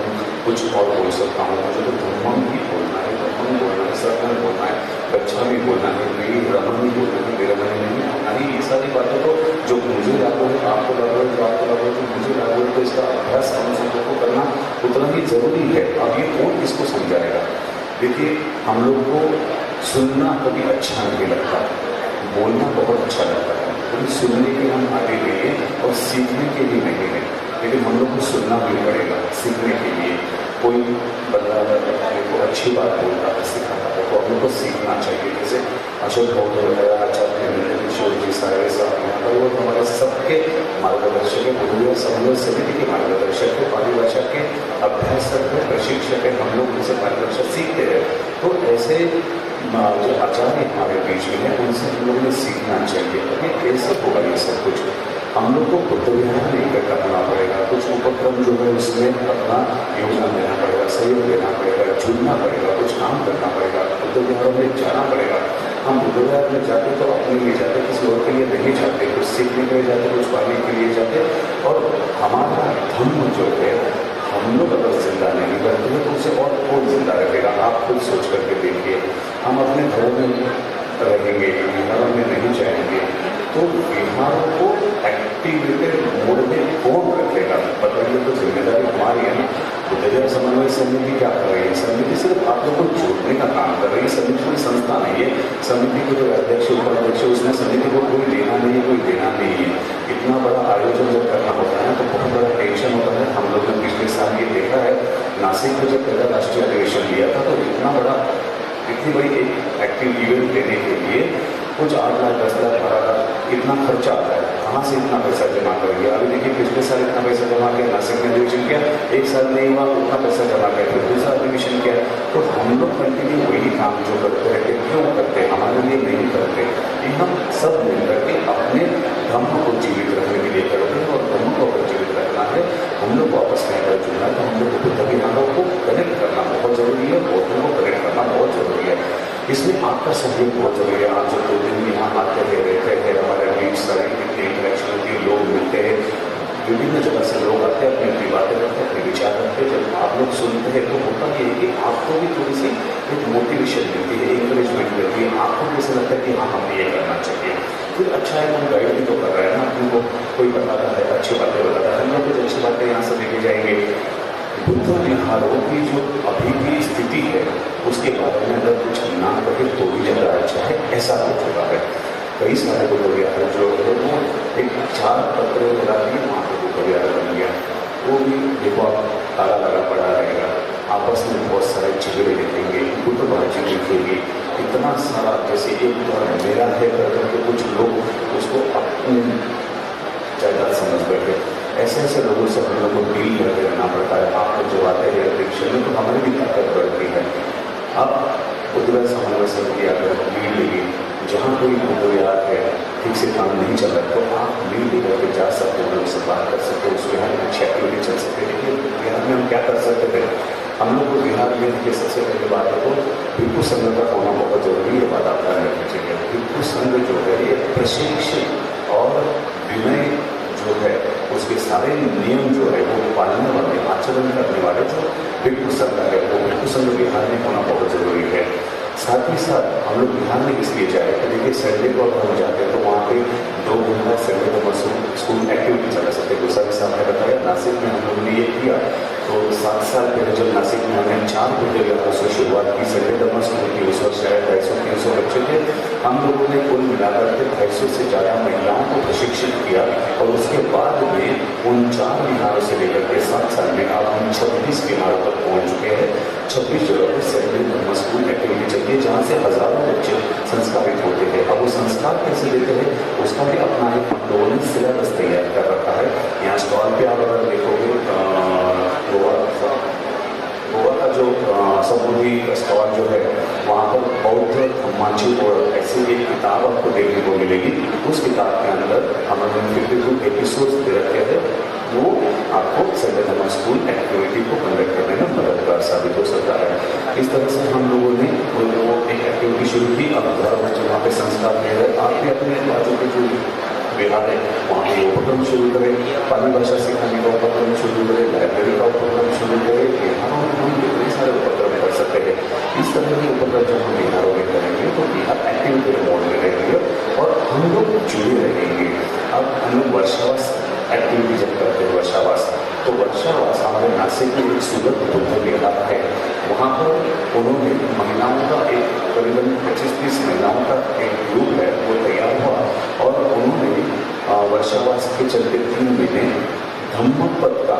Speaker 14: कुछ और बोल सकता हूँ, मुझे तो धम्म ही बोलना है, धम्म बोलना है, सर्वण बोलना है, अच्छा भी बोलना है, मेरी रमन भी बोलना है, मेरा मन नहीं होना ही। ये सारी बातें तो जो मुझे लागू है आपको लागू है, जो आपको लागू है तो मुझे लागू है। तो इसका अभ्यास हम सबको करना उतना ही जरूरी है। अब ये कौन किसको समझाएगा। देखिए हम लोग को सुनना कभी अच्छा नहीं लगता, बोलना बहुत अच्छा लगता है, लेकिन सुनने के हम आगे गए और सीखने के लिए नहीं गए। लेकिन हम लोग को सुनना भी पड़ेगा सीखने के लिए। कोई बंदा को अच्छी बात बोलता है, सिखाता है तो हम लोग को सीखना चाहिए। जैसे अशोक भाव वगैरह आचार्य किशोर जी सारे साहब वो हमारे सबके मार्गदर्शक है, बुद्ध समन्वय समिति के मार्गदर्शक है, पाली भाषा के अभ्यासक है, प्रशिक्षक है। हम लोग उनसे मार्गदर्शन सीखते हैं। तो ऐसे जो आचार्य हमारे बीच में है उनसे हम लोगों ने सीखना चाहिए। अभी कैसे होगा ये सब कुछ, हम लोग को बुद्ध विहार में इकट्ठा होना पड़ेगा। कुछ उपक्रम जो है उसमें अपना योगदान देना पड़ेगा, सहयोग देना पड़ेगा, जुड़ना पड़ेगा, कुछ काम करना पड़ेगा, बुद्ध विहारों में जाना पड़ेगा। हम बुद्ध विहार में जाते तो अपने लिए जाते, किसी और के लिए नहीं जाते, कुछ सीखने के लिए जाते, कुछ पाने के लिए जाते। और हमारा धर्म जो है हम लोग अगर जिंदा नहीं करते हैं तो उसे और कौन जिंदा रखेगा। आप खुद सोच करके देखिए, हम अपने धर्म में रहेंगे, विहारों में नहीं जाएंगे तो विहारों को एक्टिवेटेड मोड में कौन रखेगा। बताइए, तो जिम्मेदारी हमारी है ना। बुद्ध समन्वय समिति क्या कर रही है? समिति सिर्फ आप लोग को जोड़ने का काम कर रही है। समिति कोई संस्था नहीं है। समिति के जो अध्यक्ष उपाध्यक्ष उसमें समिति को कोई लेना नहीं है, कोई देना नहीं है। इतना बड़ा आयोजन जब करना होता है तो बहुत बड़ा टेंशन होता है। हम लोगों ने पिछले साल ये देखा है, नासिक में जब पहला राष्ट्रीय अधिवेशन लिया था तो इतनी बड़ी एक एक्टिव इवेंट देने के लिए कुछ 8 लाख 10 लाख 12 लाख इतना खर्चा आता है। कहाँ से इतना पैसा जमा करेंगे? अभी देखिए पिछले साल इतना पैसा जमा किया, नासिक में अधिवेशन किया, एक साल नहीं हुआ उतना पैसा जमा किया, फिर दूसरा अधिवेशन किया। तो हम लोग कंटिन्यू वही काम जो करते रहते, क्यों करते हैं? हमारे लिए नहीं करते। ये हम सब मिलकर के अपने धर्म को जीवित रखने के लिए करते हैं। और धर्म को अगर जीवित रखना है, हम लोग को आपस में अगर जुड़ना है तो हम लोग सहयोग बहुत जरूरी है। आप जो 2 दिन यहाँ आते हैं, रहते हैं, हमारे बीच सारे इंटरेक्शन होती है, लोग मिलते हैं, विभिन्न जगह से लोग आते हैं, अपनी अपनी बातें करते हैं, अपने विचार रखते हैं। जब आप लोग सुनते हैं तो होता ये है कि आपको भी थोड़ी सी एक मोटिवेशन मिलती है, इंकरेजमेंट मिलती है, आपको भी ऐसा लगता है कि हाँ हमें ये करना चाहिए। फिर अच्छा है कोई गाइड भी तो कर रहा है ना, अपने को कोई बताता है, अच्छी बातें बताता है, हम लोग कुछ अच्छी बातें यहाँ से लेके जाएंगे। बुद्ध विहारों की जो अभी की स्थिति है उसके बारे में अगर कुछ ना कहे तो भी ज़्यादा अच्छा है, ऐसा हो चुका है। कई सारे बुद्ध विहार जो है वो एक 4 पत्र लगा दिए, वहाँ पर बुद्ध विहार बन गया। वो भी देखो आप ताला लगा पड़ा रहेगा, आपस में बहुत सारे झगड़े दिखेंगे, गुटबाजी दिखेगी, इतना सारा जैसे एक मेरा है करके कुछ लोग उसको अपनी जायदाद समझ बैठे। ऐसे ऐसे लोगों से हम लोग को डील करके रहना पड़ता है। आप लोग जब आते हैं अध्यक्ष में तो हमारी भी ताकत बढ़ती है। अब उद्योग समन्वय समिति अगर लीड लेगी, जहाँ कोई बुद्ध है ठीक से काम नहीं चल रहा तो आप लीड लेकर के जा सकते हो, उनसे बात कर सकते हो, उस बिहार में अच्छी एक्टिविटी चल सकती है। देखिए बिहार में हम क्या कर सकते थे, हम लोग को बिहार में देखिए सबसे पहले बात है तो भिक्षु संघ का होना बहुत जरूरी है। बात आप ध्यान रखनी चाहिए। भिक्षु संघ जो है ये प्रशिक्षित और विनय जो है उसके सारे नियम जो है वो पालने वाले, आचरण करने वाले जो भिक्षु संघ है वो भिक्षु संघ बिहार में होना बहुत जरूरी है। साथ ही साथ हम लोग बिहार में किसलिए जाए तो देखिए संडे को अगर हम जाते हैं तो वहाँ पे 2 घंटा संडे को स्कूल एक्टिविटी चला सकते। गुस्सा साहब ने बताया नासिक में हम लोगों ने ये किया तो 7 साल पहले जब नासिक में हमने 4 बुद्ध विहारों से शुरुआत की, संडे धर्म स्कूल की, उस वक्त शायद 250-300 बच्चे थे। हम लोगों ने कुल मिलाकर के 250 से ज़्यादा महिलाओं को प्रशिक्षित किया और उसके बाद में उन 4 विहारों से लेकर के 7 साल में अब हम 26 विहारों तक पहुँच चुके हैं। 26 जगह पर संडे धर्म स्कूल एक्टिविटी चलती है जहाँ से हजारों बच्चे संस्कारित होते हैं। अब वो संस्कार कैसे देते हैं उसका भी अपना एक हम लोगों ने सिलेबस तैयार कर रखा है। यहाँ स्टॉल पे आप अगर देखोगे गोवा का जो समुद्री स्टॉल जो है वहाँ पर बौद्ध धम्माची और ऐसी एक किताब आपको देखने को मिलेगी। उस किताब के अंदर हमने 52 एपिसोड्स दे रखे हैं, वो आपको संडे धर्म स्कूल एक्टिविटी को कंडक्ट करने में मददगार साबित हो सकता है। इस तरह से हम लोगों ने वो एक एक्टिविटी शुरू की। अब वहाँ पे संस्कार दे रहे, आप भी अपने राज्यों के जो बिहार है वहाँ पे उपक्रम शुरू करें, पाली भाषा सिखाने का उपक्रम शुरू करें, लाइब्रेरी का उपक्रम शुरू करें। बिहारों में हम कितने सारे उपक्रम कर सकते हैं। इस तरह के उपक्रम जब हम बिहारों में करेंगे तो बिहार एक्टिविटी मोड में रहेंगे और हम लोग जुड़े रहेंगे। अब हम लोग वर्षावास एक्टिविटी जब करते हैं वर्षावास तो वर्षावास हमारे नासिक में एक सूरत बुद्ध विहार है, वहाँ पर उन्होंने महिलाओं का एक करीबन 25-30 महिलाओं का एक ग्रुप है वो तैयार हुआ और उन्होंने वर्षावास के चलते 3 महीने धम्मपद का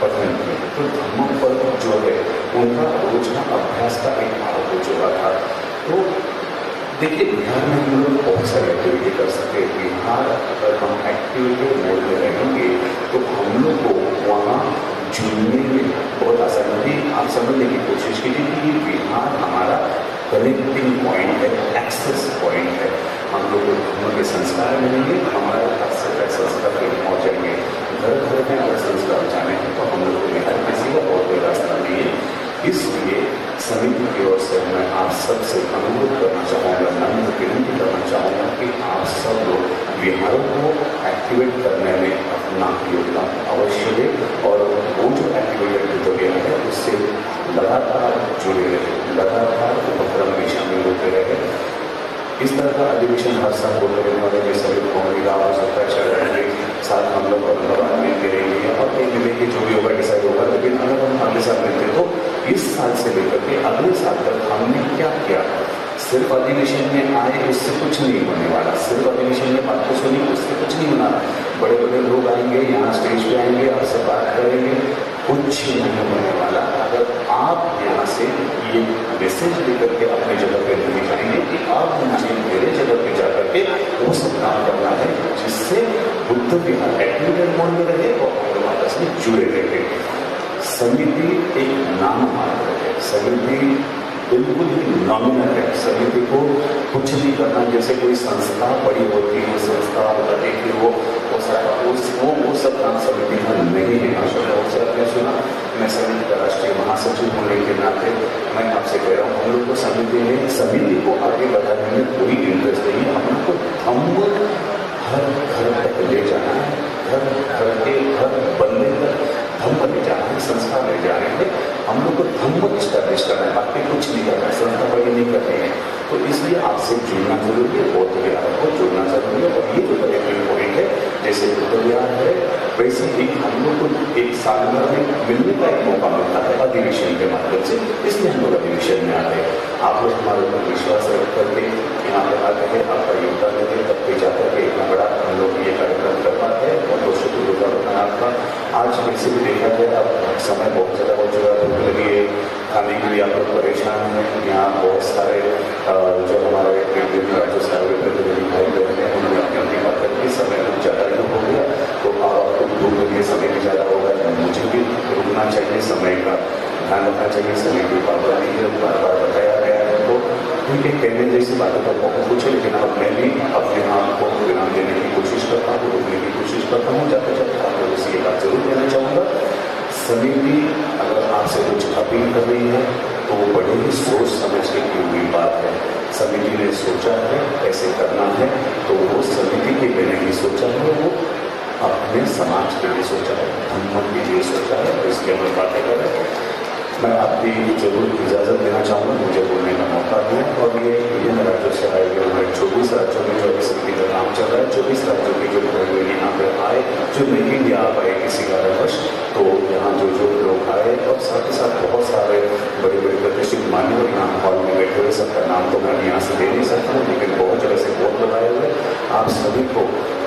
Speaker 14: पठन किया। तो धम्मपद जो है उनका रोजना अभ्यास का एक भाग हो चुका था। तो देखिए बिहार में हम लोग बहुत सारी एक्टिविटी कर सकते हैं। बिहार अगर हम एक्टिविटी मोड में रहेंगे तो हम लोग को वहाँ जुड़ने में बहुत आसानी होगी। आप समझने की कोशिश कीजिए कि ये बिहार हमारा कनेक्टिंग पॉइंट है, एक्सेस पॉइंट है। हम लोग को धर्म के संस्कार मिलेंगे, हमारे पास से संस्कार के पहुँचेंगे। घर घर में अगर संस्कार जाने हैं तो हम लोग को बिहार में सीधा बहुत कोई रास्ता नहीं है। इसलिए समिति की ओर से मैं आप सबसे अनुरोध करना चाहूँगा, नम्र विनती करना चाहूँगा कि आप सब लोग बिहारों को एक्टिवेट करने में अपना योगदान अवश्य दें और वो जो एक्टिवेटेड हो गया है उससे लगातार जुड़े रहे, लगातार उपक्रम में शामिल होते रहे। इस तरह का अधिवेशन हर साल होते रहने वाले जो सभी होगा हो सकता है शायद साथ हम लोग अनुभव मिलते रहेंगे और कहीं मिलेंगे जो भी होगा डिसाइड होगा। लेकिन अगर हम अगले साल मिलते तो इस साल से लेकर के अगले साल तक हमने क्या किया, सिर्फ अधिवेशन में आए उससे कुछ नहीं होने वाला, सिर्फ अधिवेशन में बात को सुनी उससे कुछ नहीं होना। बड़े बड़े लोग आएंगे यहाँ स्टेज पे आएंगे, आपसे बात करेंगे, कुछ नहीं होने वाला अगर आप यहाँ से ये मैसेज लेकर के अपनी जगह पे नहीं जाएंगे कि आप मुझे मेरे जगह पे जाकर के वो सब काम करना है जिससे बुद्ध विहार एक्टिवेटेड मोड में रहे और हम आपस में जुड़े रहे। समिति एक नाम मात्र है, समिति बिल्कुल ही नॉमिनल है। समिति को कुछ नहीं करना, जैसे कोई संस्था बड़ी होती है, संस्था बताते कि वो सब काम समिति में नहीं है। आपने सुना, मैं समिति का राष्ट्रीय महासचिव होने के नाते मैं आपसे कह रहा हूँ, हम लोग को समिति को आगे बढ़ाने में कोई इंटरेस्ट नहीं है। हम लोग को धम्म हर घर तक ले जाना है, घर बंदे तक धम्म ले जाना है, संस्था ले जाने में हम लोग को धम्म स्टैब्लिश करना है, बाकी कुछ नहीं करना है, संस्था बड़ी नहीं करनी है। तो इसलिए आपसे जुड़ना जरूरी है, बहुत ही आपको जुड़ना जरूरी है। और ये जो पर्यटन पॉइंट है, जैसे उत्तरविहार है, वैसे ही हम लोग को एक साल में मिलने का एक मौका मिलता है अधिवेशन के माध्यम से, इसलिए हम लोग अधिवेशन में आते हैं। आप लोग हमारे ऊपर विश्वास रख करके यहाँ पे आते हैं, आपका योगदान देते हैं, तब पे जाकर के इतना बड़ा हम लोग ये कार्यक्रम कर पाते हैं और बहुत शुक्रिया होता है आपका। आज वैसे भी देखा जाए, अब समय बहुत ज़्यादा हो चुका है, भूख लगी है, खाने के लिए आप लोग परेशान हैं। यहाँ बहुत सारे जो हमारे राज्य सारे प्रतिनिधि भाई बहन हैं, उन्होंने अपनी बात करके समय कुछ ज़्यादा ही हो गया, तो आपको भूख लगी है, समय भी ज़्यादा होगा, मुझे भी रुकना चाहिए, समय का ध्यान रखना चाहिए, समय की पाबंदी है, बार बार बताया गया है। तो ठीक है, कहने जैसी बातों का बहुत कुछ है, लेकिन अब मैं भी अपने आप को विराम देने की कोशिश करता हूँ, रोकने की कोशिश करता हूँ। जाते जाते आप लोगों से ये बात जरूर कहना चाहूँगा, समिति अगर आपसे कुछ अपील कर रही है तो वो बड़ी ही सोच समझ के की हुई बात है। समिति ने सोचा है ऐसे करना है, तो वो समिति के लिए नहीं सोचा है, वो अपने समाज के लिए सोचा है, धम्म के लिए सोचा है, और इसके हम बातें कर रहे हैं। मैं आपकी जरूर इजाज़त देना चाहूँगा, मुझे बोलने का मौका दें। और ये विभिन्न राज्यों से आए हुए हमारे 24 राज्यों में जो समिति का काम चल रहा है, 24 राज्यों के जो लोग यहाँ पे आए, जो नहीं भी आ पाए किसी कारणवश, तो यहाँ जो लोग आए, और साथ ही साथ बहुत सारे बड़े बड़े प्रतिष्ठित मान्यवर यहाँ हॉल में बैठे हुए, सबका नाम तो मैं यहाँ से दे नहीं सकता हूँ, लेकिन बहुत जगह से बहुत लोग आए हुए। आप सभी को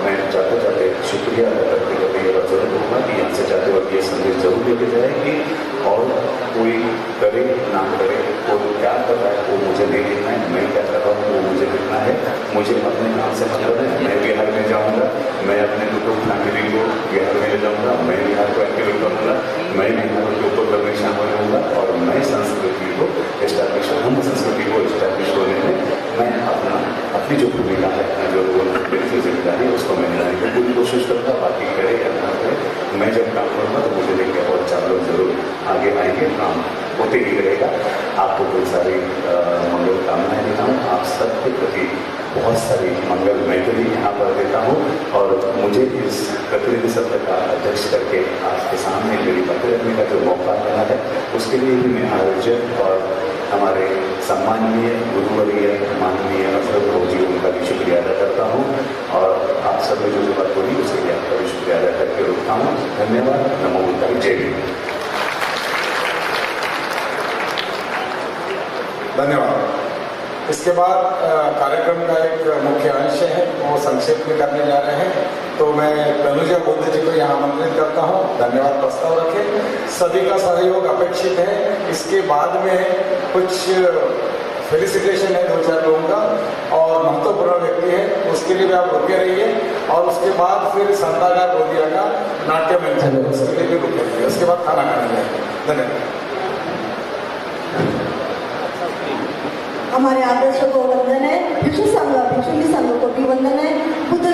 Speaker 14: मैं जाते जाते शुक्रिया अदा करते करते ये बात जरूर कहूँगा कि यहाँ से जाते वक्त ये संदेश जरूर लेके जाए कि और कोई करे ना करे, कोई क्या कर रहा है वो मुझे नहीं देखना है, मैं क्या कर रहा हूँ वो मुझे देखना है। मुझे अपने काम से मतलब है, मैं बिहार में जाऊँगा, मैं अपने कुटुंब फैमिली को बिहार में ले जाऊँगा, मैं बिहार को एक्टिवेट करूँगा, मैं बिहार के ऊपर करने शामिल होऊंगा, और मैं संस्कृति को एस्टैब्लिश, हम संस्कृति को एस्टैब्लिश होने में मैं अपनी जो भूमिका है, जो मेरी जिम्मेदारी है, उसको मैं निभाने की पूरी कोशिश करूँगा। बाकी करे या ना करे, मैं जब काम करूँगा तो मुझे देख के और 4 लोग जरूर आगे आएंगे, काम होते ही रहेगा। आपको बहुत सारी मंगल कामनाएं देता हूँ, आप सबके प्रति बहुत सारी मंगल मैं भी यहाँ पर देता हूँ। और मुझे इस प्रतिनिधि सत्र का अध्यक्ष करके आपके सामने मेरी बातें रखने का जो मौका मिला है, उसके लिए भी मैं आयोजक और हमारे सम्माननीय गुरुवर्य माननीय अशोक राव जी, उनका भी शुक्रिया अदा करता हूँ। और आप सब ने जो बात बोली उसके लिए आपका भी शुक्रिया अदा करके रुकता हूँ। धन्यवाद। नमो बुद्धाय। जय हिंद।
Speaker 1: धन्यवाद। इसके बाद कार्यक्रम का एक मुख्य अंश है, वो संक्षेप में करने जा रहे हैं, तो मैं तनुजा बुद्ध जी को यहाँ आमंत्रित करता हूँ। धन्यवाद। प्रस्ताव रखें। सभी का सहयोग अपेक्षित है। इसके बाद में कुछ फेलिसिटेशन है 2-4 लोगों का, और महत्वपूर्ण व्यक्ति है, उसके लिए भी आप रुके रहिए। और उसके बाद फिर संतागार बोधिया का नाट्य मंचन है, उसके लिए भी रुके रहिए। उसके बाद खाना खाने जाएंगे। धन्यवाद।
Speaker 15: हमारे आदर्शों को वंदन है, भिक्षु संघ भिक्षुणी संघ को भी वंदन है। बुद्ध